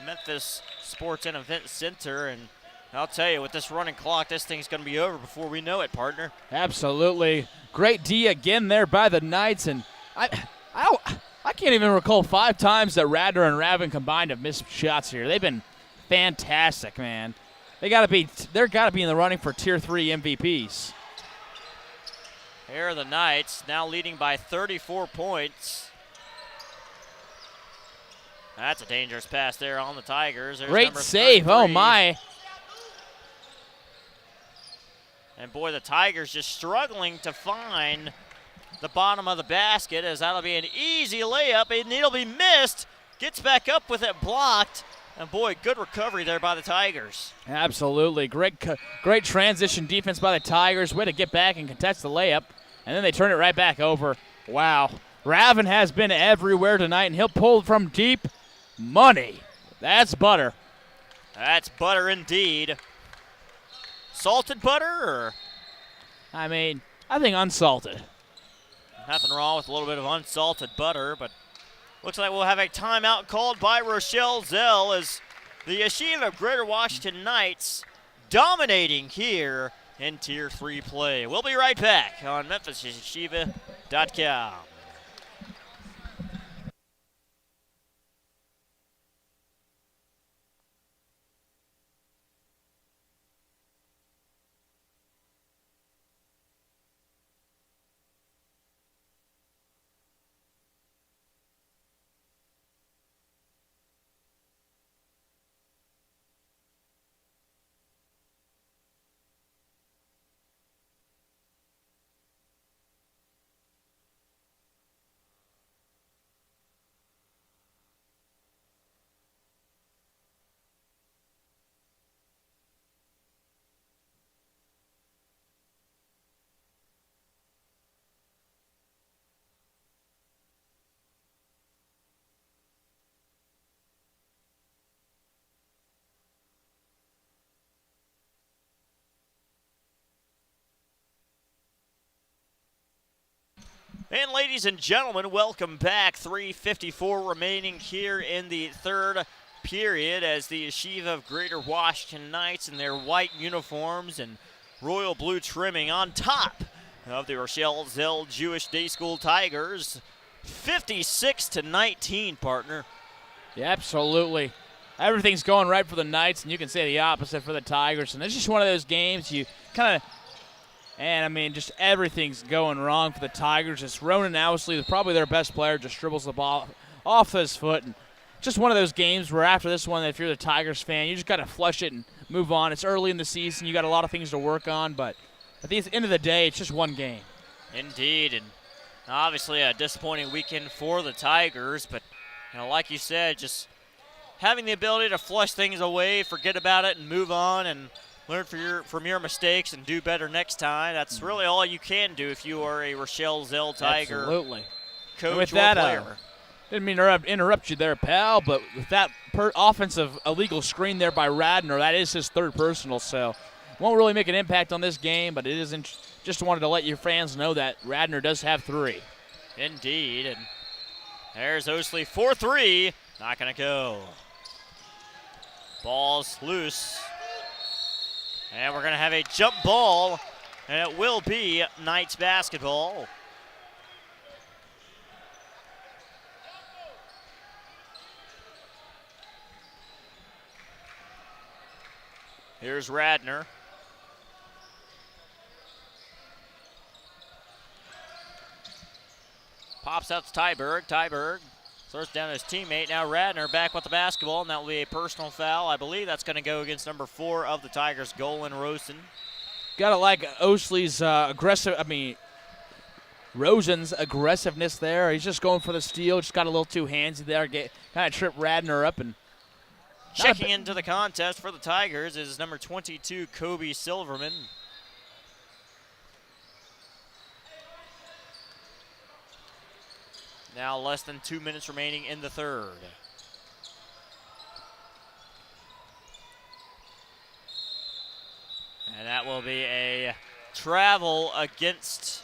Memphis Sports and Event Center. And I'll tell you, with this running clock, this thing's going to be over before we know it, partner. Absolutely. Great D again there by the Knights, and I can't even recall 5 times that Radner and Ravin combined have missed shots here. They've been fantastic, man. They're got to be in the running for Tier 3 MVPs. Here are the Knights, now leading by 34 points. That's a dangerous pass there on the Tigers. There's great save, 33. Oh my. And boy, the Tigers just struggling to find the bottom of the basket, as that'll be an easy layup, and it'll be missed. Gets back up with it blocked, and boy, good recovery there by the Tigers. Absolutely. Great transition defense by the Tigers. Way to get back and contest the layup, and then they turn it right back over. Wow. Ravin has been everywhere tonight, and he'll pull from deep. Money. That's butter. That's butter indeed. salted butter or? I mean, I think unsalted. Nothing wrong with a little bit of unsalted butter, but looks like we'll have a timeout called by Rochelle Zell as the Yeshiva of Greater Washington Knights dominating here in Tier 3 play. We'll be right back on MemphisYeshiva.com. And ladies and gentlemen, welcome back. 3:54 remaining here in the third period as the Yeshiva of Greater Washington Knights in their white uniforms and royal blue trimming on top of the Rochelle Zell Jewish Day School Tigers. 56-19, partner. Yeah, absolutely. Everything's going right for the Knights, and you can say the opposite for the Tigers. And it's just one of those games you kind of, and I mean, just everything's going wrong for the Tigers. It's Ronan Owsley, probably their best player, just dribbles the ball off his foot. And just one of those games where after this one, if you're the Tigers fan, you just got to flush it and move on. It's early in the season. You got a lot of things to work on, but at the end of the day, it's just one game. Indeed, and obviously a disappointing weekend for the Tigers, but like you said, just having the ability to flush things away, forget about it, and move on and learn from your mistakes and do better next time. That's really all you can do if you are a Rochelle Zell Tiger Absolutely. coach with or that, player. Didn't mean to interrupt you there, pal, but with that offensive illegal screen there by Radner, that is his third personal, so won't really make an impact on this game, but it isn't. Just wanted to let your fans know that Radner does have 3. Indeed, and there's Osley 4-3. Not going to go. Ball's loose. And we're going to have a jump ball, and it will be Knights basketball. Here's Radner. Pops out to Tyberg. Tyberg throws down his teammate. Now Radner back with the basketball, and that will be a personal foul. I believe that's going to go against number 4 of the Tigers, Golan Rosen. Gotta like Osley's Rosen's aggressiveness there. He's just going for the steal. Just got a little too handsy there. Kind of tripped Radner up. And checking into the contest for the Tigers is number 22, Kobe Silverman. Now less than 2 minutes remaining in the third. And that will be a travel against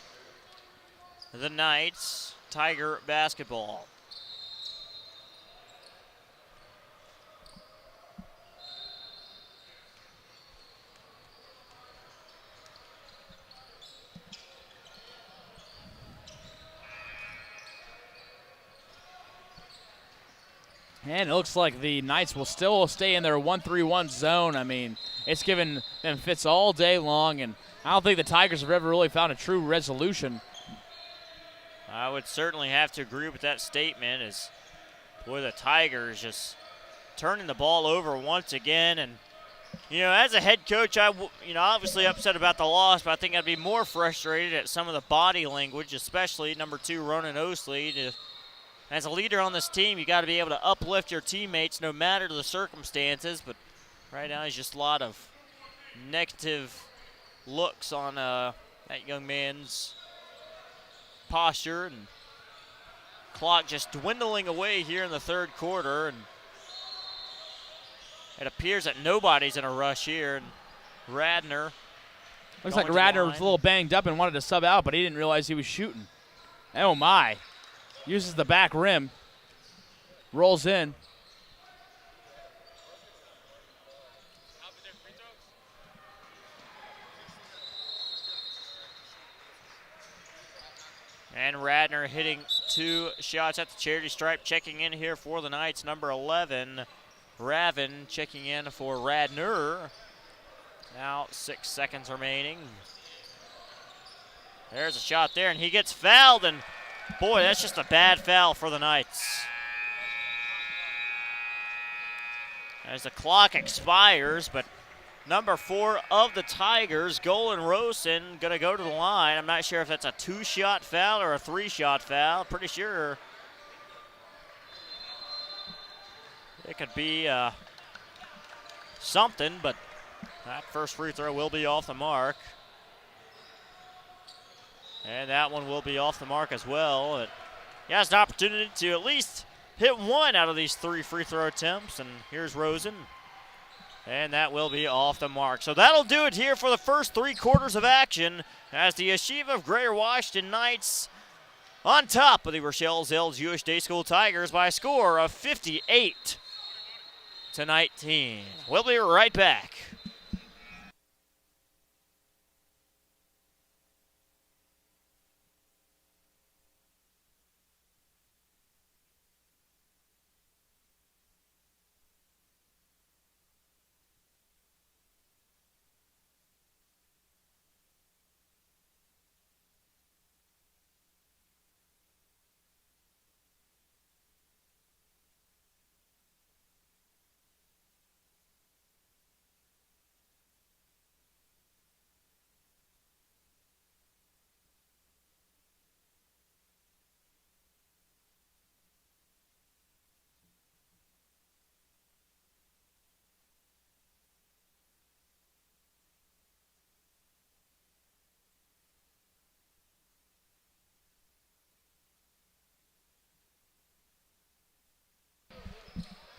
the Knights. Tiger basketball. And it looks like the Knights will still stay in their 1-3-1 zone. I mean, it's given them fits all day long, and I don't think the Tigers have ever really found a true resolution. I would certainly have to agree with that statement, as boy, the Tigers just turning the ball over once again. And as a head coach, obviously upset about the loss, but I think I'd be more frustrated at some of the body language, especially number 2, Ronan Osley. As a leader on this team, you got to be able to uplift your teammates no matter the circumstances. But right now, there's just a lot of negative looks on that young man's posture, and clock just dwindling away here in the third quarter. And it appears that nobody's in a rush here. And Radner Looks like going to the Radner was line. a little banged up and wanted to sub out, but he didn't realize he was shooting. Oh, my. Uses the back rim. Rolls in. And Radner hitting 2 shots at the charity stripe. Checking in here for the Knights, number 11. Ravin checking in for Radner. Now 6 seconds remaining. There's a shot there, and he gets fouled, and boy, that's just a bad foul for the Knights. As the clock expires, but number 4 of the Tigers, Golan Rosen, going to go to the line. I'm not sure if that's a 2-shot foul or a 3-shot foul. Pretty sure it could be something, but that first free throw will be off the mark. And that one will be off the mark as well. He has an opportunity to at least hit 1 out of these 3 free throw attempts, and here's Rosen. And that will be off the mark. So that'll do it here for the first 3 quarters of action as the Yeshiva of Greater Washington Knights on top of the Rochelle Zell Jewish Day School Tigers by a score of 58-19. We'll be right back.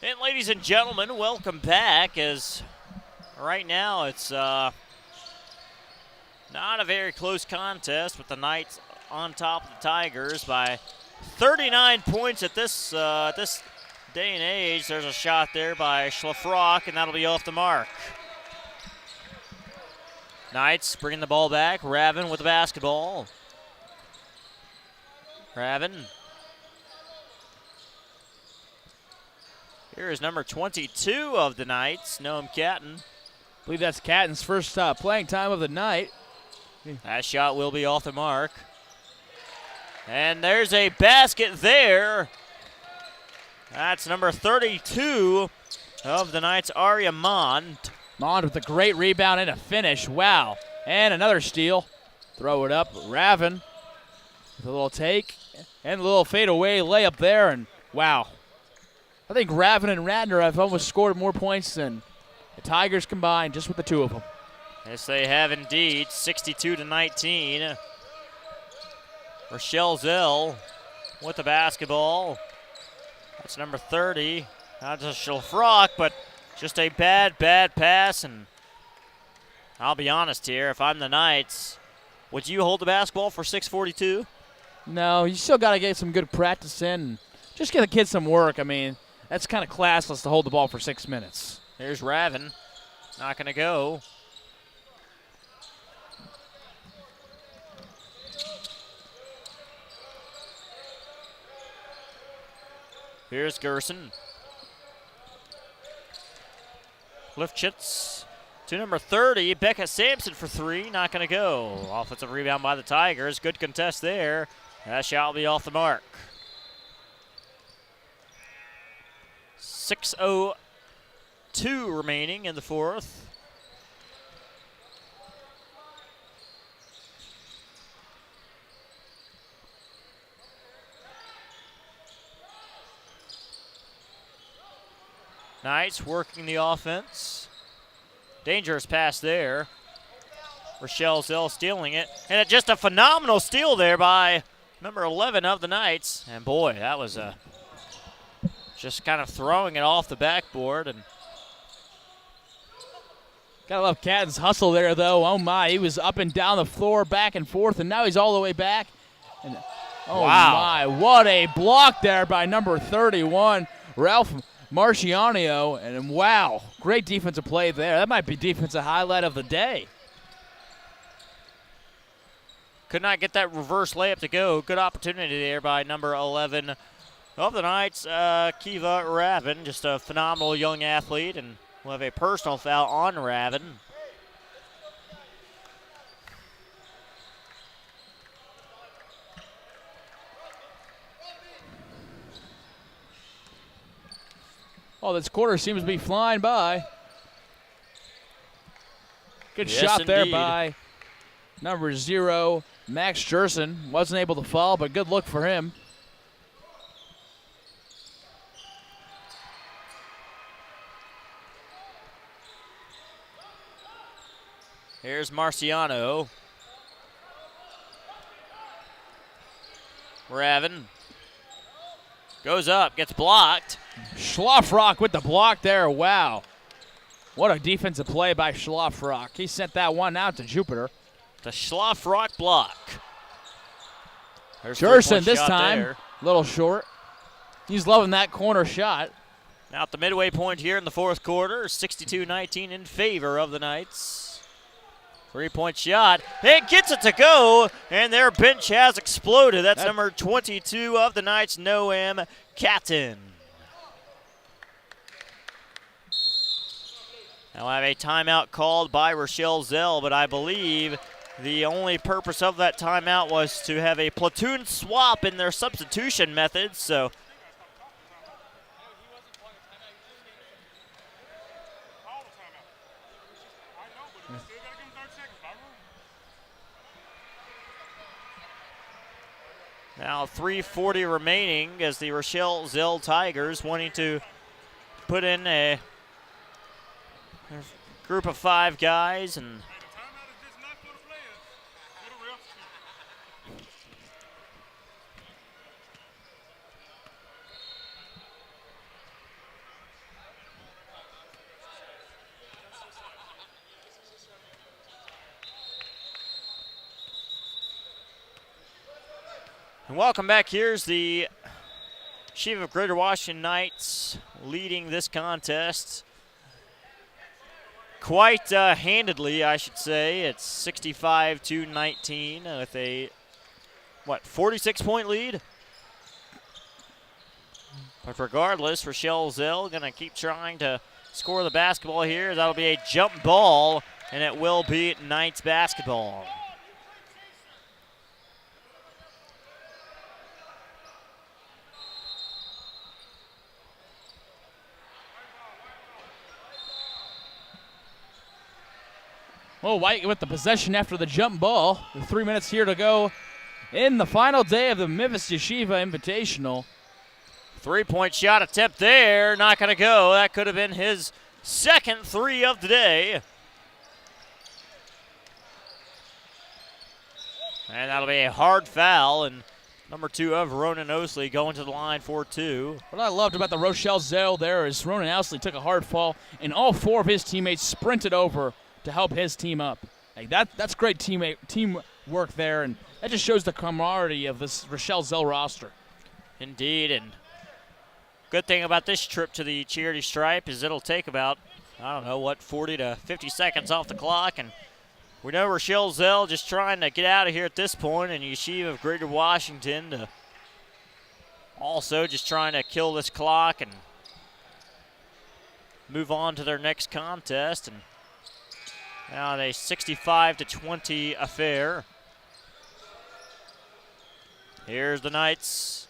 And ladies and gentlemen, welcome back, as right now it's not a very close contest with the Knights on top of the Tigers by 39 points at this day and age. There's a shot there by Schlafrock, and that'll be off the mark. Knights bringing the ball back. Ravin with the basketball. Ravin. Here is number 22 of the Knights, Noam Catton. I believe that's Catton's first playing time of the night. That shot will be off the mark. And there's a basket there. That's number 32 of the Knights, Arya Mond. Mond with a great rebound and a finish. Wow. And another steal. Throw it up. Ravin with a little take and a little fadeaway layup there. And wow. I think Ravin and Radner have almost scored more points than the Tigers combined just with the 2 of them. Yes, they have indeed. 62-19. Rochelle Zell with the basketball. That's number 30. Not just Schlafrock, but just a bad pass. And I'll be honest here, if I'm the Knights, would you hold the basketball for 6:42? No, you still got to get some good practice in. Just get the kids some work. I mean, that's kind of classless to hold the ball for 6 minutes. Here's Ravin. Not going to go. Here's Gerson. Lifchitz to number 30. Becca Sampson for 3. Not going to go. Offensive rebound by the Tigers. Good contest there. That shot will be off the mark. 6:02 remaining in the 4th. Knights working the offense. Dangerous pass there. Rochelle Zell stealing it. And just a phenomenal steal there by number 11 of the Knights. And boy, that was just kind of throwing it off the backboard. And Gotta love Cadden's hustle there, though. Oh, my. He was up and down the floor, back and forth, and now he's all the way back. And, oh, Wow. my. What a block there by number 31, Ralph Marciano. And, wow, great defensive play there. That might be defensive highlight of the day. Could not get that reverse layup to go. Good opportunity there by number 11 of the Knights, Kiva Ravin. Just a phenomenal young athlete, and we'll have a personal foul on Ravin. Oh, this quarter seems to be flying by. Good Yes, shot there indeed. by number 0, Max Jerson. Wasn't able to fall, but good look for him. Here's Marciano. Ravin goes up, gets blocked. Schlafrock with the block there. Wow. What a defensive play by Schlafrock. He sent that one out to Jupiter. The Schlafrock block. There's Jerson three-point this shot time, there. little short. He's loving that corner shot. Now at the midway point here in the fourth quarter, 62-19 in favor of the Knights. 3-point shot. It gets it to go, and their bench has exploded. That's number 22 of the Knights, Noam Catton. Now I have a timeout called by Rochelle Zell, but I believe the only purpose of that timeout was to have a platoon swap in their substitution methods. So now 3:40 remaining as the Rochelle Zell Tigers wanting to put in a group of 5 guys and welcome back. Here's the Chief of Greater Washington Knights leading this contest quite handedly, I should say. It's 65-19 with a, 46-point lead? But regardless, Rochelle Zell going to keep trying to score the basketball here. That'll be a jump ball, and it will be Knights basketball. Well, White with the possession after the jump ball. With 3 minutes here to go in the final day of the Memphis Yeshiva Invitational. 3-point shot attempt there. Not going to go. That could have been his second 3 of the day. And that'll be a hard foul. And number 2 of Ronan Osley going to the line for 2. What I loved about the Rochelle Zell there is Ronan Osley took a hard fall, and all 4 of his teammates sprinted over to help his team up. Like that's great teamwork there, and that just shows the camaraderie of this Rochelle Zell roster. Indeed, and good thing about this trip to the charity stripe is it'll take about, 40 to 50 seconds off the clock, and we know Rochelle Zell just trying to get out of here at this point, and Yeshiva of Greater Washington also just trying to kill this clock and move on to their next contest. And now a 65-20 affair. Here's the Knights.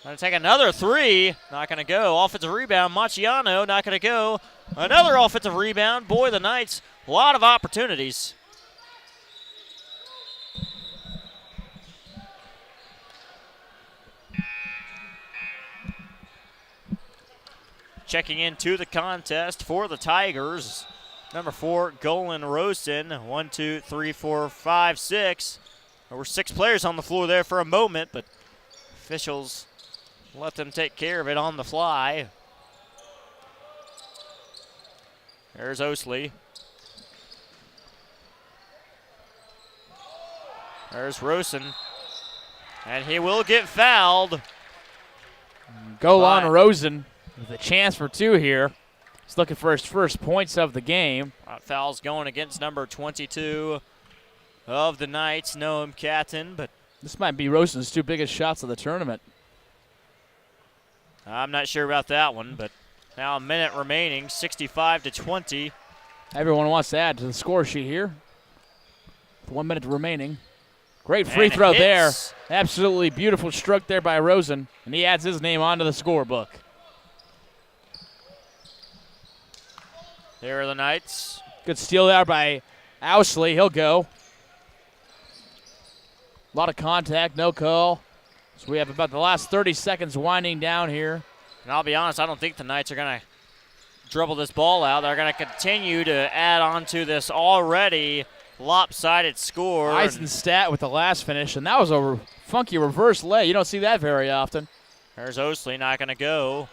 Going to take another 3. Not going to go. Offensive rebound. Marciano not going to go. Another offensive rebound. Boy, the Knights, a lot of opportunities. Checking into the contest for the Tigers. Number 4, Golan Rosen. 1, 2, 3, 4, 5, 6. There were 6 players on the floor there for a moment, but officials let them take care of it on the fly. There's Osley. There's Rosen. And he will get fouled. Goal But- on Rosen with a chance for 2 here. He's looking for his first points of the game. Foul's going against number 22 of the Knights, Noam Catton, but This might be Rosen's 2 biggest shots of the tournament. I'm not sure about that one. But now a minute remaining, 65-20. Everyone wants to add to the score sheet here. With 1 minute remaining. Great free And throw there. hits. Absolutely beautiful stroke there by Rosen. And he adds his name onto the scorebook. There are the Knights. Good steal there by Ousley. He'll go. A lot of contact, no call. So we have about the last 30 seconds winding down here. And I'll be honest, I don't think the Knights are going to dribble this ball out. They're going to continue to add on to this already lopsided score. Eisenstat with the last finish, and that was a funky reverse lay. You don't see that very often. There's Osley not going to go.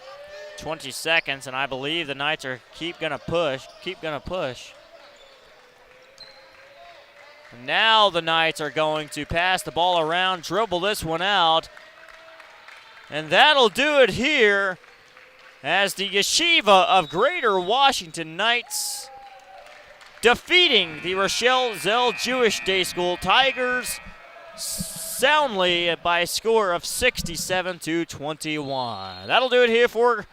20 seconds, and I believe the Knights are keep going to push. Now the Knights are going to pass the ball around, dribble this one out, and that'll do it here as the Yeshiva of Greater Washington Knights defeating the Rochelle Zell Jewish Day School Tigers soundly by a score of 67-21. That'll do it here for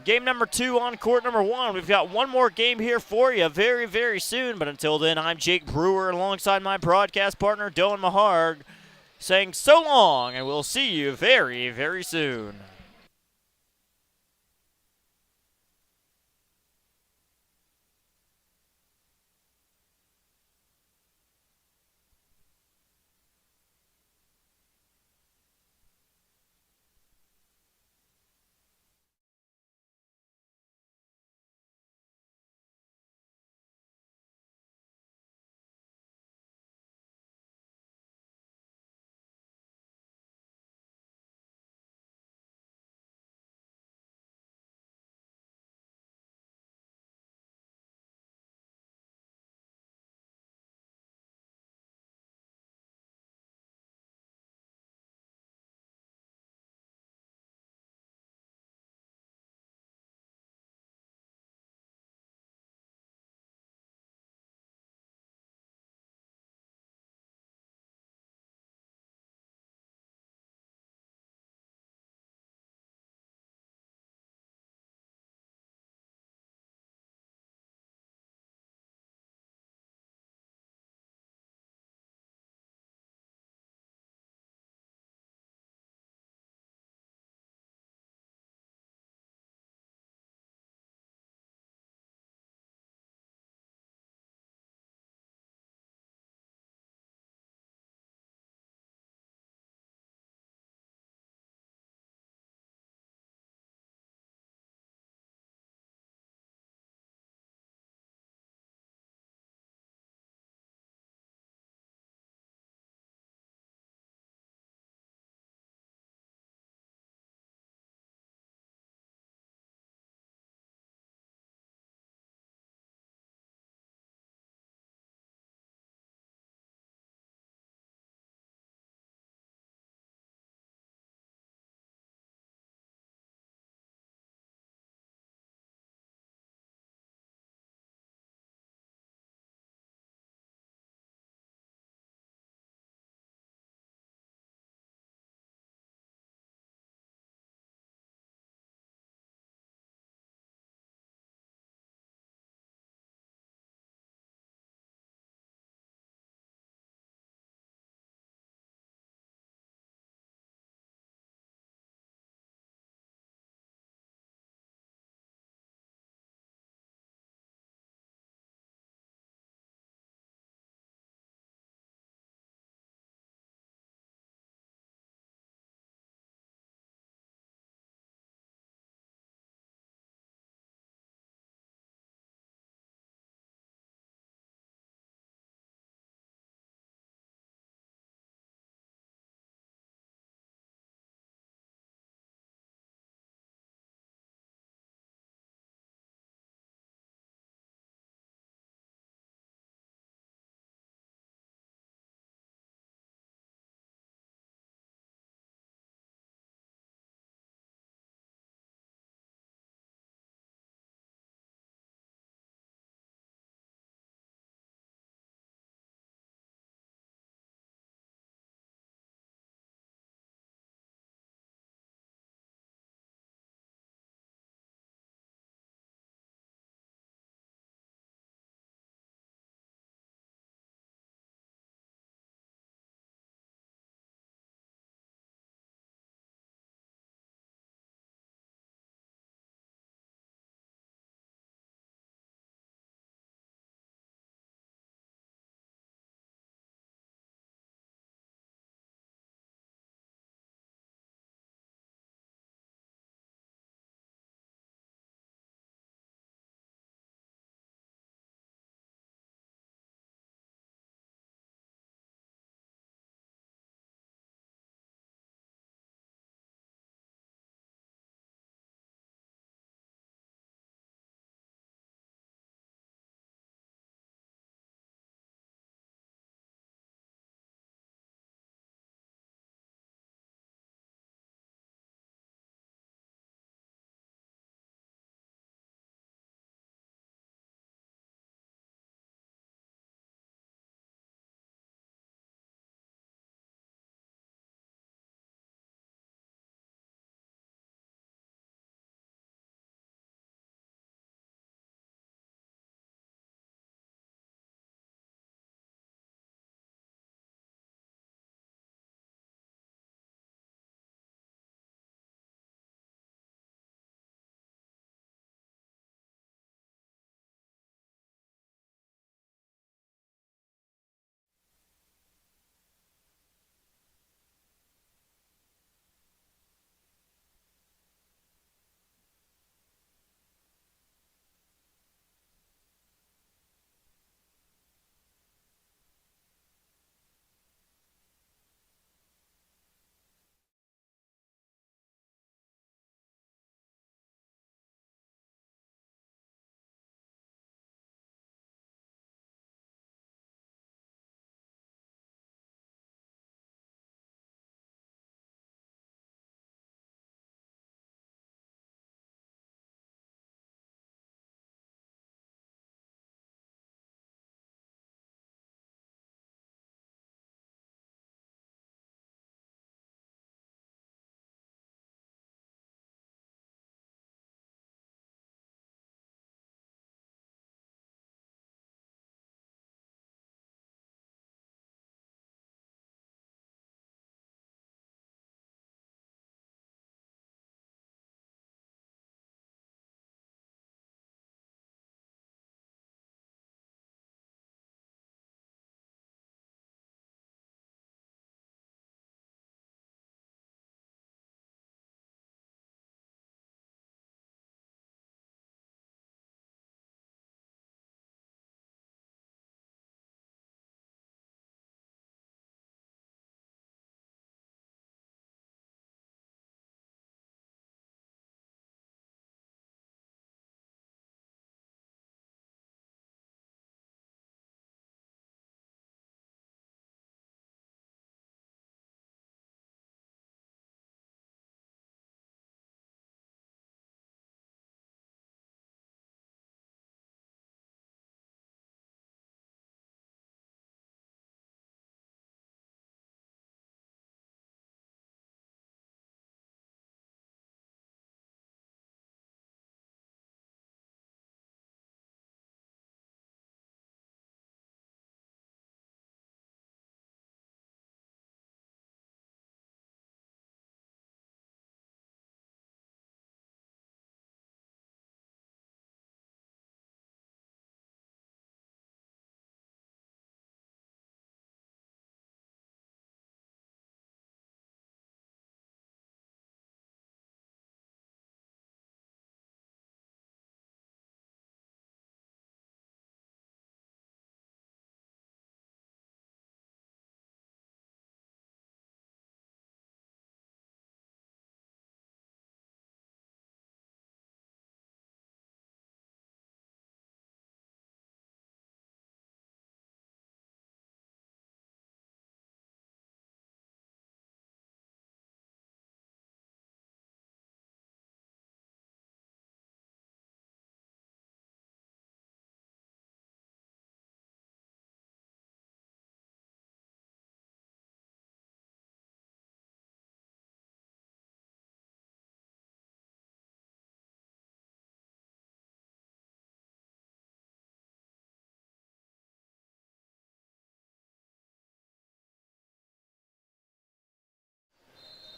game number 2 on court number 1. We've got one more game here for you very, very soon. But until then, I'm Jake Brewer alongside my broadcast partner, Dylan Maharg, saying so long, and we'll see you very, very soon.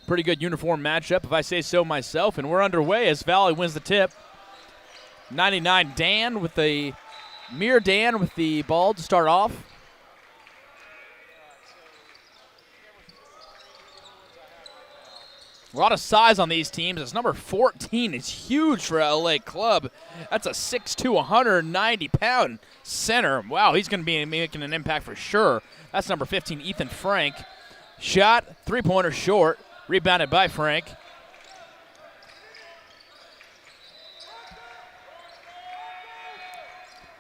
Pretty good uniform matchup, if I say so myself. And we're underway as Valley wins the tip. 99 Dan with the Mir Dan with the ball to start off. A lot of size on these teams. It's number 14. It's huge for LA Club. That's a 6'2", 190-pound center. Wow, he's going to be making an impact for sure. That's number 15, Ethan Frank. Shot, three-pointer short. Rebounded by Frank.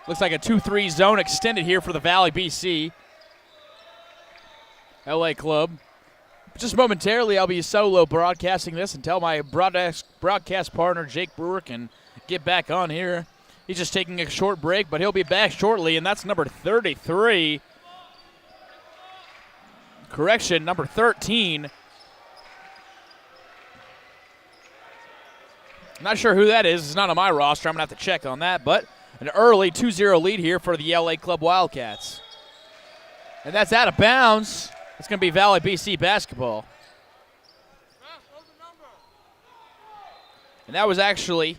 Looks like a 2-3 zone extended here for the Valley BC. LA Club. Just momentarily, I'll be solo broadcasting this until my broadcast partner, Jake Brewer, can get back on here. He's just taking a short break, but he'll be back shortly, and that's number 33. Correction, number 13. Not sure who that is. It's not on my roster. I'm going to have to check on that, but an early 2-0 lead here for the LA Club Wildcats. And that's out of bounds. It's going to be Valley BC basketball. And that was actually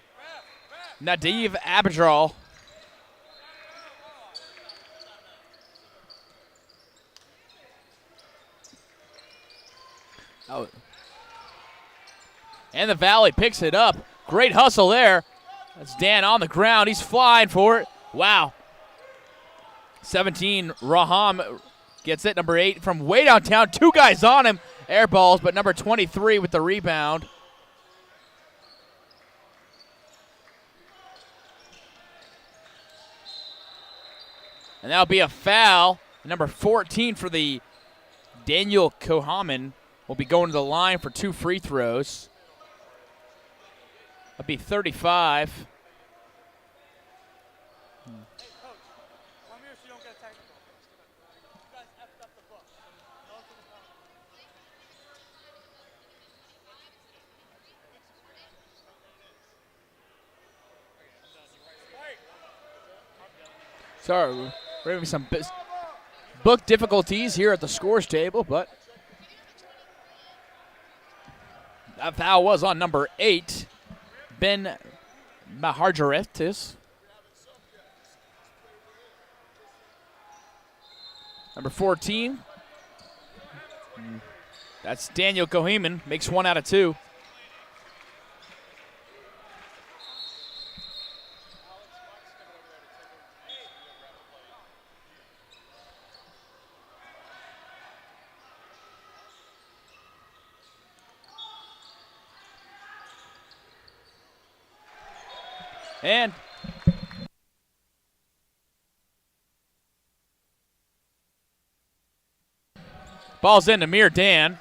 Nadiv Abidral. Oh. And the Valley picks it up. Great hustle there. That's Dan on the ground. He's flying for it. Wow. 17, Raham gets it. Number 8 from way downtown. Two guys on him. Air balls, but number 23 with the rebound. And that'll be a foul. Number 14 for the Daniel Kohaman will be going to the line for 2 free throws. That'll be 35. Sorry, we're having some book difficulties here at the scores table, but that foul was on number 8, Ben Maharjaretis. Number 14, that's Daniel Koheman, makes 1 out of 2. And ball's in to Mir Dan.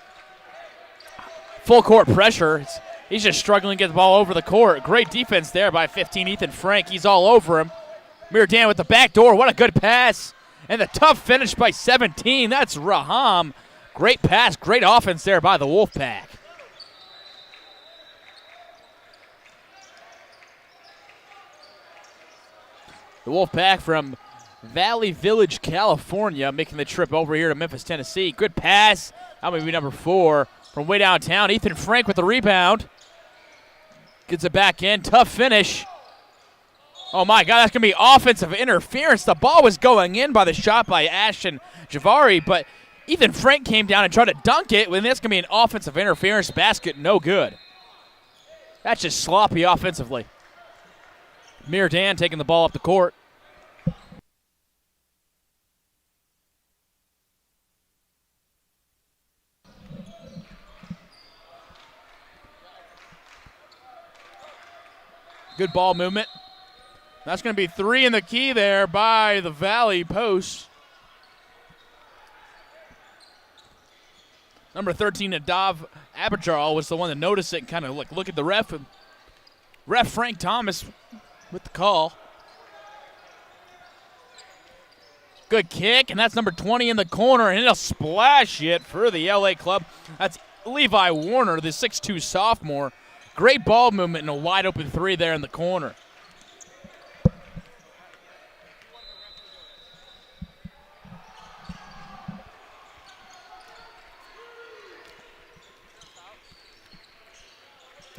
Full court pressure. He's just struggling to get the ball over the court. Great defense there by 15, Ethan Frank. He's all over him. Mir Dan with the back door. What a good pass. And the tough finish by 17. That's Raham. Great pass, great offense there by the Wolfpack. The Wolfpack from Valley Village, California, making the trip over here to Memphis, Tennessee. Good pass. That may be number 4 from way downtown. Ethan Frank with the rebound. Gets it back in. Tough finish. Oh, my God, that's going to be offensive interference. The ball was going in by the shot by Ashton Javari, but Ethan Frank came down and tried to dunk it, and that's going to be an offensive interference basket. No good. That's just sloppy offensively. Mir Dan taking the ball up the court. Good ball movement. That's going to be 3 in the key there by the Valley post. Number 13, Nadav Abidral, was the one to notice it and kind of look at the ref. Ref Frank Thomas with the call. Good kick, and that's number 20 in the corner, and it'll splash it for the LA Club. That's Levi Warner, the 6'2 sophomore. Great ball movement and a wide open 3 there in the corner.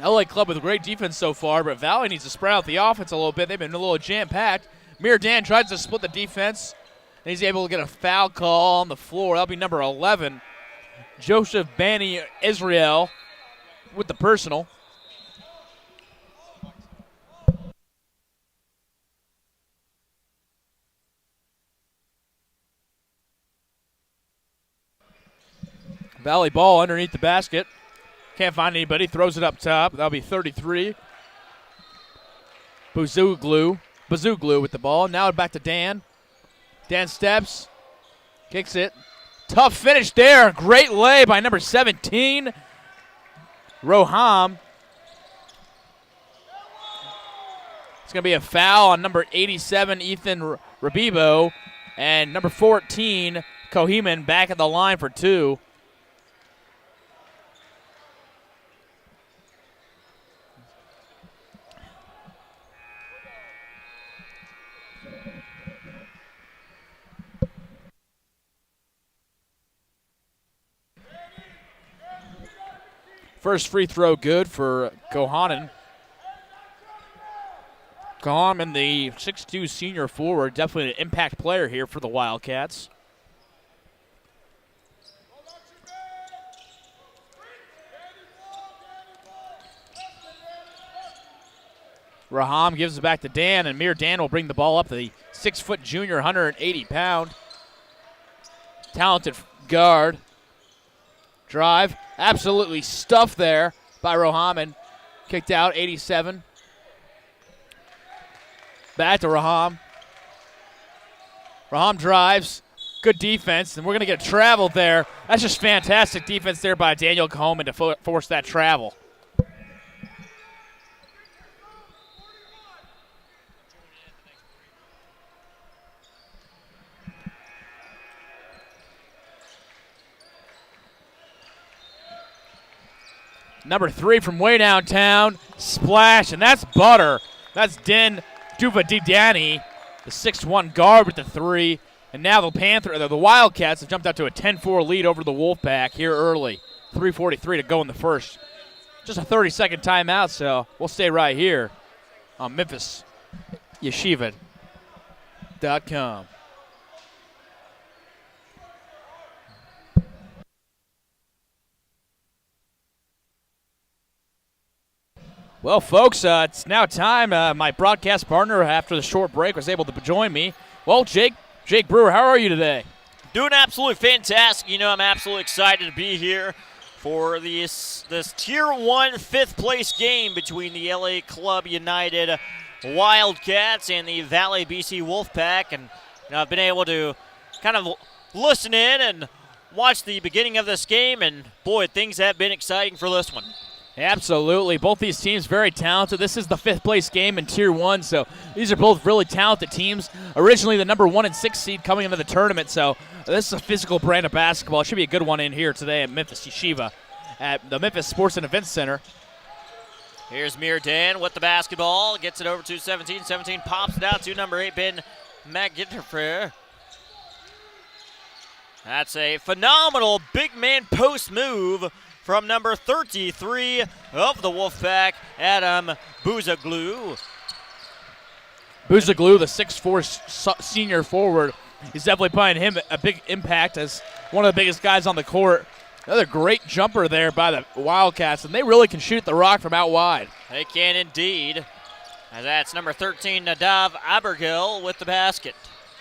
LA Club with great defense so far, but Valley needs to spread out the offense a little bit. They've been a little jam-packed. Mir Dan tries to split the defense, and he's able to get a foul call on the floor. That'll be number 11, Joseph Bani Israel, with the personal. Valley ball underneath the basket. Can't find anybody. Throws it up top. That'll be 33. Bazuglu with the ball. Now back to Dan. Dan steps. Kicks it. Tough finish there. Great lay by number 17, Roham. It's going to be a foul on number 87, Ethan Rabibo. And number 14, Koheman, back at the line for two. First free throw good for Kohanen. Kohanen, the 6'2 senior forward, definitely an impact player here for the Wildcats. Raham gives it back to Dan, and Mir Dan will bring the ball up. The 6-foot junior, 180-pound. Talented guard. Drive. Absolutely stuffed there by Roham. Kicked out, 87. Back to Raham. Raham drives. Good defense, and we're going to get traveled there. That's just fantastic defense there by Daniel Coleman to force that travel. Number 3 from way downtown, splash, and that's butter. That's Den Duvadidani, the 6'1 guard with the 3. And now the Wildcats have jumped out to a 10-4 lead over the Wolfpack here early. 3:43 to go in the first. Just a 30-second timeout, so we'll stay right here on MemphisYeshiva.com. Well, folks, it's now time. My broadcast partner after the short break was able to join me. Well, Jake Brewer, how are you today? Doing absolutely fantastic. You know, I'm absolutely excited to be here for this Tier 1 5th place game between the LA Club United Wildcats and the Valley BC Wolfpack. And I've been able to kind of listen in and watch the beginning of this game, and boy, things have been exciting for this one. Absolutely. Both these teams very talented. This is the 5th place game in Tier 1, so these are both really talented teams. Originally the number 1 and 6 seed coming into the tournament, so this is a physical brand of basketball. It should be a good one in here today at Memphis Yeshiva at the Memphis Sports and Events Center. Here's Mir Dan with the basketball. Gets it over to 17. 17 pops it out to number 8, Ben McGinterfer. That's a phenomenal big man post move from number 33 of the Wolfpack, Adam Buzaglu. Buzaglu, the 6'4 senior forward, is definitely playing him a big impact as one of the biggest guys on the court. Another great jumper there by the Wildcats, and they really can shoot the rock from out wide. They can indeed. And that's number 13, Nadav Abergil with the basket.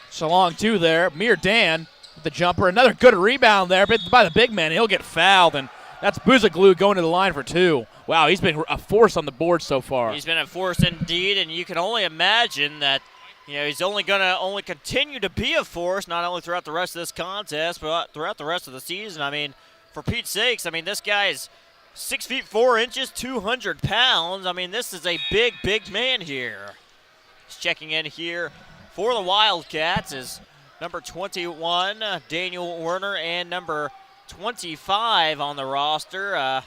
So long, too, there. Mir Dan with the jumper. Another good rebound there by the big man. He'll get fouled, and that's Buzaglu going to the line for 2. Wow, he's been a force on the board so far. He's been a force indeed, and you can only imagine that he's only going to continue to be a force, not only throughout the rest of this contest, but throughout the rest of the season. I mean, for Pete's sakes, this guy is 6 feet 4 inches, 200 pounds. This is a big, big man here. He's checking in here for the Wildcats is number 21, Daniel Werner, and number 25 on the roster.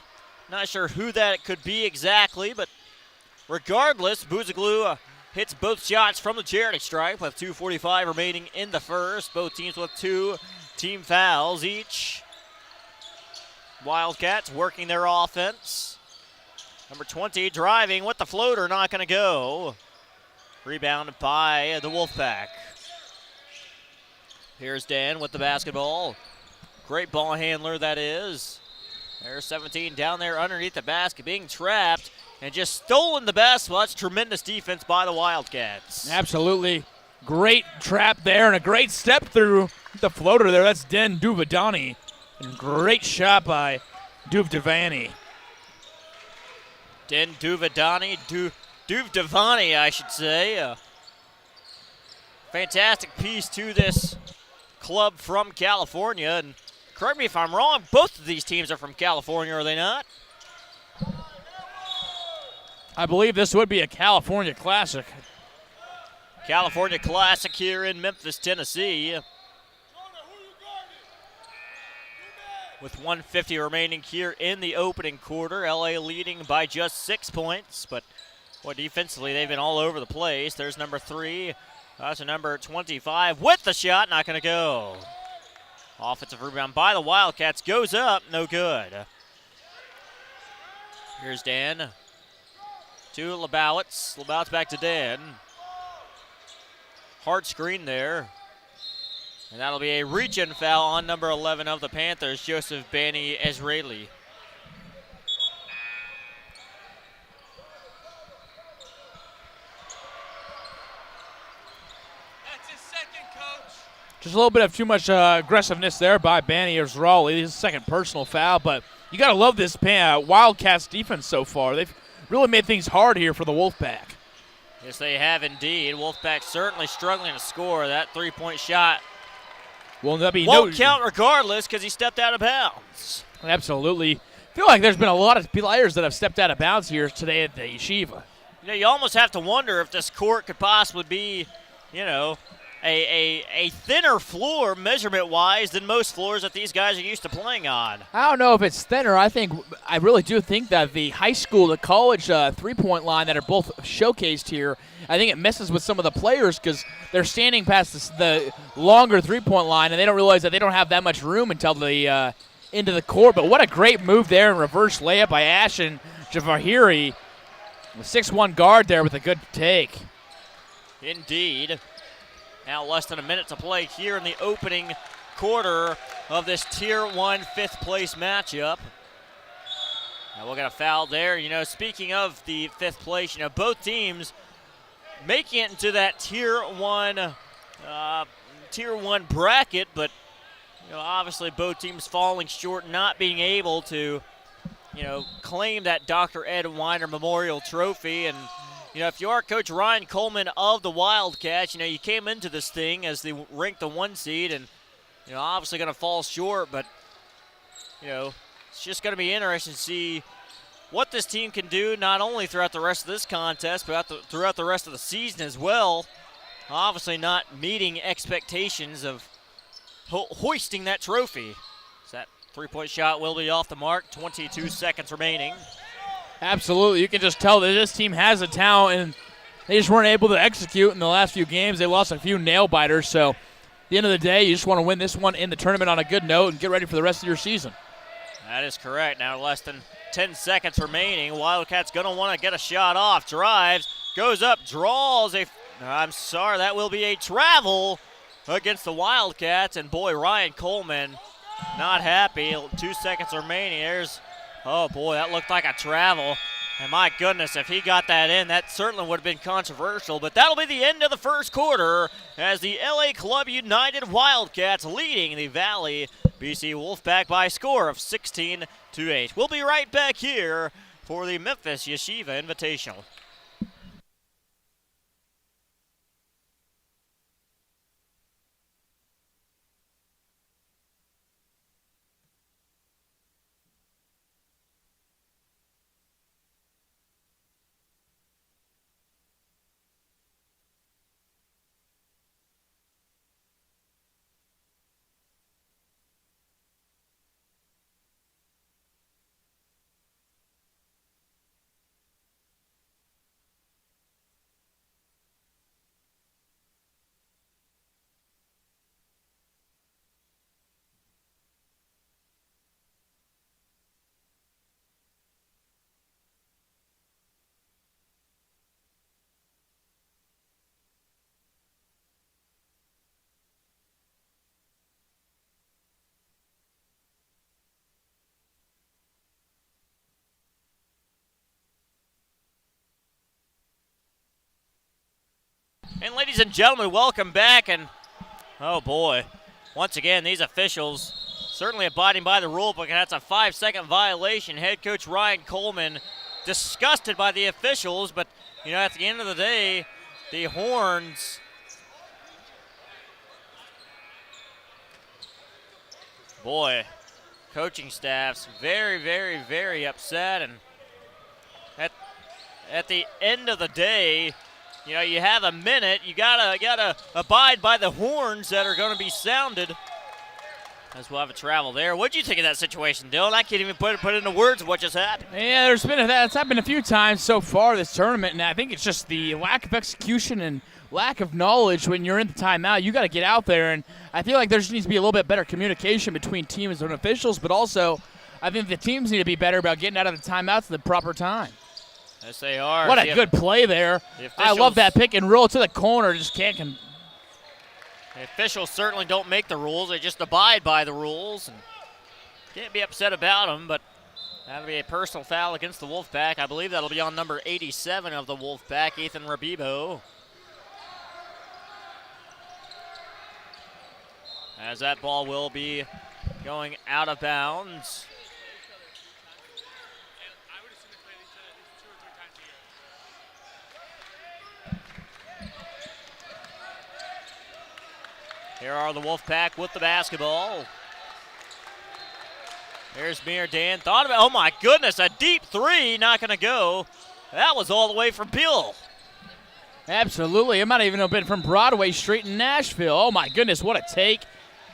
Not sure who that could be exactly, but regardless, Buzaglu hits both shots from the charity stripe with 2:45 remaining in the first. Both teams with 2 team fouls each. Wildcats working their offense. Number 20 driving with the floater, not going to go. Rebounded by the Wolfpack. Here's Dan with the basketball. Great ball handler that is. There's 17 down there underneath the basket, being trapped and just stolen the basketball. That's tremendous defense by the Wildcats. Absolutely. Great trap there and a great step through the floater there. That's Den Duvadani. And great shot by Duvdevani. Den Duvadani, Duvdevani, I should say. Fantastic piece to this club from California. And correct me if I'm wrong, both of these teams are from California, are they not? I believe this would be a California Classic. California Classic here in Memphis, Tennessee. With 1:50 remaining here in the opening quarter. LA leading by just 6 points, but boy, defensively they've been all over the place. There's number 3. That's a number 25 with the shot, not going to go. Offensive rebound by the Wildcats goes up, no good. Here's Dan. To Lebowitz. Lebowitz back to Dan. Hard screen there. And that'll be a reach-in foul on number 11 of the Panthers, Joseph Bani Ezraeli. That's his second, coach. Just a little bit of too much aggressiveness there by Bani Ezraeli. His second personal foul, but you got to love this Wildcats defense so far. They've really made things hard here for the Wolfpack. Yes, they have indeed. Wolfpack certainly struggling to score. That three-point shot won't count regardless because he stepped out of bounds. Absolutely. I feel like there's been a lot of players that have stepped out of bounds here today at the Yeshiva. You know, you almost have to wonder if this court could possibly be, you know, a thinner floor measurement-wise than most floors that these guys are used to playing on. I don't know if it's thinner. I really do think that the high school, the college three-point line that are both showcased here, I think it messes with some of the players because they're standing past the longer three-point line and they don't realize that they don't have that much room until the into the court. But what a great move there in reverse layup by Ashen Javahiri. The 6'1 guard there with a good take. Indeed. Now less than a minute to play here in the opening quarter of this Tier 1 fifth place matchup. Now we'll get a foul there. You know, speaking of the fifth place, you know, both teams making it into that Tier 1 bracket, but you know, obviously both teams falling short, not being able to, you know, claim that Dr. Ed Weiner Memorial Trophy. And you know, if you are Coach Ryan Coleman of the Wildcats, you know, you came into this thing as they ranked the 1 seed and, you know, obviously going to fall short, but, you know, it's just going to be interesting to see what this team can do, not only throughout the rest of this contest, but throughout the rest of the season as well. Obviously not meeting expectations of hoisting that trophy. So that three-point shot will be off the mark, 22 seconds remaining. Absolutely. You can just tell that this team has a talent, and they just weren't able to execute in the last few games. They lost a few nail-biters, so at the end of the day, you just want to win this one in the tournament on a good note and get ready for the rest of your season. That is correct. Now less than 10 seconds remaining. Wildcats going to want to get a shot off. Drives, goes up, draws that will be a travel against the Wildcats, and boy, Ryan Coleman not happy. 2 seconds remaining. Oh boy, that looked like a travel. And my goodness, if he got that in, that certainly would have been controversial. But that'll be the end of the first quarter as the LA Club United Wildcats leading the Valley BC Wolfpack by a score of 16-8. We'll be right back here for the Memphis Yeshiva Invitational. And ladies and gentlemen, welcome back. And oh boy, once again, these officials certainly abiding by the rule book, and that's a 5-second violation. Head coach Ryan Coleman disgusted by the officials, but you know, at the end of the day, the horns boy, coaching staff's very, very, very upset, and at the end of the day, you know, you have a minute. You gotta abide by the horns that are going to be sounded. As we'll have a travel there. What'd you think of that situation, Dylan? I can't even put into words what just happened. Yeah, that's happened a few times so far this tournament, and I think it's just the lack of execution and lack of knowledge when you're in the timeout. You got to get out there, and I feel like there just needs to be a little bit better communication between teams and officials, but also I think the teams need to be better about getting out of the timeouts at the proper time. Yes, they are. What a good play there. I love that pick and roll to the corner. Just can't. The officials certainly don't make the rules. They just abide by the rules. And can't be upset about them, but that'll be a personal foul against the Wolfpack. I believe that'll be on number 87 of the Wolfpack, Ethan Rabibo. As that ball will be going out of bounds. Here are the Wolfpack with the basketball. There's Mir Dan. Thought about, oh my goodness, a deep three, not gonna go. That was all the way from Bill. Absolutely, it might even have been from Broadway Street in Nashville. Oh my goodness, what a take.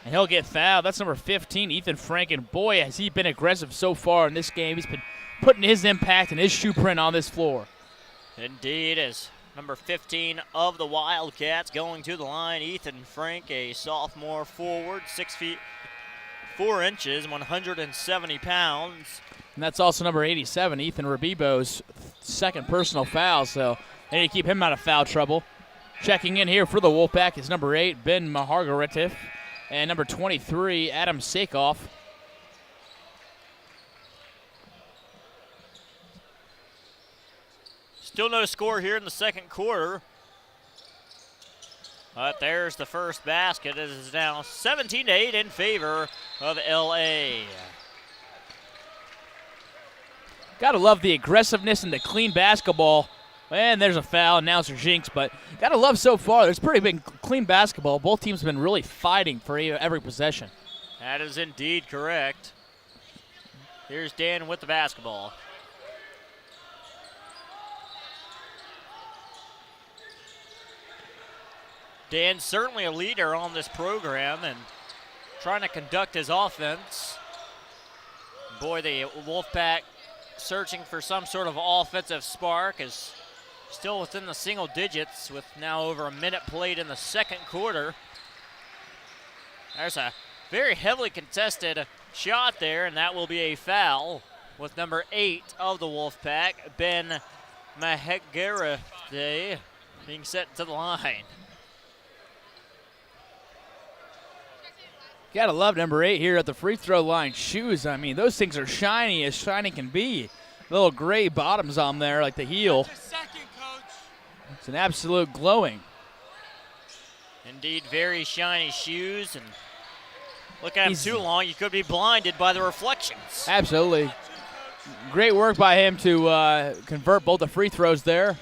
And he'll get fouled. That's number 15, Ethan Franken. Boy, has he been aggressive so far in this game. He's been putting his impact and his shoe print on this floor. Indeed, as number 15 of the Wildcats going to the line, Ethan Frank, a sophomore forward, 6 feet 4 inches, 170 pounds. And that's also number 87, Ethan Rabibo's second personal foul, so they need to keep him out of foul trouble. Checking in here for the Wolfpack is number 8, Ben Mahargaretif, and number 23, Adam Sakoff. Still no score here in the second quarter. But there's the first basket. It is now 17-8 in favor of LA. Gotta love the aggressiveness and the clean basketball. And there's a foul, announcer jinx, but gotta love so far. There's pretty big clean basketball. Both teams have been really fighting for every possession. That is indeed correct. Here's Dan with the basketball. Dan's certainly a leader on this program and trying to conduct his offense. Boy, the Wolfpack searching for some sort of offensive spark is still within the single digits with now over a minute played in the second quarter. There's a very heavily contested shot there, and that will be a foul with number 8 of the Wolfpack, Ben Mahegareth, being set to the line. Gotta love number 8 here at the free throw line. Shoes, I mean, those things are shiny as shiny can be. Little gray bottoms on there like the heel. It's an absolute glowing. Indeed, very shiny shoes, and look at him too long, you could be blinded by the reflections. Absolutely. Great work by him to convert both the free throws there.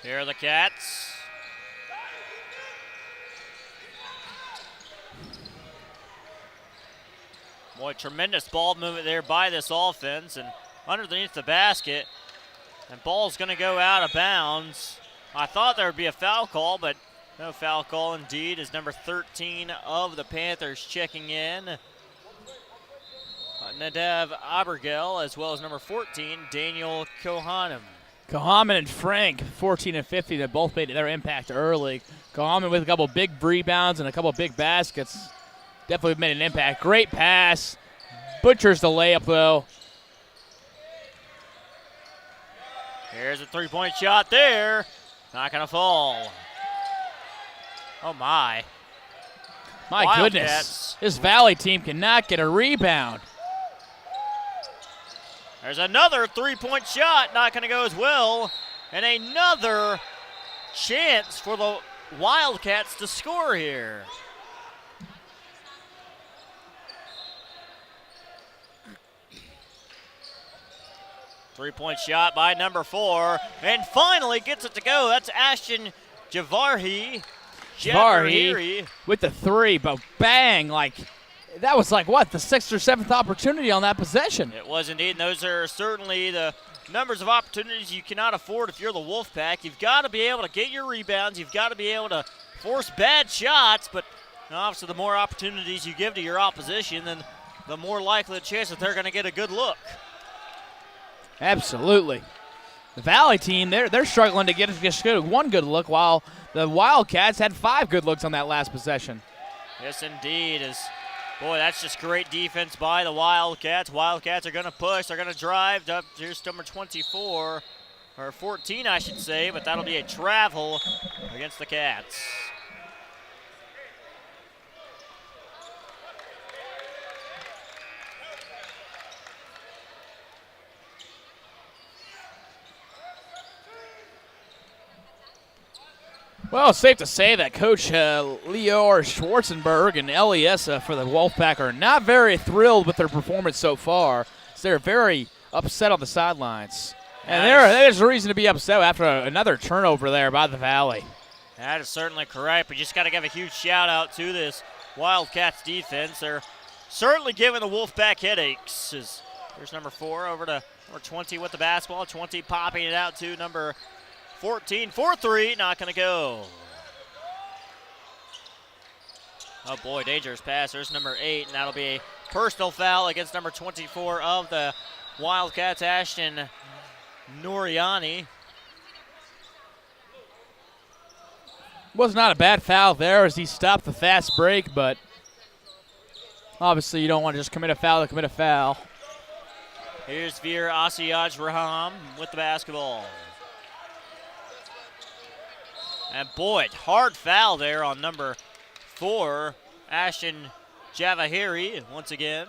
Here are the Cats. Boy, tremendous ball movement there by this offense, and underneath the basket, and ball's going to go out of bounds. I thought there would be a foul call, but no foul call indeed, as number 13 of the Panthers checking in. Nadav Abergel, as well as number 14, Daniel Kohanem. Kohaman and Frank, 14 and 50, that both made their impact early. Kohaman with a couple big rebounds and a couple big baskets. Definitely made an impact. Great pass. Butchers the layup, though. Here's a three-point shot there. Not going to fall. Oh, my. My Wildcats. Goodness. This Valley team cannot get a rebound. There's another three-point shot, not going to go as well. And another chance for the Wildcats to score here. Three-point shot by number 4, and finally gets it to go. That's Ashton Javarhi with the 3, but bang, like that was like what, the 6th or 7th opportunity on that possession. It was indeed, and those are certainly the numbers of opportunities you cannot afford if you're the Wolfpack. You've got to be able to get your rebounds. You've got to be able to force bad shots, but obviously the more opportunities you give to your opposition, then the more likely the chance that they're going to get a good look. Absolutely. The Valley team, they're struggling to get just one good look, while the Wildcats had 5 good looks on that last possession. Yes, indeed. Boy, that's just great defense by the Wildcats. Wildcats are going to push. They're going to drive up. Here's number 24, or 14, I should say, but that'll be a travel against the Cats. Well, it's safe to say that Coach Leor Schwarzenberg and Eliesa for the Wolfpack are not very thrilled with their performance so far. So they're very upset on the sidelines. And there's a reason to be upset after another turnover there by the Valley. That is certainly correct, but you just got to give a huge shout-out to this Wildcats defense. They're certainly giving the Wolfpack headaches. There's number 4 over to number 20 with the basketball. 20 popping it out to number 14 for 3, not going to go. Oh boy, dangerous pass. There's number 8, and that'll be a personal foul against number 24 of the Wildcats, Ashton Noriani. Was not a bad foul there as he stopped the fast break, but obviously you don't want to just commit a foul to commit a foul. Here's Veer Asiyaj Raham with the basketball. And boy, hard foul there on number 4, Ashton Javahiri once again.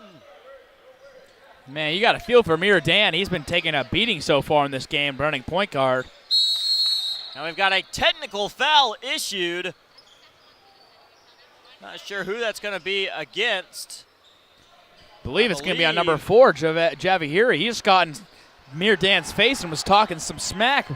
Man, you got to feel for Mir Dan. He's been taking a beating so far in this game, running point guard. Now we've got a technical foul issued. Not sure who that's going to be against. I believe it's going to be on number 4, Javahiri. He just got in Mir Dan's face and was talking some smack.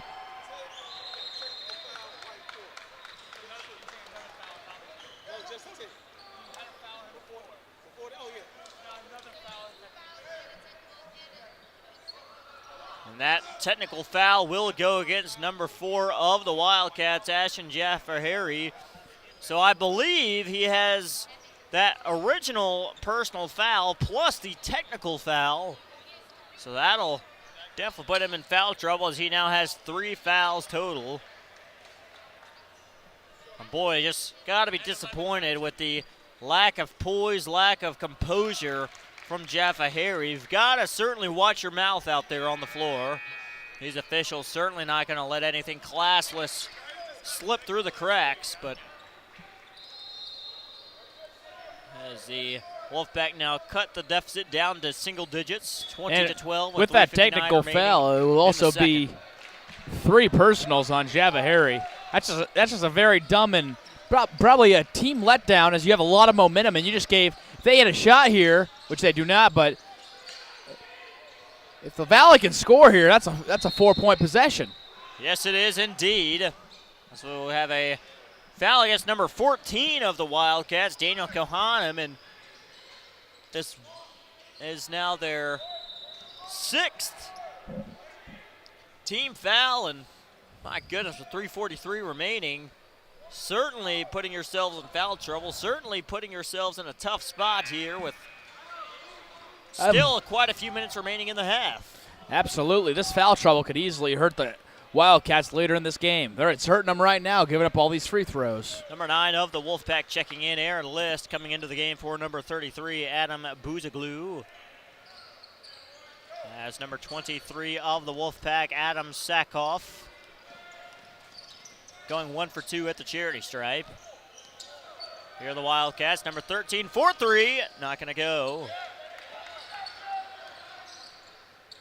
And that technical foul will go against number 4 of the Wildcats, Ashton Jaffarhari. So I believe he has that original personal foul plus the technical foul. So that'll definitely put him in foul trouble as he now has 3 fouls total. And boy, just got to be disappointed with the lack of poise, lack of composure from Jaffarhari. You've got to certainly watch your mouth out there on the floor. These officials certainly not going to let anything classless slip through the cracks, but as the Wolfpack now cut the deficit down to single digits, 20-12. With that technical foul, it will also be 3 personals on Javahari. That's just a very dumb and probably a team letdown as you have a lot of momentum and you just gave, if they had a shot here, which they do not, but if the Valley can score here, that's a 4-point possession. Yes, it is indeed. So we'll have a foul against number 14 of the Wildcats, Daniel Kohanem, and this is now their 6th team foul, and my goodness, with 3:43 remaining, certainly putting yourselves in foul trouble, certainly putting yourselves in a tough spot here with still quite a few minutes remaining in the half. Absolutely. This foul trouble could easily hurt the Wildcats later in this game. It's hurting them right now, giving up all these free throws. Number 9 of the Wolfpack checking in, Aaron List coming into the game for number 33, Adam Bouzaglu. As number 23 of the Wolfpack, Adam Sakoff, going 1 for 2 at the charity stripe. Here are the Wildcats, number 13 for 3, not going to go.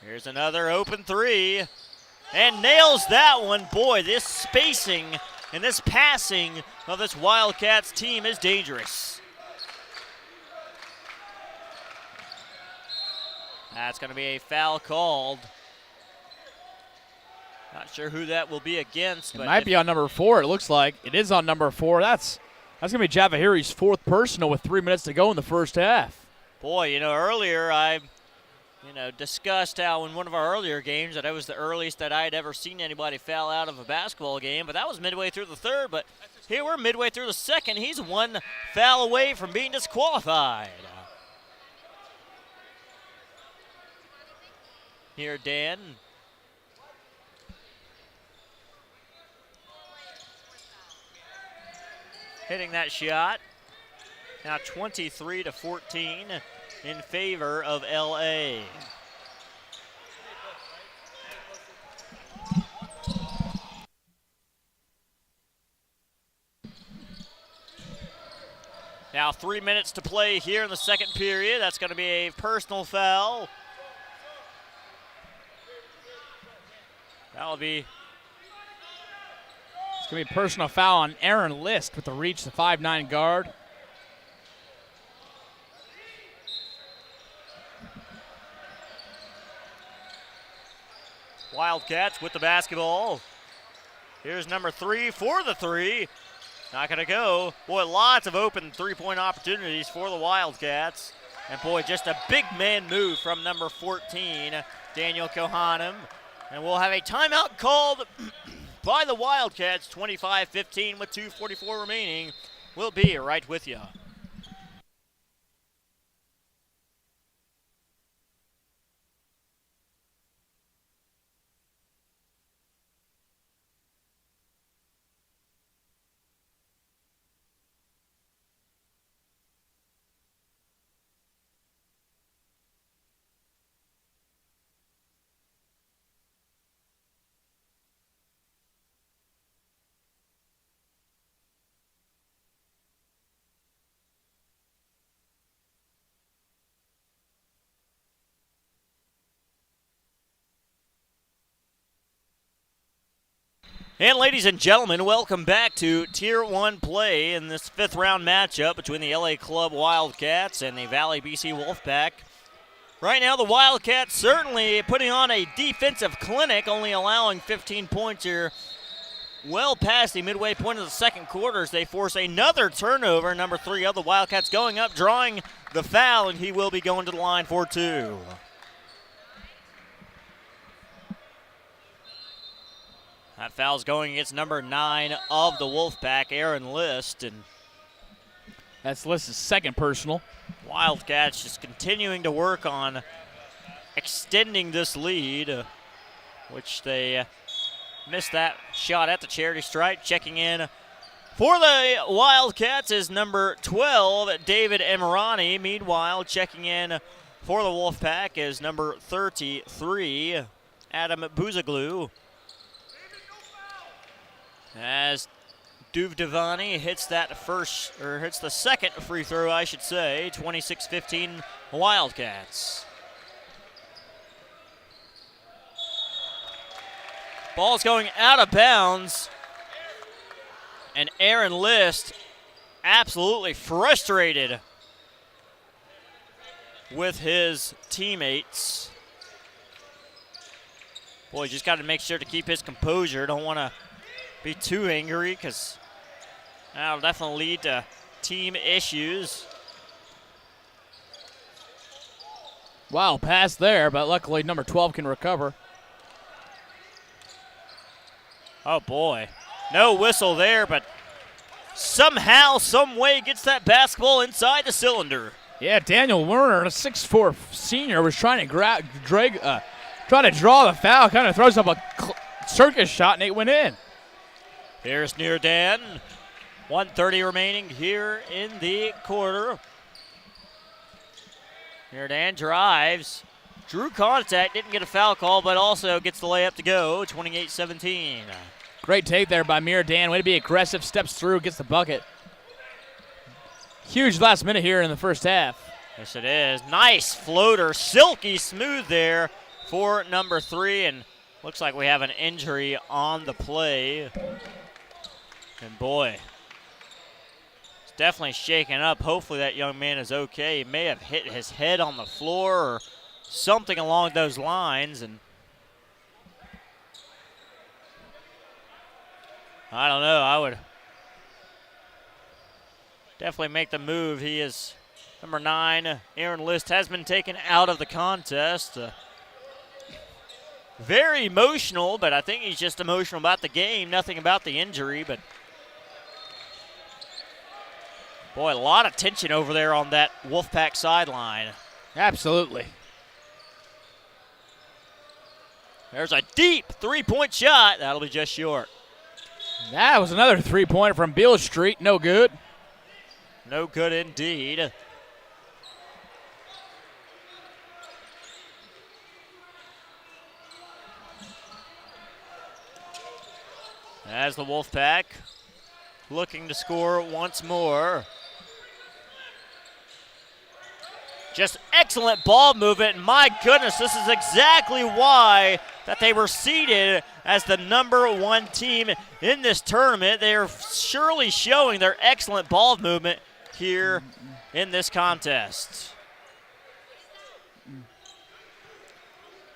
Here's another open three. And nails that one. Boy, this spacing and this passing of this Wildcats team is dangerous. That's going to be a foul called. Not sure who that will be against. It but might be on number 4, it looks like. It is on number 4. That's going to be Javahiri's 4th personal with 3 minutes to go in the first half. Boy, earlier I discussed how in one of our earlier games that I was the earliest that I had ever seen anybody foul out of a basketball game, but that was midway through the third. But here we're midway through the second. He's one foul away from being disqualified. Here, Dan. Hitting that shot. Now 23-14 in favor of LA. Now 3 minutes to play here in the second period. That's going to be a personal foul. That'll be... It's going to be a personal foul on Aaron List with the reach, the 5'9" guard. Wildcats with the basketball. Here's number 3 for the three. Not going to go. Boy, lots of open three-point opportunities for the Wildcats. And boy, just a big man move from number 14, Daniel Kohanem. And we'll have a timeout called by the Wildcats, 25-15 with 2:44 remaining. We'll be right with you. And ladies and gentlemen, welcome back to Tier 1 play in this 5th round matchup between the LA Club Wildcats and the Valley BC Wolfpack. Right now, the Wildcats certainly putting on a defensive clinic, only allowing 15 points here. Well past the midway point of the second quarter as they force another turnover. Number 3 of the Wildcats going up, drawing the foul, and he will be going to the line for 2. That foul's going against number 9 of the Wolfpack, Aaron List. And that's List's second personal. Wildcats just continuing to work on extending this lead, which they missed that shot at the charity stripe. Checking in for the Wildcats is number 12, David Emirani. Meanwhile, checking in for the Wolfpack is number 33, Adam Buzaglu. As Duvdevani hits hits the second free throw, I should say. 26-15 Wildcats. Ball's going out of bounds. And Aaron List absolutely frustrated with his teammates. Boy, just got to make sure to keep his composure. Don't want to be too angry because that'll definitely lead to team issues. Wow, pass there, but luckily number 12 can recover. Oh boy, no whistle there, but somehow, some way gets that basketball inside the cylinder. Yeah, Daniel Werner, a 6'4" senior, was trying to trying to draw the foul, kind of throws up a circus shot, and it went in. Here's near Dan. 1:30 remaining here in the quarter. Near Dan drives. Drew contact, didn't get a foul call, but also gets the layup to go. 28-17. Great take there by Mir Dan. Way to be aggressive, steps through, gets the bucket. Huge last minute here in the first half. Yes, it is. Nice floater, silky smooth there for number 3, and looks like we have an injury on the play. And boy, it's definitely shaken up. Hopefully that young man is okay. He may have hit his head on the floor or something along those lines, and I don't know. I would definitely make the move. He is number 9. Aaron List has been taken out of the contest. Very emotional, but I think he's just emotional about the game, nothing about the injury. But boy, a lot of tension over there on that Wolfpack sideline. Absolutely. There's a deep three-point shot. That'll be just short. That was another three-pointer from Beale Street. No good. No good indeed. As the Wolfpack looking to score once more. Just excellent ball movement. My goodness, this is exactly why that they were seeded as the number 1 team in this tournament. They are surely showing their excellent ball movement here in this contest.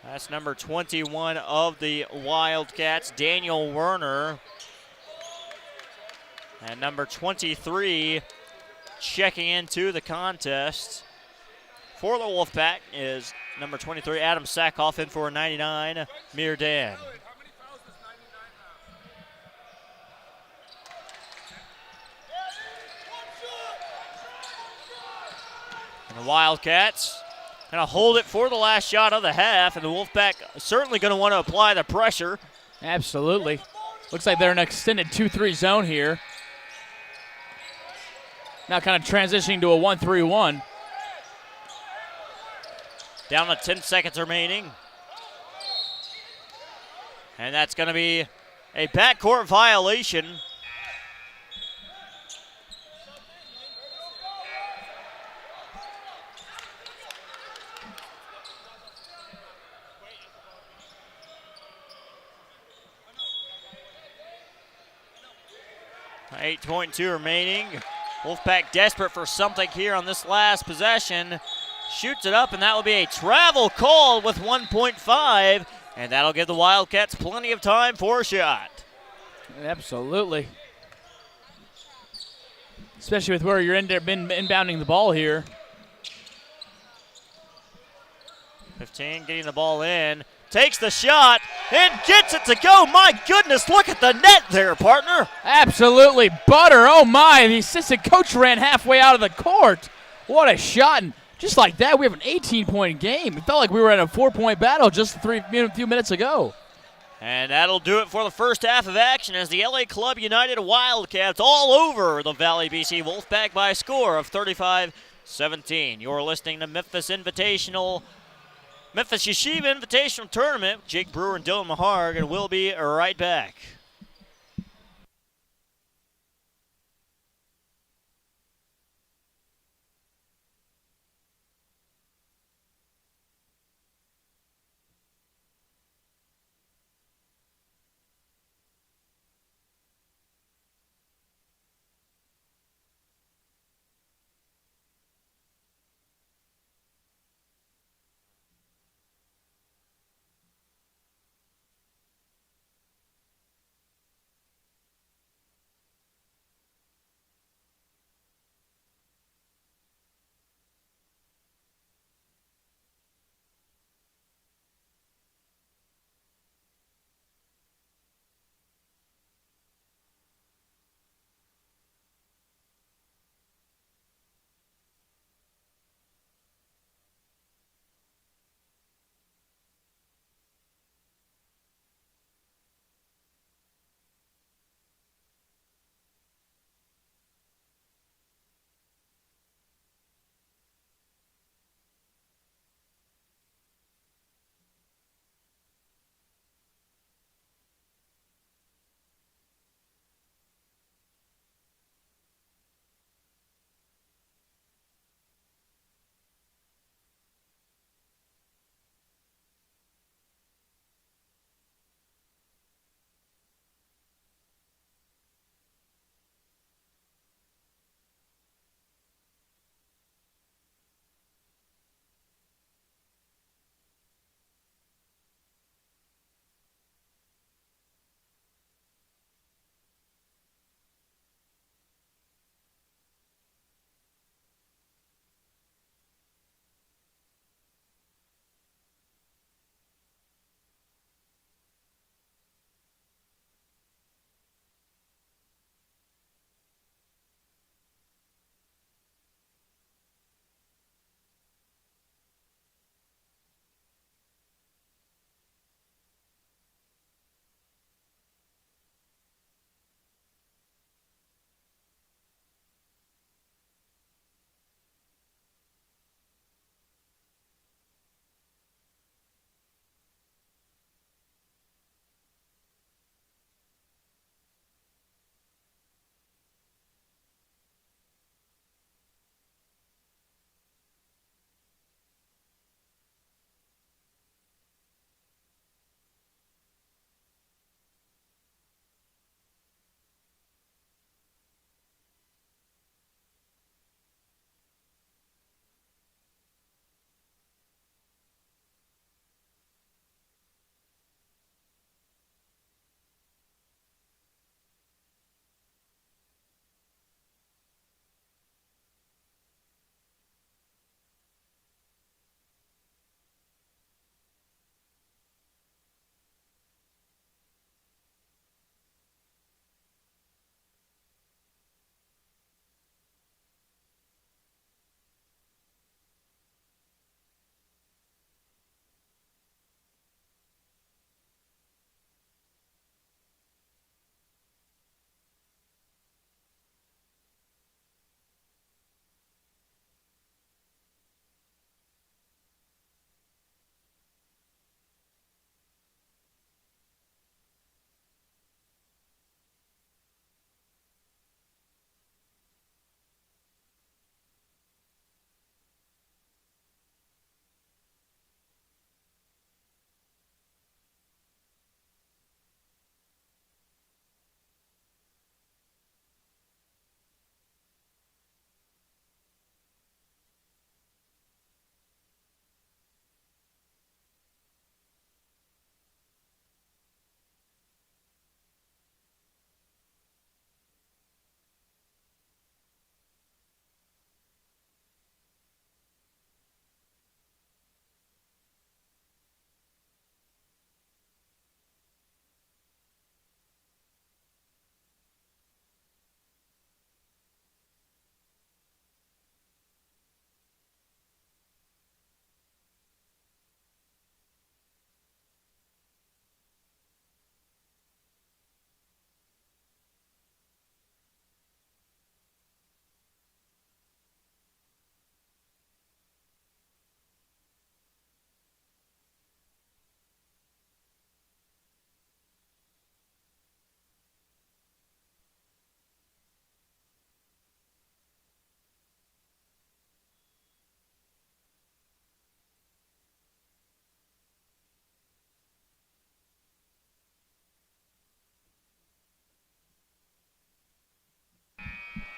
That's number 21 of the Wildcats, Daniel Werner. And number 23 checking into the contest for the Wolfpack is number 23, Adam Sackhoff, in for 99, Mir Dan. And the Wildcats going to hold it for the last shot of the half, and the Wolfpack certainly going to want to apply the pressure. Absolutely. Looks like they're in an extended 2-3 zone here. Now kind of transitioning to a 1-3-1. Down to 10 seconds remaining. And that's going to be a backcourt violation. .2 remaining. Wolfpack desperate for something here on this last possession. Shoots it up, and that will be a travel call with 1.5, and that'll give the Wildcats plenty of time for a shot. Absolutely. Especially with where you're inbounding the ball here. 15 getting the ball in. Takes the shot and gets it to go. My goodness, look at the net there, partner. Absolutely butter. Oh, my. The assistant coach ran halfway out of the court. What a shot. And just like that, we have an 18-point game. It felt like we were in a 4-point battle just a few minutes ago. And that'll do it for the first half of action as the LA Club United Wildcats all over the Valley BC Wolfpack by a score of 35-17. You're listening to Memphis Yeshiva Invitational Tournament. Jake Brewer and Dylan Maharg, and we'll be right back.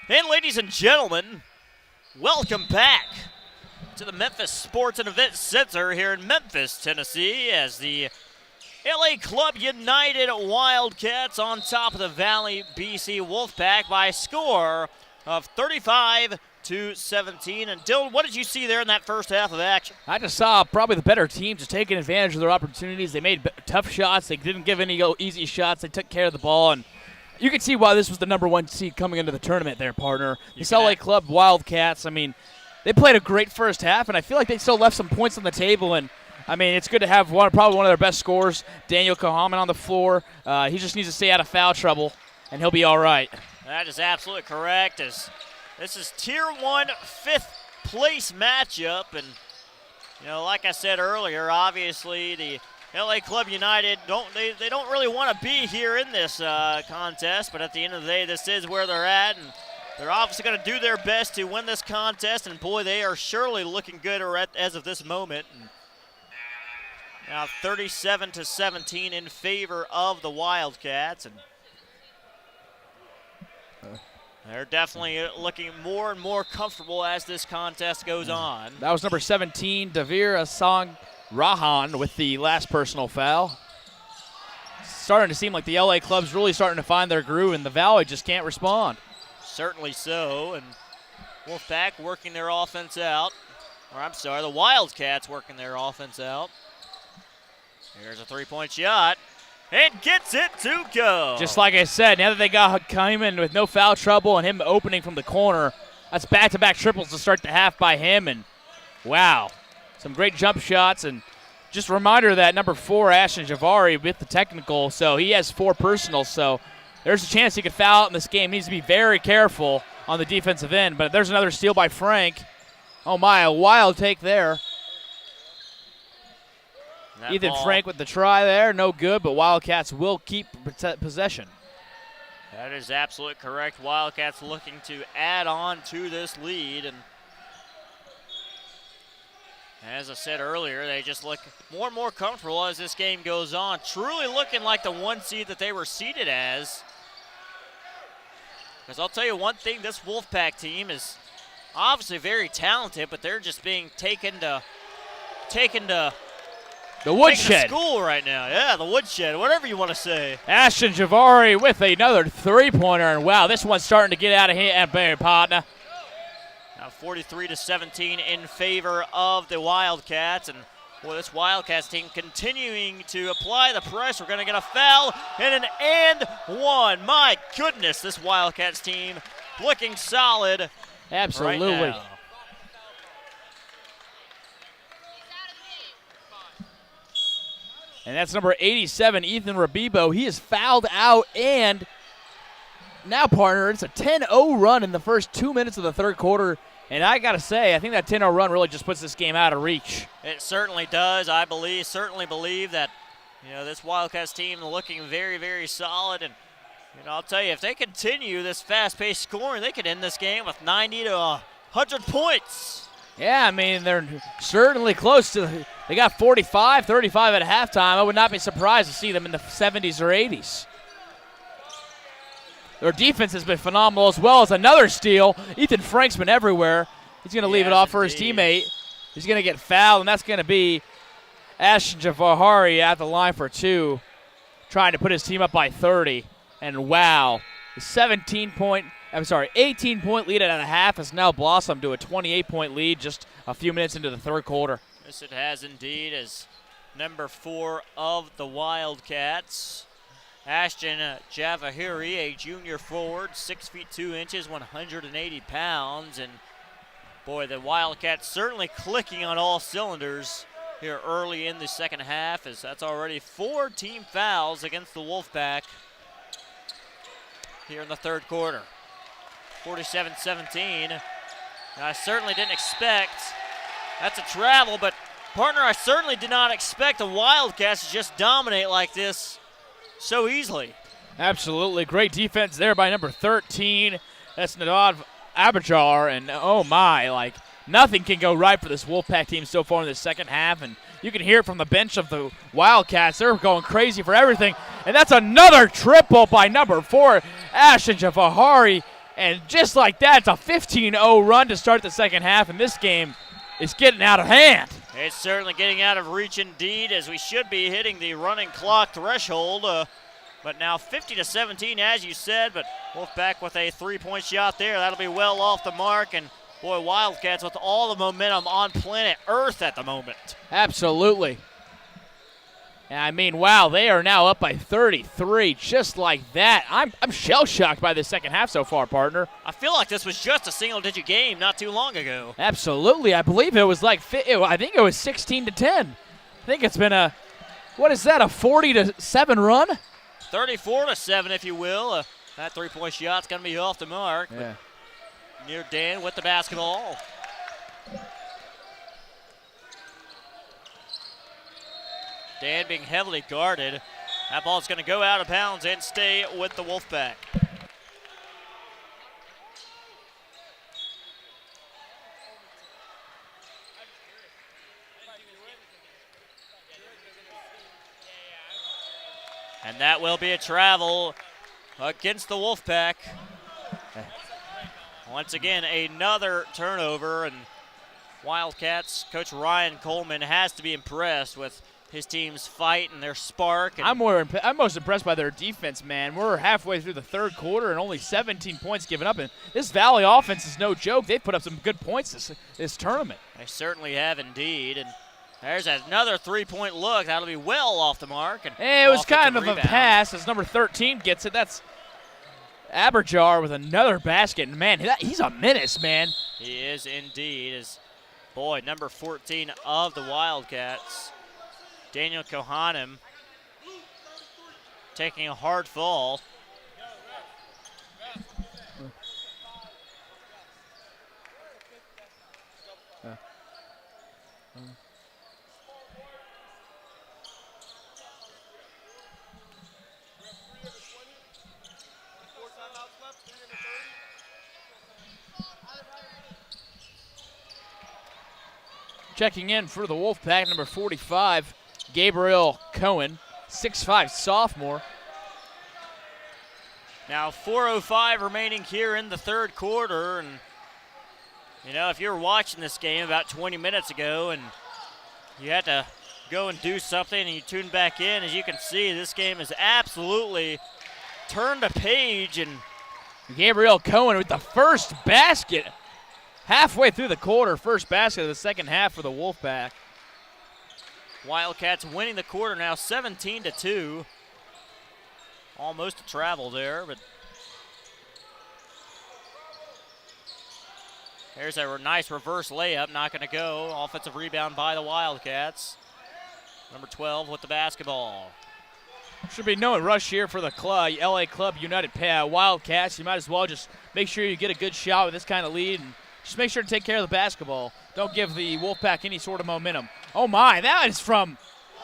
And ladies and gentlemen, welcome back to the Memphis Sports and Events Center here in Memphis, Tennessee, as the LA Club United Wildcats on top of the Valley BC Wolfpack by a score of 35-17. And Dylan, what did you see there in that first half of action? I just saw probably the better team just taking advantage of their opportunities. They made tough shots. They didn't give any easy shots. They took care of the ball, and you can see why this was the number one seed coming into the tournament there, partner. This LA Club Wildcats, I mean, they played a great first half, and I feel like they still left some points on the table. And, I mean, it's good to have probably one of their best scorers, Daniel Kohaman, on the floor. He just needs to stay out of foul trouble, and he'll be all right. That is absolutely correct. As this is Tier 1 fifth place matchup. And, you know, like I said earlier, obviously the LA Club United, they don't really want to be here in this contest. But at the end of the day, this is where they're at. And they're obviously going to do their best to win this contest, and boy, they are surely looking good as of this moment. And now 37-17 in favor of the Wildcats, and they're definitely looking more and more comfortable as this contest goes on. That was number 17, Davir Asang Rahan, with the last personal foul. Starting to seem like the LA Club's really starting to find their groove, and the Valley just can't respond. Certainly so, and Wolfpack working their offense out. Or I'm sorry, the Wildcats working their offense out. Here's a three-point shot, and gets it to go. Just like I said, now that they got Kaiman with no foul trouble and him opening from the corner, that's back-to-back triples to start the half by him, and wow, some great jump shots. And just a reminder that number 4, Ashton Javari, with the technical, so he has 4 personals, so there's a chance he could foul out in this game. He needs to be very careful on the defensive end. But there's another steal by Frank. Oh, my, a wild take there. Ethan Frank with the try there. No good, but Wildcats will keep possession. That is absolutely correct. Wildcats looking to add on to this lead. And as I said earlier, they just look more and more comfortable as this game goes on. Truly looking like the 1 seed that they were seeded as. Because I'll tell you one thing, this Wolfpack team is obviously very talented, but they're just being taken to the woodshed. School right now. Yeah, the woodshed, whatever you want to say. Ashton Javari with another three-pointer, and wow, this one's starting to get out of hand, partner. Now 43-17 in favor of the Wildcats, and boy, this Wildcats team continuing to apply the pressure. We're going to get a foul and an and one. My goodness, this Wildcats team looking solid. Absolutely. Right now. And that's number 87, Ethan Rabibo. He is fouled out, and now, partner, it's a 10-0 run in the first 2 minutes of the third quarter. And I got to say, I think that 10-0 run really just puts this game out of reach. It certainly does. I certainly believe that, you know, this Wildcats team looking very, very solid. And, you know, I'll tell you, if they continue this fast-paced scoring, they could end this game with 90 to 100 points. Yeah, I mean, they're certainly close to – they got 45, 35 at halftime. I would not be surprised to see them in the 70s or 80s. Their defense has been phenomenal, as well as another steal. Ethan Frank's been everywhere. He's going to leave it off for his teammate. He's going to get fouled, and that's going to be Ashton Javahari at the line for 2, trying to put his team up by 30. And wow, the 18-point lead at a half has now blossomed to a 28-point lead just a few minutes into the third quarter. Yes, it has indeed, as number 4 of the Wildcats, Ashton Javahiri, a junior forward, 6 feet 2 inches, 180 pounds. And boy, the Wildcats certainly clicking on all cylinders here early in the second half, as that's already 4 team fouls against the Wolfpack here in the third quarter. 47-17. I certainly didn't expect, that's a travel, but partner, I certainly did not expect the Wildcats to just dominate like this so easily. Absolutely. Great defense there by number 13. That's Nadav Abajar. And oh my, like nothing can go right for this Wolfpack team so far in the second half. And you can hear it from the bench of the Wildcats. They're going crazy for everything. And that's another triple by number 4, Ashton Javahari. And just like that, it's a 15-0 run to start the second half, and this game is getting out of hand. It's certainly getting out of reach indeed, as we should be hitting the running clock threshold. But now 50-17, as you said, but Wolfpack with a three-point shot there. That'll be well off the mark, and boy, Wildcats with all the momentum on planet Earth at the moment. Absolutely. And I mean, wow, they are now up by 33, just like that. I'm shell-shocked by the second half so far, partner. I feel like this was just a single-digit game not too long ago. Absolutely. I believe it was like, I think it was 16-10. I think it's been a 40-7 run? 34-7, if you will. That three-point shot's going to be off the mark. Yeah. Near Dan with the basketball. Dan being heavily guarded. That ball's going to go out of bounds and stay with the Wolfpack. And that will be a travel against the Wolfpack. Once again, another turnover, and Wildcats coach Ryan Coleman has to be impressed with his team's fight and their spark. And I'm most impressed by their defense, man. We're halfway through the third quarter and only 17 points given up. And this Valley offense is no joke. They've put up some good points this tournament. They certainly have indeed. And there's another three-point look. That'll be well off the mark. And it was kind of rebound. a pass as number 13 gets it. That's Aberjar with another basket. And, man, he's a menace, man. He is indeed. As boy, number 14 of the Wildcats, Daniel Kohanem, taking a hard fall. Checking in for the Wolfpack, number 45, Gabriel Cohen, 6'5", sophomore. Now 4:05 remaining here in the third quarter, and you know, if you were watching this game about 20 minutes ago and you had to go and do something and you tuned back in, as you can see, this game has absolutely turned a page. And Gabriel Cohen with the first basket halfway through the quarter, first basket of the second half for the Wolfpack. Wildcats winning the quarter now 17-2. Almost a travel there, but there's a nice reverse layup, not going to go. Offensive rebound by the Wildcats. Number 12 with the basketball. Should be no rush here for the club, LA Club United Wildcats. You might as well just make sure you get a good shot with this kind of lead and just make sure to take care of the basketball. Don't give the Wolfpack any sort of momentum. Oh, my, that is from,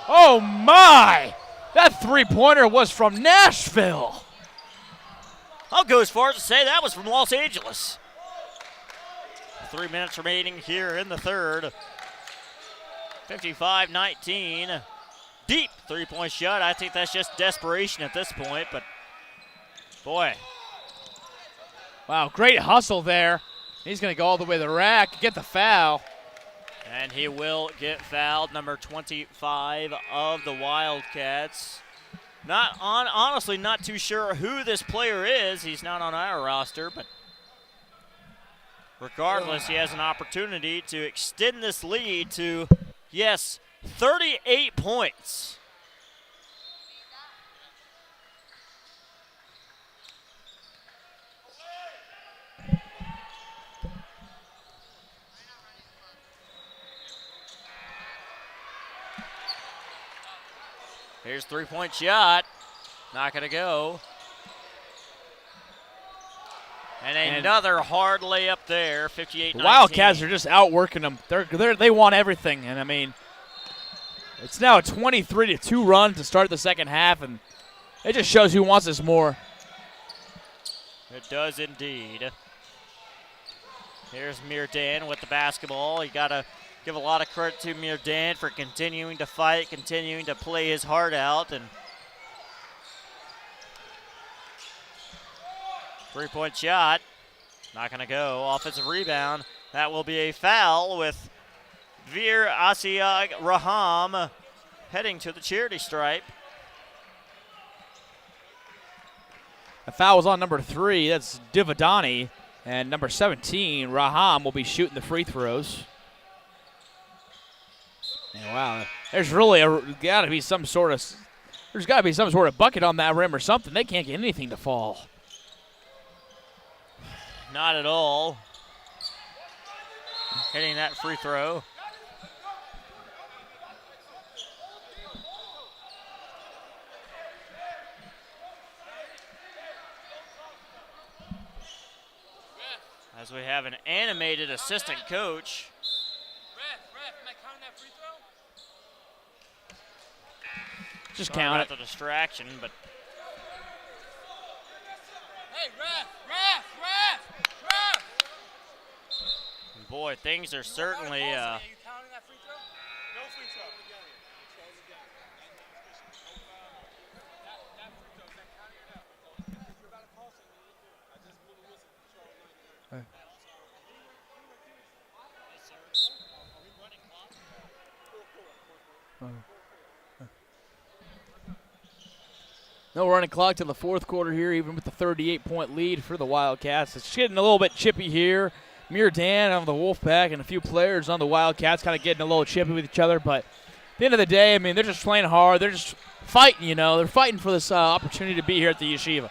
oh, my. That three-pointer was from Nashville. I'll go as far as to say that was from Los Angeles. 3 minutes remaining here in the third. 55-19. Deep three-point shot. I think that's just desperation at this point, but boy. Wow, great hustle there. He's going to go all the way to the rack, get the foul. And he will get fouled, number 25 of the Wildcats. Honestly, not too sure who this player is. He's not on our roster, but regardless, he has an opportunity to extend this lead to, yes, 38 points. Here's three-point shot. Not going to go. And another hard layup there, 58-19. The Wildcats are just outworking them. They want everything, and I mean, it's now a 23-2 run to start the second half, and it just shows who wants this more. It does indeed. Here's Mirdan with the basketball. You got to give a lot of credit to Mirdan for continuing to fight, continuing to play his heart out. And three-point shot, Not going to go. Offensive rebound. That will be a foul with Veer Asiag Raham heading to the charity stripe. The foul was on number 3. That's Divadani. And number 17, Raham, will be shooting the free throws. And wow, there's really got to be some sort of bucket on that rim or something. They can't get anything to fall. Not at all. Hitting that free throw. As we have an animated assistant coach. Am I counting that free throw? Just Sorry count about it. the distraction, but Hey, ref! boy, things are certainly Are you counting that free throw? No free throw. That free throw, is that counting or no? If you're about to call something, I just blew the whistle. No running clock to the fourth quarter here, even with the 38-point lead for the Wildcats. It's getting a little bit chippy here. Mir Dan of the Wolfpack and a few players on the Wildcats kind of getting a little chippy with each other. But at the end of the day, I mean, they're just playing hard. They're just fighting, you know. They're fighting for this opportunity to be here at the Yeshiva.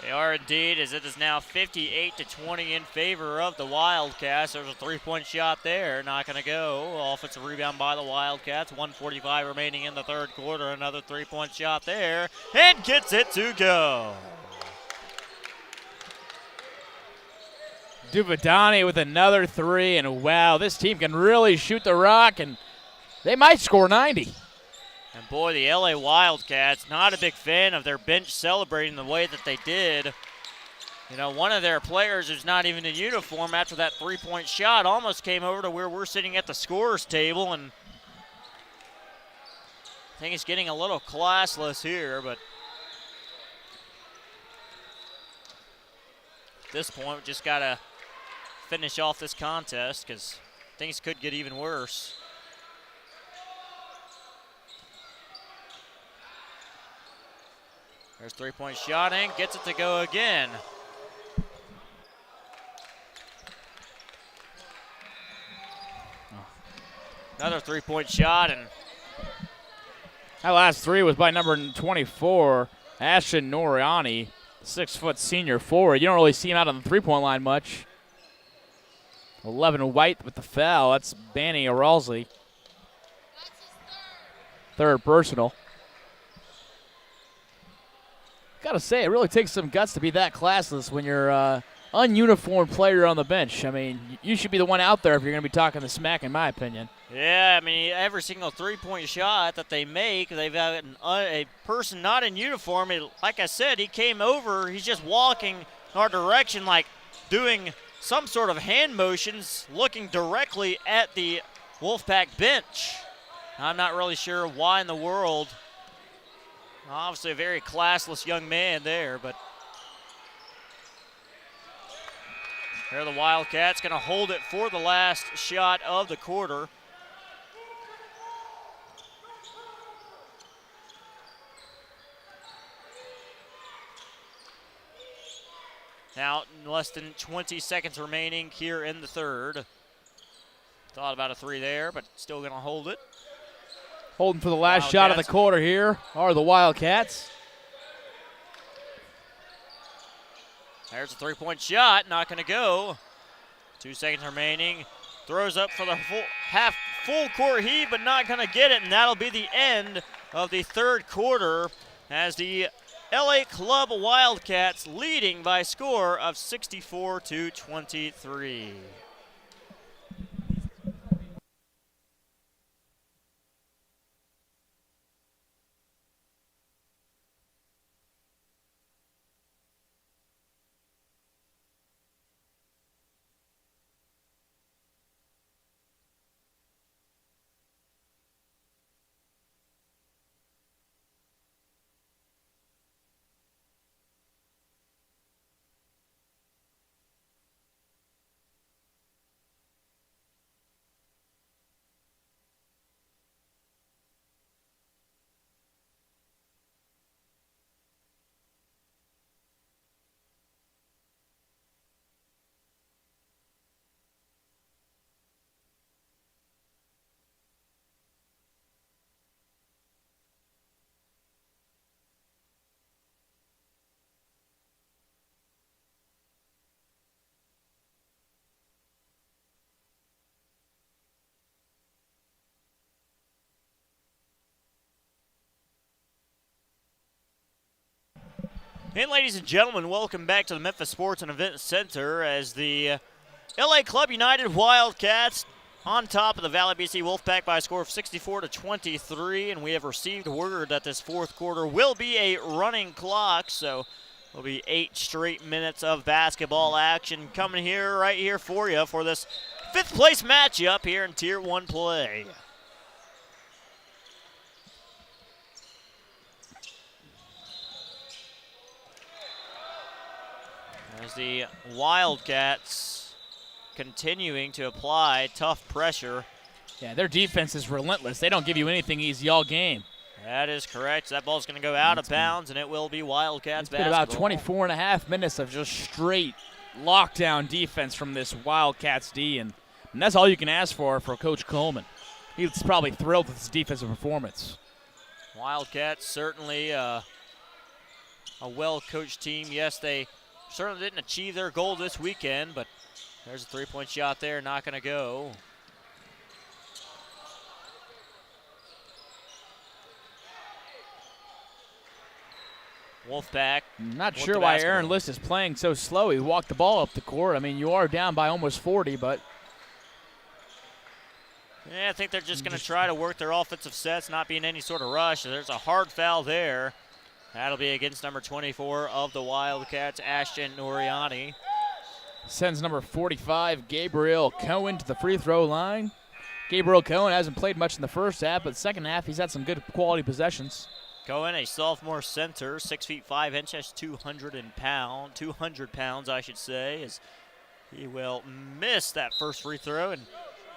they are indeed, as it is now 58-20 in favor of the Wildcats. There's a three-point shot there, not going to go. Offensive rebound by the Wildcats. 1:45 remaining in the third quarter. Another three-point shot there, and gets it to go. Duvadani with another 3, and wow, this team can really shoot the rock, and they might score 90. And boy, the LA Wildcats, not a big fan of their bench celebrating the way that they did. You know, one of their players who's not even in uniform after that three-point shot almost came over to where we're sitting at the scorer's table, and I think it's getting a little classless here, but at this point, we just got to finish off this contest because things could get even worse. There's three-point shot and gets it to go again. Another three-point shot, and That last 3 was by number 24, Ashton Noriani, 6-foot senior forward. You don't really see him out on the three-point line much. 11 White with the foul. That's Banny Aralsley. Third personal. Gotta say, it really takes some guts to be that classless when you're ununiformed player on the bench. I mean, you should be the one out there if you're going to be talking the smack, in my opinion. yeah, I mean, every single three-point shot that they make, they've got a person not in uniform. Like I said, he came over. He's just walking in our direction, like doing some sort of hand motions, looking directly at the Wolfpack bench. I'm not really sure why in the world. Obviously a very classless young man there, but here the Wildcats going to hold it for the last shot of the quarter. Now, less than 20 seconds remaining here in the third. Thought about a 3 there, but still going to hold it. Holding for the last shot of the quarter here are the Wildcats. There's a three-point shot, not going to go. 2 seconds remaining. Throws up for the full court heave, but not going to get it, and that'll be the end of the third quarter as the LA Club Wildcats leading by a score of 64-23. And ladies and gentlemen, welcome back to the Memphis Sports and Event Center as the LA Club United Wildcats on top of the Valley BC Wolfpack by a score of 64-23, and we have received word that this fourth quarter will be a running clock, so it'll be 8 straight minutes of basketball action coming here right here for you for this 5th place matchup here in Tier 1 play. As the Wildcats continuing to apply tough pressure. Yeah, their defense is relentless. They don't give you anything easy all game. That is correct. That ball's going to go out of bounds, and it will be Wildcats basketball. It's been about 24 and a half minutes of just straight lockdown defense from this Wildcats D, and that's all you can ask for Coach Coleman. He's probably thrilled with his defensive performance. Wildcats certainly a well-coached team. Yes, they certainly didn't achieve their goal this weekend, but there's a three-point shot there, not going to go. Wolfpack. Not sure why Aaron List is playing so slow. He walked the ball up the court. I mean, you are down by almost 40, but. Yeah, I think they're just going to try to work their offensive sets, not be in any sort of rush. There's a hard foul there. That'll be against number 24 of the Wildcats, Ashton Noriani. Sends number 45, Gabriel Cohen, to the free throw line. Gabriel Cohen hasn't played much in the first half, but second half he's had some good quality possessions. Cohen, a sophomore center, 6 feet 5 inches, 200 pounds, I should say, as he will miss that first free throw and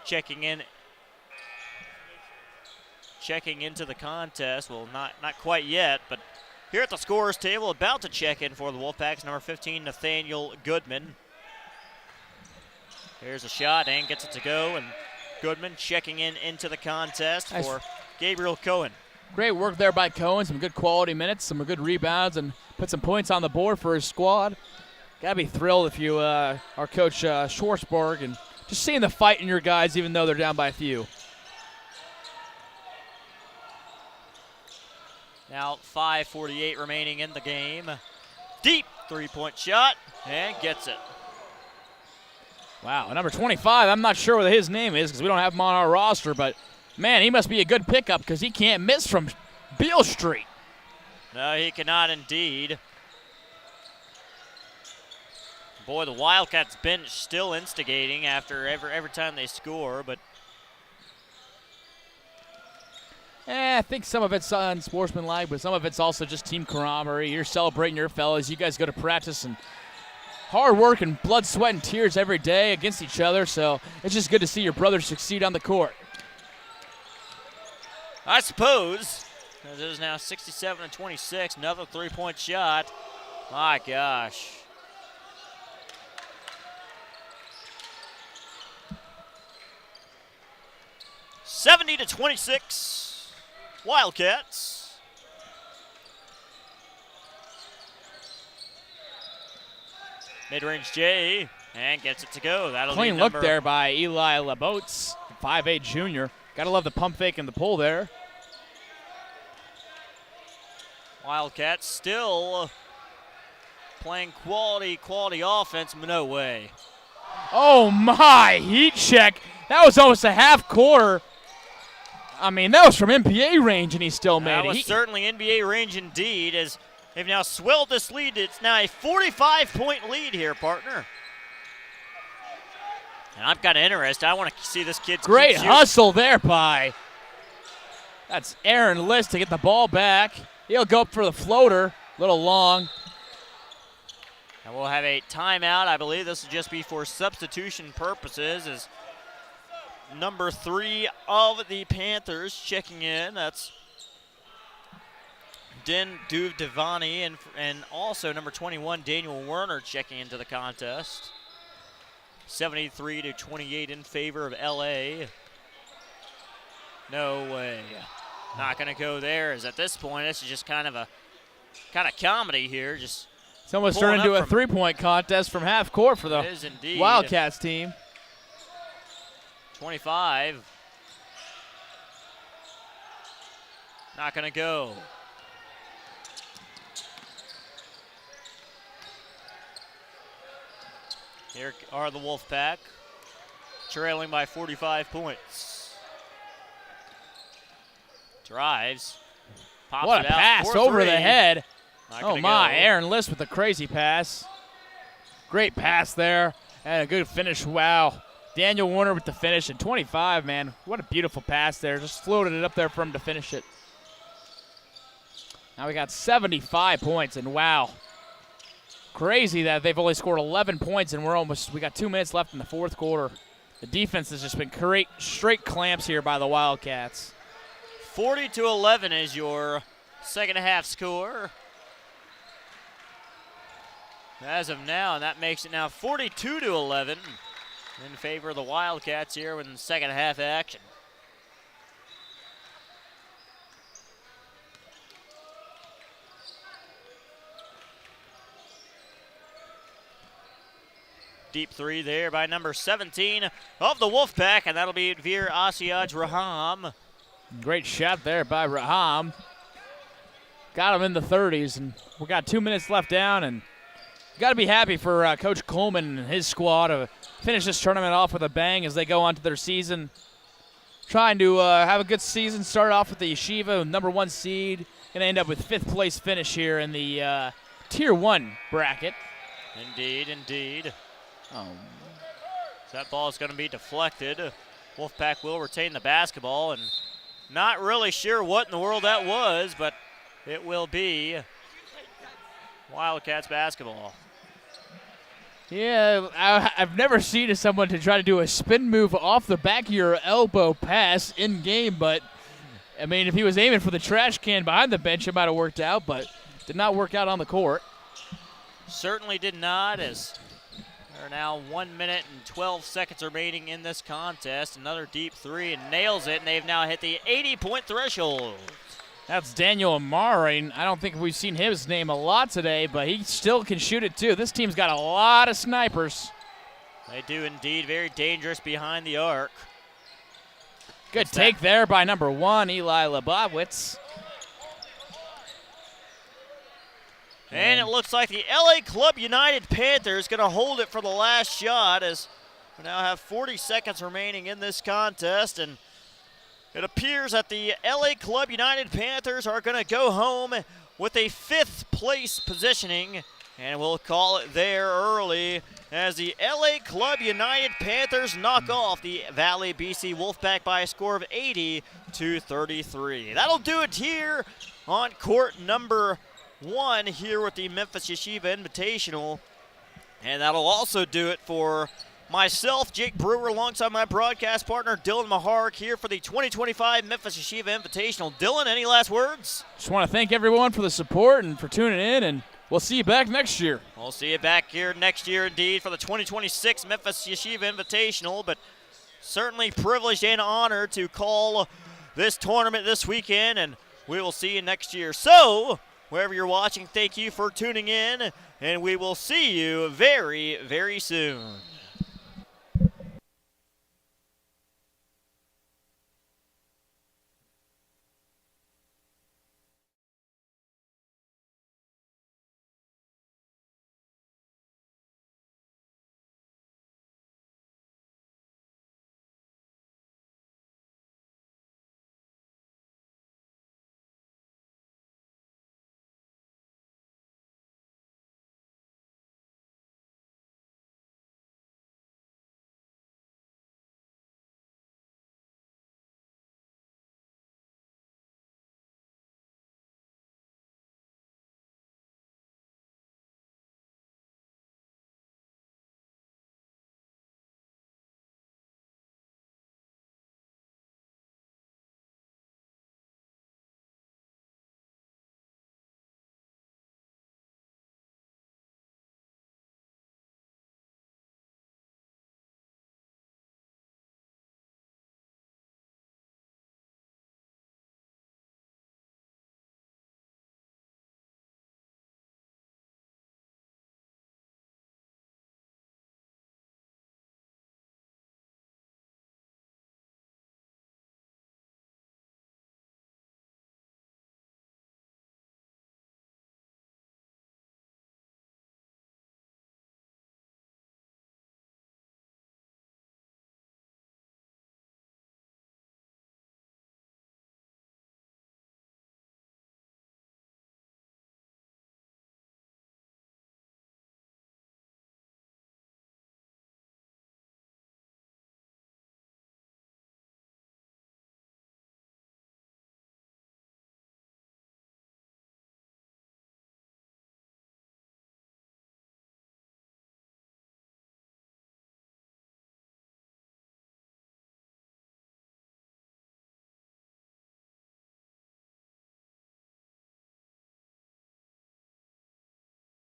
checking into the contest. Well, not quite yet, but here at the scorer's table, about to check in for the Wolfpacks, number 15, Nathaniel Goodman. Here's a shot and gets it to go, and Goodman checking into the contest for Gabriel Cohen. Great work there by Cohen, some good quality minutes, some good rebounds, and put some points on the board for his squad. Gotta be thrilled if you are Coach Schwartzberg and just seeing the fight in your guys even though they're down by a few. Now 5:48 remaining in the game. Deep three-point shot, and gets it. Wow, number 25, I'm not sure what his name is because we don't have him on our roster, but, man, he must be a good pickup because he can't miss from Beale Street. No, he cannot indeed. Boy, the Wildcats bench still instigating after every time they score, but I think some of it's unsportsmanlike, but some of it's also just team camaraderie. You're celebrating your fellas. You guys go to practice and hard work and blood, sweat, and tears every day against each other, so it's just good to see your brothers succeed on the court. I suppose. It is now 67-26, another three-point shot. My gosh. (70-26). Wildcats. Mid-range J, and gets it to go. That'll Clean be look there by Eli LeBoats, 5'8" junior. Gotta love the pump fake and the pull there. Wildcats still playing quality offense. No way. Oh my, heat check. That was almost a half quarter. I mean, that was from NBA range, and he still made it. That was certainly NBA range indeed, as they've now swelled this lead. It's now a 45-point lead here, partner. And I'm kind of interested. I want to see this kid. Great hustle there by. That's Aaron List to get the ball back. He'll go up for the floater, a little long. And we'll have a timeout. I believe this will just be for substitution purposes, as number 3 of the Panthers checking in. That's Den Duvdevani, and also number 21, Daniel Werner, checking into the contest. 73-28 in favor of LA. No way. Not going to go there, as at this point, this is just kind of comedy here. Just it's almost turned into a three-point contest from half court for the Wildcats team. 25. Not going to go. Here are the Wolfpack, trailing by 45 points. Drives. Pops What it a out pass for over the three. head. Not Oh gonna my, go. Aaron List with a crazy pass. Great pass there and a good finish. Wow. Daniel Warner with the finish at 25, man. What a beautiful pass there. Just floated it up there for him to finish it. Now we got 75 points, and wow. Crazy that they've only scored 11 points, and we got 2 minutes left in the fourth quarter. The defense has just been straight clamps here by the Wildcats. 40-11 is your second half score. As of now, and that makes it now 42-11 in favor of the Wildcats here in the second half action. Deep three there by number 17 of the Wolfpack, and that'll be Veer Asiaj Raham. Great shot there by Raham. Got him in the 30s, and we got 2 minutes left down, and got to be happy for Coach Coleman and his squad to finish this tournament off with a bang as they go on to their season. Trying to have a good season, start off with the Yeshiva, number 1 seed, going to end up with 5th place finish here in the Tier 1 bracket. Indeed, indeed. That ball is going to be deflected. Wolfpack will retain the basketball, and not really sure what in the world that was, but it will be Wildcats basketball. Yeah, I've never seen someone to try to do a spin move off the back of your elbow pass in game, but I mean, if he was aiming for the trash can behind the bench, it might have worked out, but did not work out on the court. Certainly did not, as there are now 1 minute and 12 seconds remaining in this contest. Another deep three and nails it, and they've now hit the 80-point threshold. That's Daniel Amari. I don't think we've seen his name a lot today, but he still can shoot it too. This team's got a lot of snipers. They do indeed. Very dangerous behind the arc. Good take there by number 1, Eli Lebowitz. And it looks like the LA Club United Panthers going to hold it for the last shot, as we now have 40 seconds remaining in this contest, and it appears that the LA Club United Panthers are going to go home with a 5th place positioning, and we'll call it there early as the LA Club United Panthers knock off the Valley BC Wolfpack by a score of 80-33. That'll do it here on court number 1 here with the Memphis Yeshiva Invitational, and that'll also do it for myself, Jake Brewer, alongside my broadcast partner, Dylan Mahark, here for the 2025 Memphis Yeshiva Invitational. Dylan, any last words? Just want to thank everyone for the support and for tuning in, and we'll see you back next year. We'll see you back here next year, indeed, for the 2026 Memphis Yeshiva Invitational, but certainly privileged and honored to call this tournament this weekend, and we will see you next year. So, wherever you're watching, thank you for tuning in, and we will see you very, very soon.